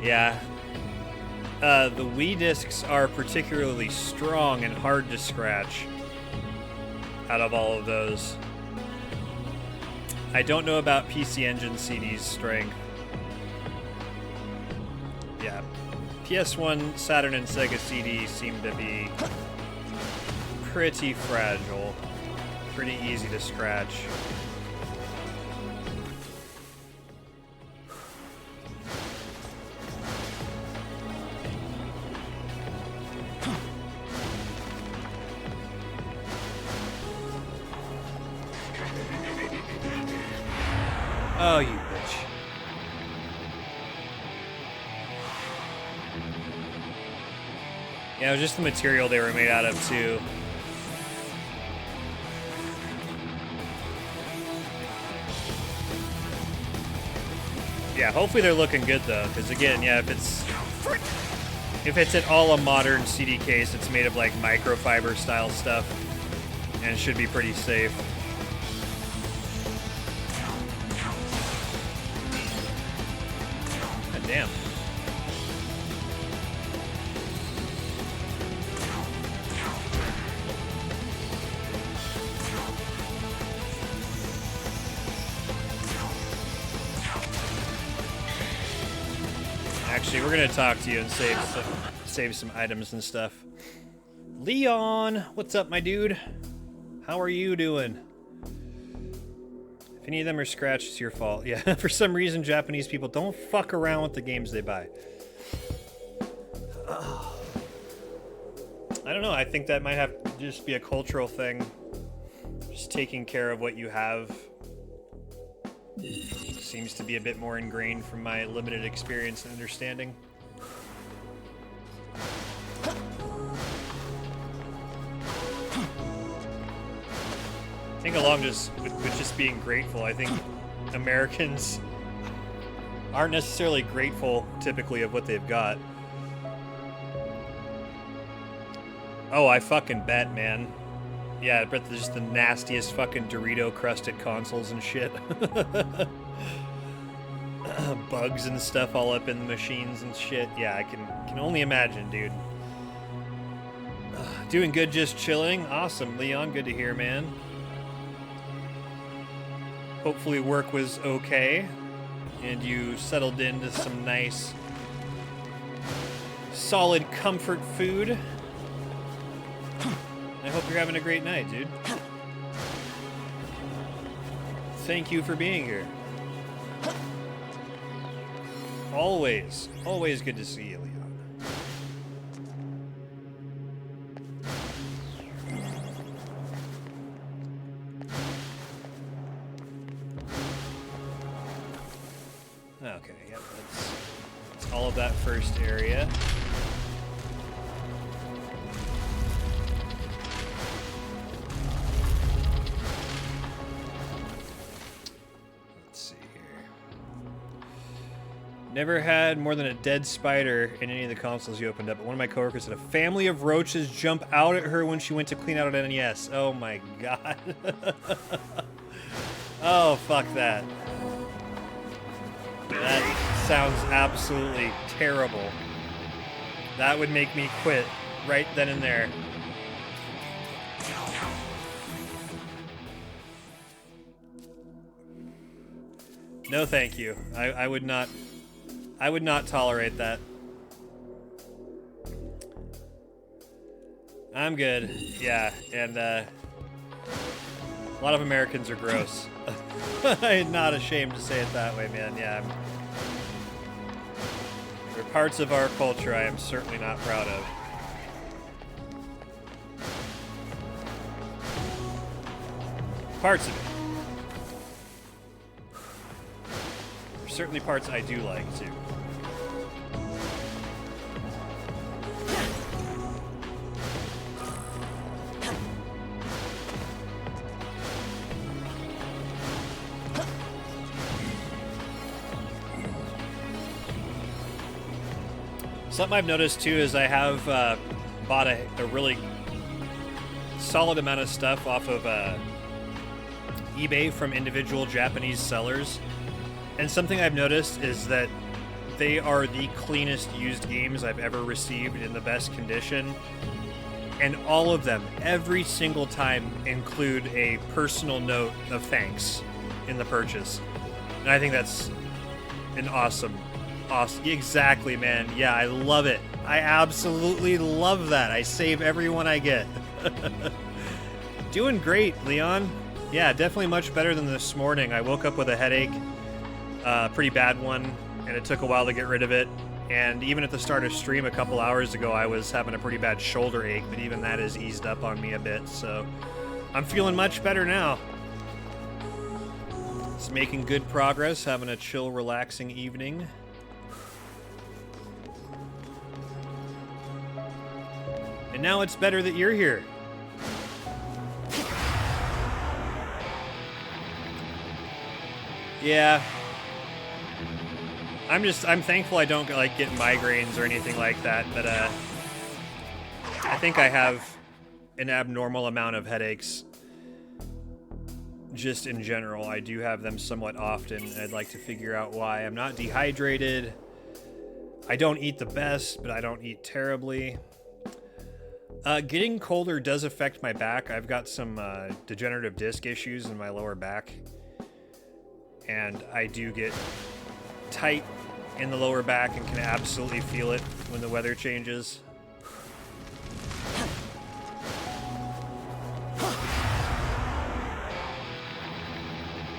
Yeah. The Wii discs are particularly strong and hard to scratch out of all of those. I don't know about PC Engine CD's strength. Yeah. PS1, Saturn, and Sega CD seem to be pretty fragile. Pretty easy to scratch. Oh, you bitch. Yeah, it was just the material they were made out of, too. Yeah, hopefully they're looking good though, because again, yeah, if it's at all a modern CD case, it's made of like microfiber style stuff. and should be pretty safe. God damn. Actually, we're gonna talk to you and save some items and stuff. Leon, what's up, my dude? How are you doing? If any of them are scratched, it's your fault. Yeah, for some reason, Japanese people don't fuck around with the games they buy. I don't know. I think that might have to just be a cultural thing. Just taking care of what you have seems to be a bit more ingrained from my limited experience and understanding. I think along just with just being grateful, I think Americans aren't necessarily grateful typically of what they've got. Oh, I fucking bet, man. Yeah, I bet there's just the nastiest fucking Dorito-crusted consoles and shit. Bugs and stuff all up in the machines and shit. Yeah, I can only imagine, dude. Doing good, just chilling. Awesome, Leon. Good to hear, man. Hopefully work was okay, and you settled into some nice, solid comfort food. I hope you're having a great night, dude. Thank you for being here. Always good to see you, Leon. Okay, yep, that's all of that first area. Never had more than a dead spider in any of the consoles you opened up, but one of my coworkers had a family of roaches jump out at her when she went to clean out an NES. Oh my god. Oh, fuck that. That sounds absolutely terrible. That would make me quit right then and there. No, thank you. I would not tolerate that. I'm good. Yeah, and a lot of Americans are gross. I'm not ashamed to say it that way, man. Yeah, there are parts of our culture I am certainly not proud of. Parts of it. There's certainly parts I do like, too. Something I've noticed too is I have bought a really solid amount of stuff off of eBay from individual Japanese sellers, and something I've noticed is that they are the cleanest used games I've ever received in the best condition, and all of them, every single time, include a personal note of thanks in the purchase, and I think that's an awesome. Exactly, man. Yeah, I love it. I absolutely love that. I save every one I get. Doing great, Leon. Yeah, definitely much better than this morning. I woke up with a headache, pretty bad one, and it took a while to get rid of it. And even at the start of stream a couple hours ago, I was having a pretty bad shoulder ache, but even that has eased up on me a bit. So I'm feeling much better now. It's making good progress, having a chill, relaxing evening. And now it's better that you're here. Yeah. I'm thankful I don't like get migraines or anything like that, but I think I have an abnormal amount of headaches just in general, I do have them somewhat often, and I'd like to figure out why. I'm not dehydrated. I don't eat the best, but I don't eat terribly. Getting colder does affect my back. I've got some degenerative disc issues in my lower back, and I do get tight in the lower back and can absolutely feel it when the weather changes.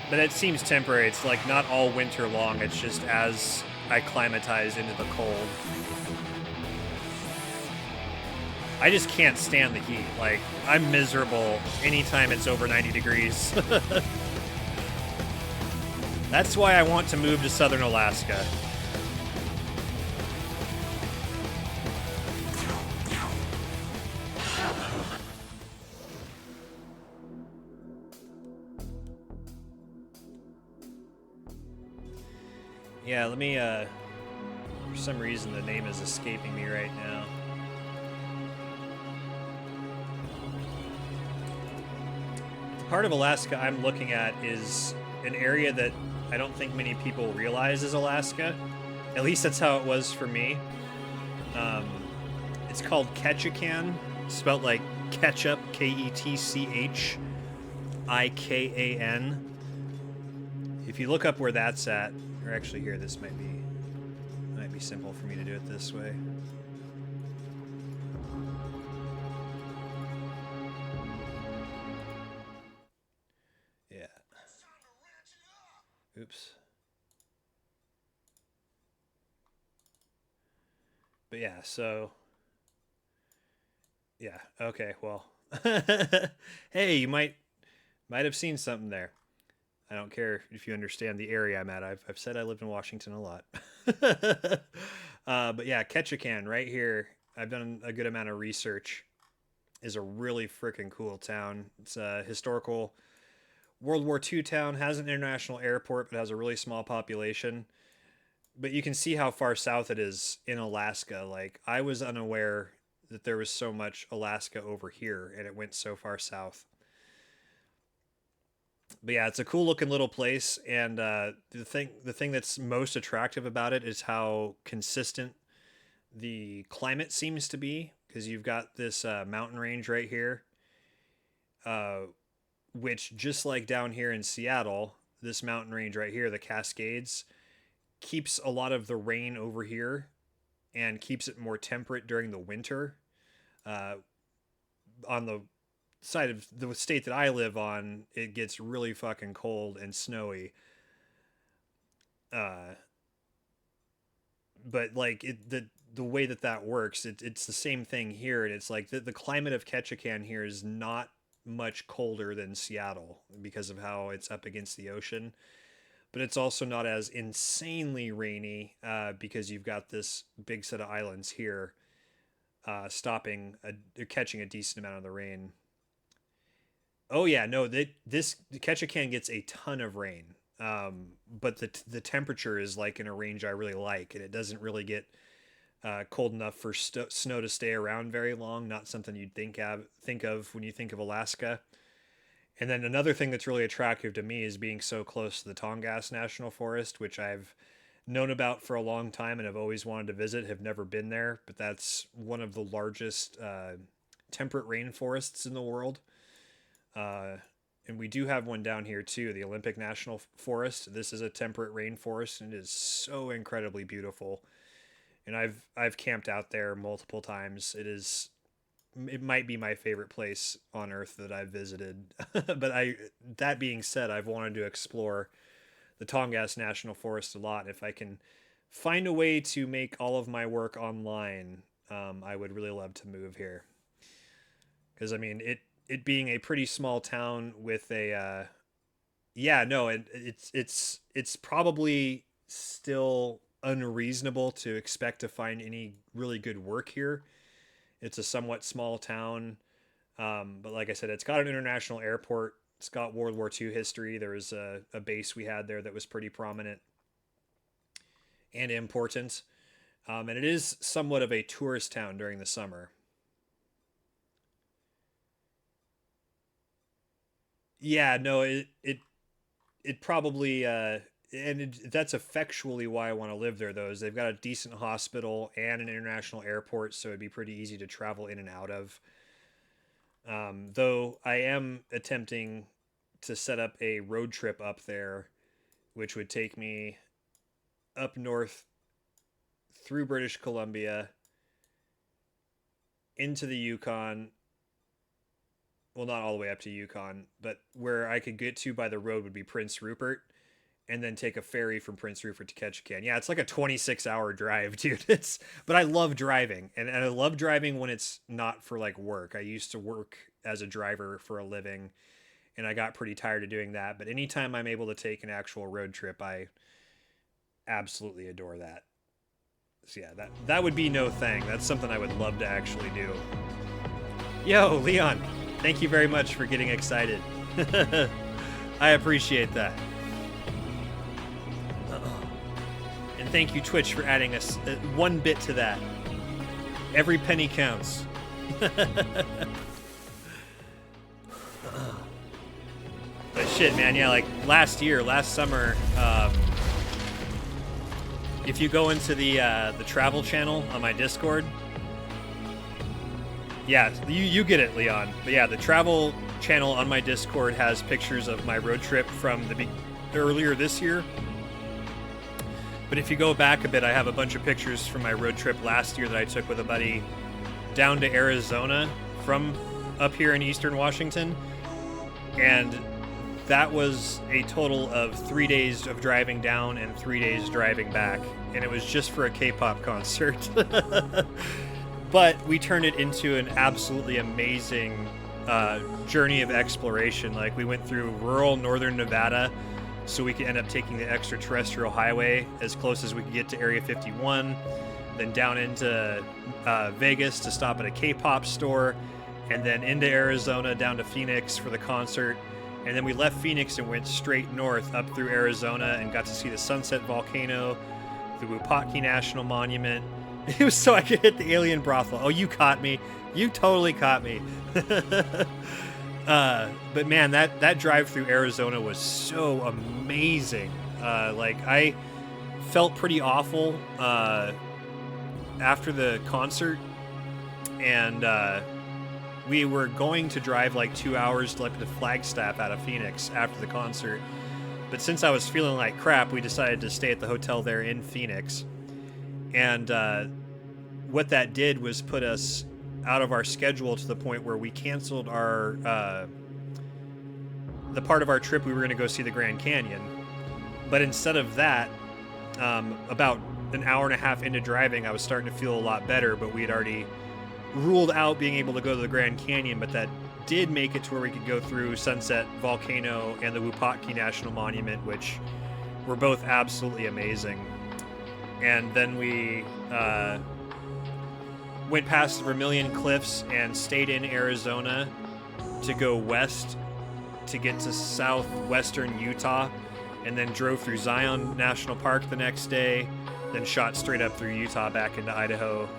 But it seems temporary. It's like not all winter long. It's just as I climatize into the cold. I just can't stand the heat. Like, I'm miserable anytime it's over 90 degrees. That's why I want to move to southern Alaska. Yeah, let me, for some reason the name is escaping me right now. The part of Alaska I'm looking at is an area that I don't think many people realize is Alaska. At least that's how it was for me. It's called Ketchikan, spelled like ketchup, Ketchikan. If you look up where that's at, or actually here, this might be simple for me to do it this way. Yeah. Oops. But yeah, so yeah, okay, well. Hey, you might have seen something there. I don't care if you understand the area I'm at. I've said I lived in Washington a lot. But yeah, Ketchikan right here. I've done a good amount of research. Is a really freaking cool town. It's a historical World War II town. Has an international airport, but has a really small population. But you can see how far south it is in Alaska. Like, I was unaware that there was so much Alaska over here, and it went so far south. But yeah, it's a cool looking little place, and the thing that's most attractive about it is how consistent the climate seems to be, because you've got this mountain range right here, which, just like down here in Seattle, this mountain range right here, the Cascades, keeps a lot of the rain over here and keeps it more temperate during the winter. On the side of the state that I live on, it gets really fucking cold and snowy. But like the way that works, it's the same thing here, and it's like the climate of Ketchikan here is not much colder than Seattle because of how it's up against the ocean, but it's also not as insanely rainy because you've got this big set of islands here catching a decent amount of the rain. Oh yeah, no, this Ketchikan gets a ton of rain, but the temperature is like in a range I really like, and it doesn't really get cold enough for snow to stay around very long. Not something you'd think of when you think of Alaska. And then another thing that's really attractive to me is being so close to the Tongass National Forest, which I've known about for a long time and have always wanted to visit. Have never been there, but that's one of the largest temperate rainforests in the world. And we do have one down here too, the Olympic National Forest. This is a temperate rainforest, and it is so incredibly beautiful. And I've camped out there multiple times. It might be my favorite place on Earth that I've visited. But that being said, I've wanted to explore the Tongass National Forest a lot. If I can find a way to make all of my work online, I would really love to move here. Because I mean, it being a pretty small town with a it's probably still unreasonable to expect to find any really good work here. It's a somewhat small town, but like I said, it's got an international airport. It's got World War II history. There was a base we had there that was pretty prominent and important, and it is somewhat of a tourist town during the summer. Yeah, no, it probably that's effectually why I want to live there though, is they've got a decent hospital and an international airport, so it'd be pretty easy to travel in and out of. Though I am attempting to set up a road trip up there, which would take me up north through British Columbia into the Yukon. Well, not all the way up to Yukon, but where I could get to by the road would be Prince Rupert, and then take a ferry from Prince Rupert to Ketchikan. Yeah, it's like a 26-hour drive, dude. But I love driving, and I love driving when it's not for like work. I used to work as a driver for a living, and I got pretty tired of doing that. But anytime I'm able to take an actual road trip, I absolutely adore that. So yeah, that would be no thing. That's something I would love to actually do. Yo, Leon, thank you very much for getting excited. I appreciate that. And thank you, Twitch, for adding us one bit to that. Every penny counts. But shit, man, yeah, like last summer, if you go into the travel channel on my Discord, yeah, you get it, Leon. But yeah, the travel channel on my Discord has pictures of my road trip from earlier this year. But if you go back a bit, I have a bunch of pictures from my road trip last year that I took with a buddy down to Arizona from up here in Eastern Washington. And that was a total of 3 days of driving down and 3 days driving back. And it was just for a K-pop concert. But we turned it into an absolutely amazing journey of exploration. Like, we went through rural northern Nevada, so we could end up taking the extraterrestrial highway as close as we could get to Area 51, then down into Vegas to stop at a K-pop store, and then into Arizona down to Phoenix for the concert. And then we left Phoenix and went straight north up through Arizona and got to see the Sunset Volcano, the Wupatki National Monument. It was so I could hit the alien brothel. Oh, you caught me. You totally caught me. But man, that drive through Arizona was so amazing. Like, I felt pretty awful after the concert, and we were going to drive like 2 hours to Flagstaff out of Phoenix after the concert. But since I was feeling like crap, we decided to stay at the hotel there in Phoenix. And what that did was put us out of our schedule to the point where we canceled our the part of our trip we were going to go see the Grand Canyon. But instead of that, about an hour and a half into driving, I was starting to feel a lot better, but we had already ruled out being able to go to the Grand Canyon. But that did make it to where we could go through Sunset Volcano and the Wupatki National Monument, which were both absolutely amazing. And then we went past the Vermilion Cliffs and stayed in Arizona to go west to get to southwestern Utah, and then drove through Zion National Park the next day, then shot straight up through Utah back into Idaho,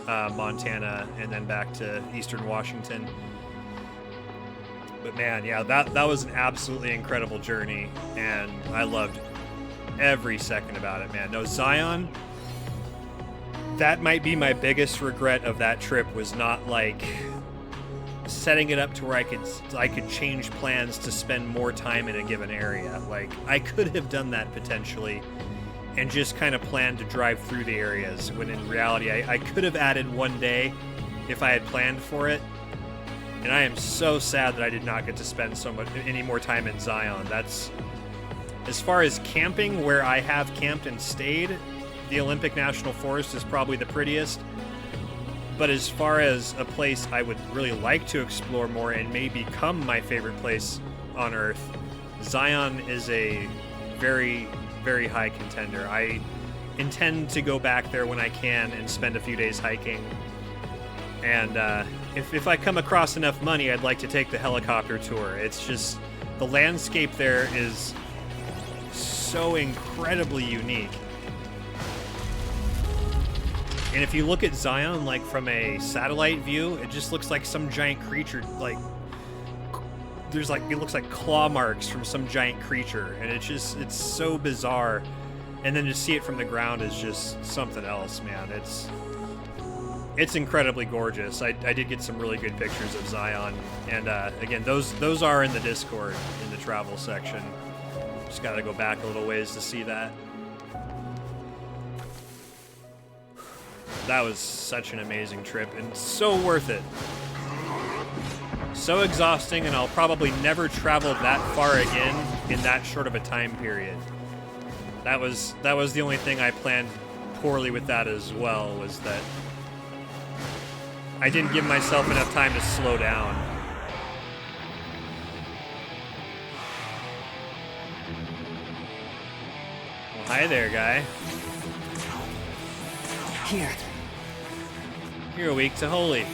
Montana, and then back to Eastern Washington. But man, yeah, that was an absolutely incredible journey, and I loved every second about it, man. No, Zion, that might be my biggest regret of that trip, was not like setting it up to where I could change plans to spend more time in a given area. Like, I could have done that potentially and just kind of planned to drive through the areas, when in reality I could have added one day if I had planned for it. And I am so sad that I did not get to spend any more time in Zion. That's, as far as camping, where I have camped and stayed, the Olympic National Forest is probably the prettiest. But as far as a place I would really like to explore more and may become my favorite place on Earth, Zion is a very, very high contender. I intend to go back there when I can and spend a few days hiking. And if I come across enough money, I'd like to take the helicopter tour. It's just, the landscape there is so incredibly unique. And if you look at Zion, like, from a satellite view, it just looks like some giant creature, like, there's like, it looks like claw marks from some giant creature, and it's so bizarre. And then to see it from the ground is just something else, man. It's incredibly gorgeous. I did get some really good pictures of Zion, and again, those are in the Discord in the travel section. Just gotta go back a little ways to see that. That was such an amazing trip and so worth it. So exhausting, and I'll probably never travel that far again in that short of a time period. That was the only thing I planned poorly with that as well, was that I didn't give myself enough time to slow down. Well, hi there, guy. Here. You're weak to holy.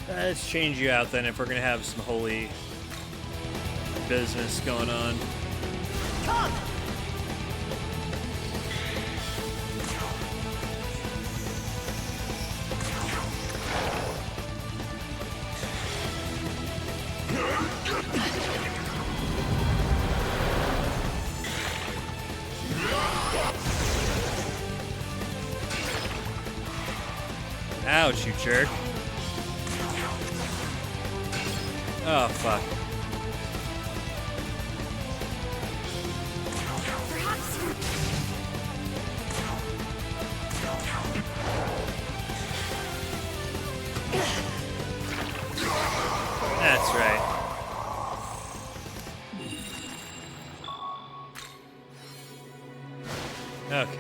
Let's change you out then if we're gonna have some holy business going on. Come! Ouch, you jerk. Oh, fuck. That's right. Okay.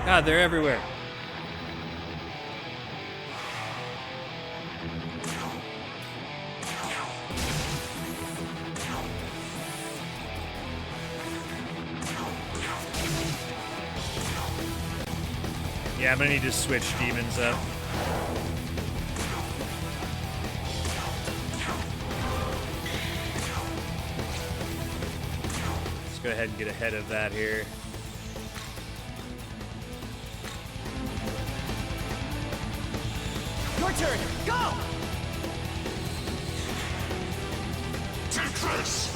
God, they're everywhere. Yeah, I'm gonna need to switch demons up. Let's go ahead and get ahead of that here. Your turn! Go! Take this!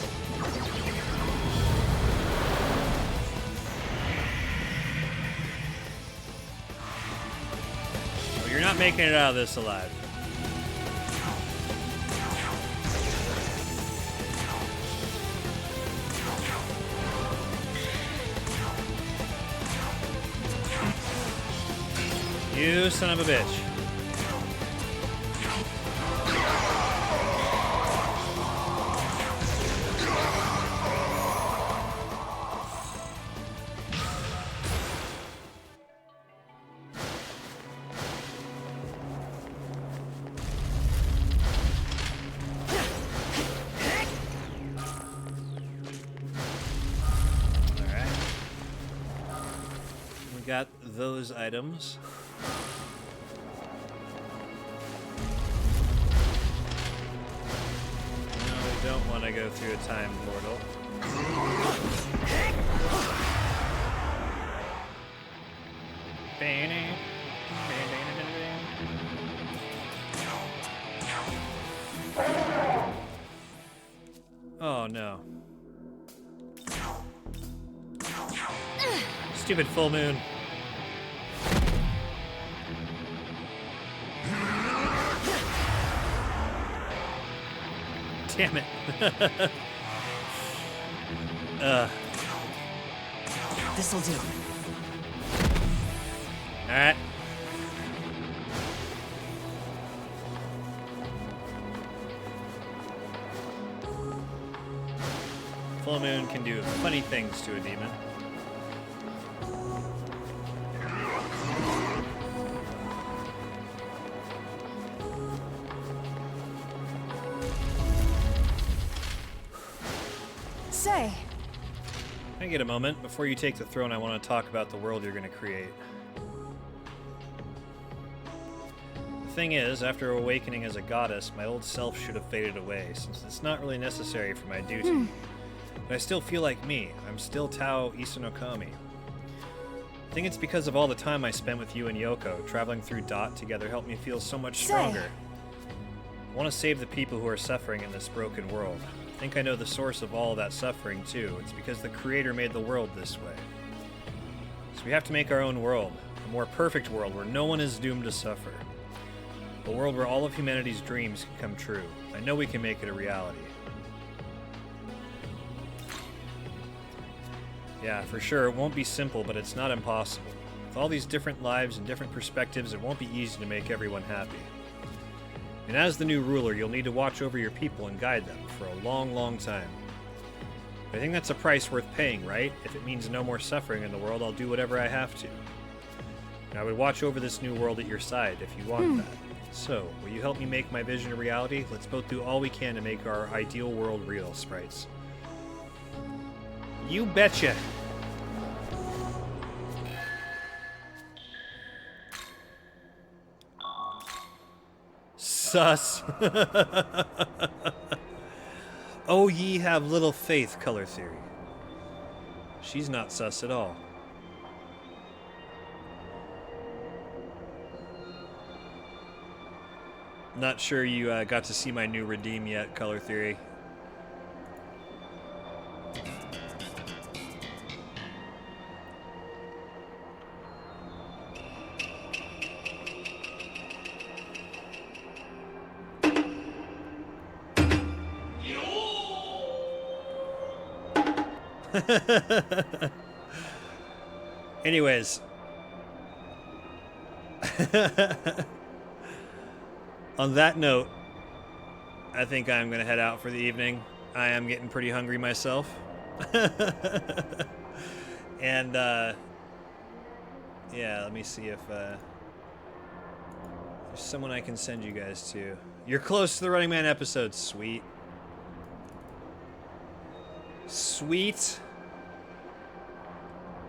Well, you're not making it out of this alive. You son of a bitch. Got those items. No, we don't want to go through a time portal. Oh no. Stupid full moon. Damn it. This'll do. Alright. Full moon can do funny things to a demon. Say, Can I get a moment? Before you take the throne, I want to talk about the world you're going to create. The thing is, after awakening as a goddess, my old self should have faded away, since it's not really necessary for my duty. But I still feel like me. I'm still Tao Isanokami. I think it's because of all the time I spent with you and Yoko. Traveling through Dot together helped me feel so much stronger. I want to save the people who are suffering in this broken world. I think I know the source of all of that suffering, too. It's because the Creator made the world this way. So we have to make our own world. A more perfect world where no one is doomed to suffer. A world where all of humanity's dreams can come true. I know we can make it a reality. Yeah, for sure, it won't be simple, but it's not impossible. With all these different lives and different perspectives, it won't be easy to make everyone happy. And as the new ruler, you'll need to watch over your people and guide them for a long, long time. But I think that's a price worth paying, right? If it means no more suffering in the world, I'll do whatever I have to. And I would watch over this new world at your side if you want that. So, will you help me make my vision a reality? Let's both do all we can to make our ideal world real, sprites. You betcha! Sus. Oh, ye have little faith, color theory. She's not sus at all. Not sure you got to see my new redeem yet, color theory. Anyways. On that note, I think I'm going to head out for the evening. I am getting pretty hungry myself. And, yeah, let me see if, there's someone I can send you guys to. You're close to the Running Man episode. Sweet. Sweet.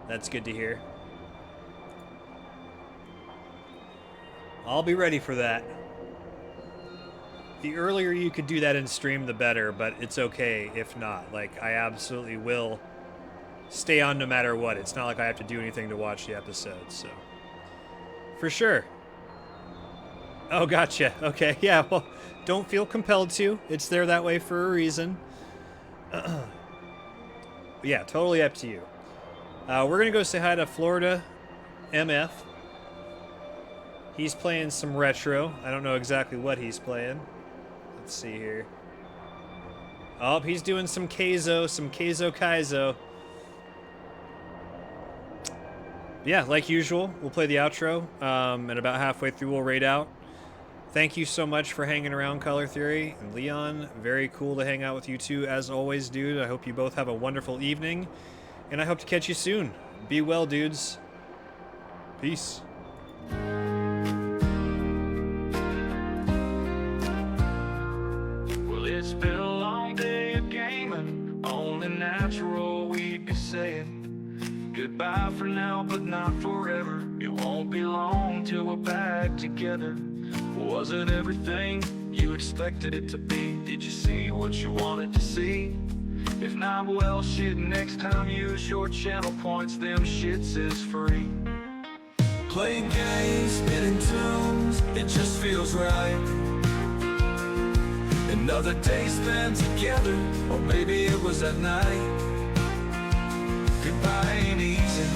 That's good to hear. I'll be ready for that. The earlier you could do that in stream, the better, but it's okay if not. Like, I absolutely will stay on no matter what. It's not like I have to do anything to watch the episode, so. For sure. Oh, gotcha. Okay, yeah, well, don't feel compelled to. It's there that way for a reason. Yeah, totally up to you. We're going to go say hi to Florida MF. He's playing some retro. I don't know exactly what he's playing. Let's see here. Oh, he's doing some Keizo, Kaizo. Yeah, like usual, we'll play the outro, and about halfway through we'll raid out. Thank you so much for hanging around, Color Theory. And Leon, very cool to hang out with you two, as always, dude. I hope you both have a wonderful evening, and I hope to catch you soon. Be well, dudes. Peace. Well, it's been a long day of gaming, only natural we'd be saying goodbye for now, but not forever. It won't be long till we're back together. Was it everything you expected it to be? Did you see what you wanted to see? If not, well, shit, next time use your channel points, them shits is free. Playing games, spinning tunes, it just feels right. Another day spent together, or maybe it was at night. Goodbye ain't easy,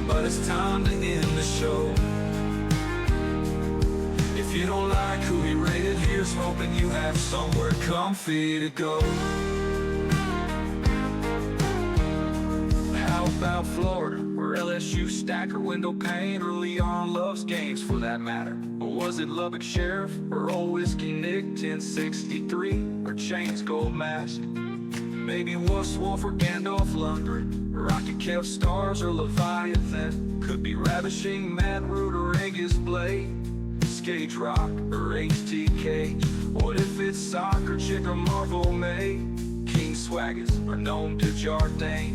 but it's time to end the show. If you don't like who we rated, here's hoping you have somewhere comfy to go. How about Florida, where LSU stacker window pane, or Leon loves games for that matter? Or was it Lubbock Sheriff, or Old Whiskey Nick 1063, or Chains Gold Mask? Maybe Wuss Wolf or Gandalf Lundgren, Rocky Kev Stars or Leviathan. Could be Ravishing Mad Root or Aegis Blade, Skate Rock or HTK. What if it's Soccer Chick or Marvel May, King Swaggas or Gnome de Jardin?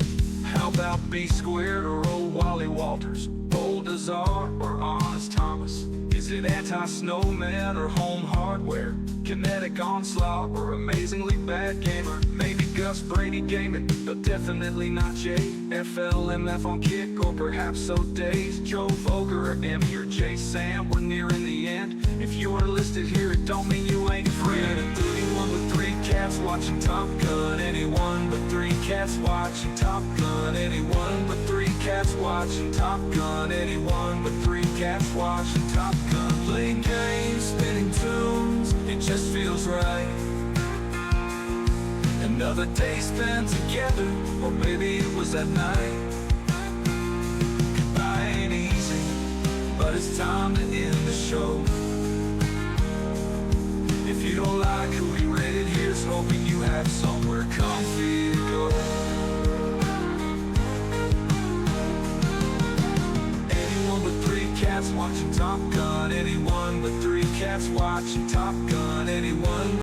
How about B squared or old Wally Walters? Bold as R or Honest Thomas? Is it anti-snowman or home hardware? Kinetic onslaught or amazingly bad gamer? Maybe Gus Brady gaming, but definitely not Jay. FLMF on kick, or perhaps so dazed. Joe Voger or Emmy or Jay Sam, we're nearing the end. If you are listed here, it don't mean you ain't free. Anyone with 3 cats watching Top Gun. Anyone but 3 cats watching Top Gun. Anyone but 3 cats watching Top Gun. Anyone but 3 cats watching Top Gun. Playing games, spinning tunes, it just feels right. Another day spent together, or maybe it was at night. Goodbye ain't easy, but it's time to end the show. If you don't like who we rated, here's hoping you have somewhere comfy to go. Anyone with 3 cats watching Top Gun. Anyone with 3 cats watching Top Gun. Anyone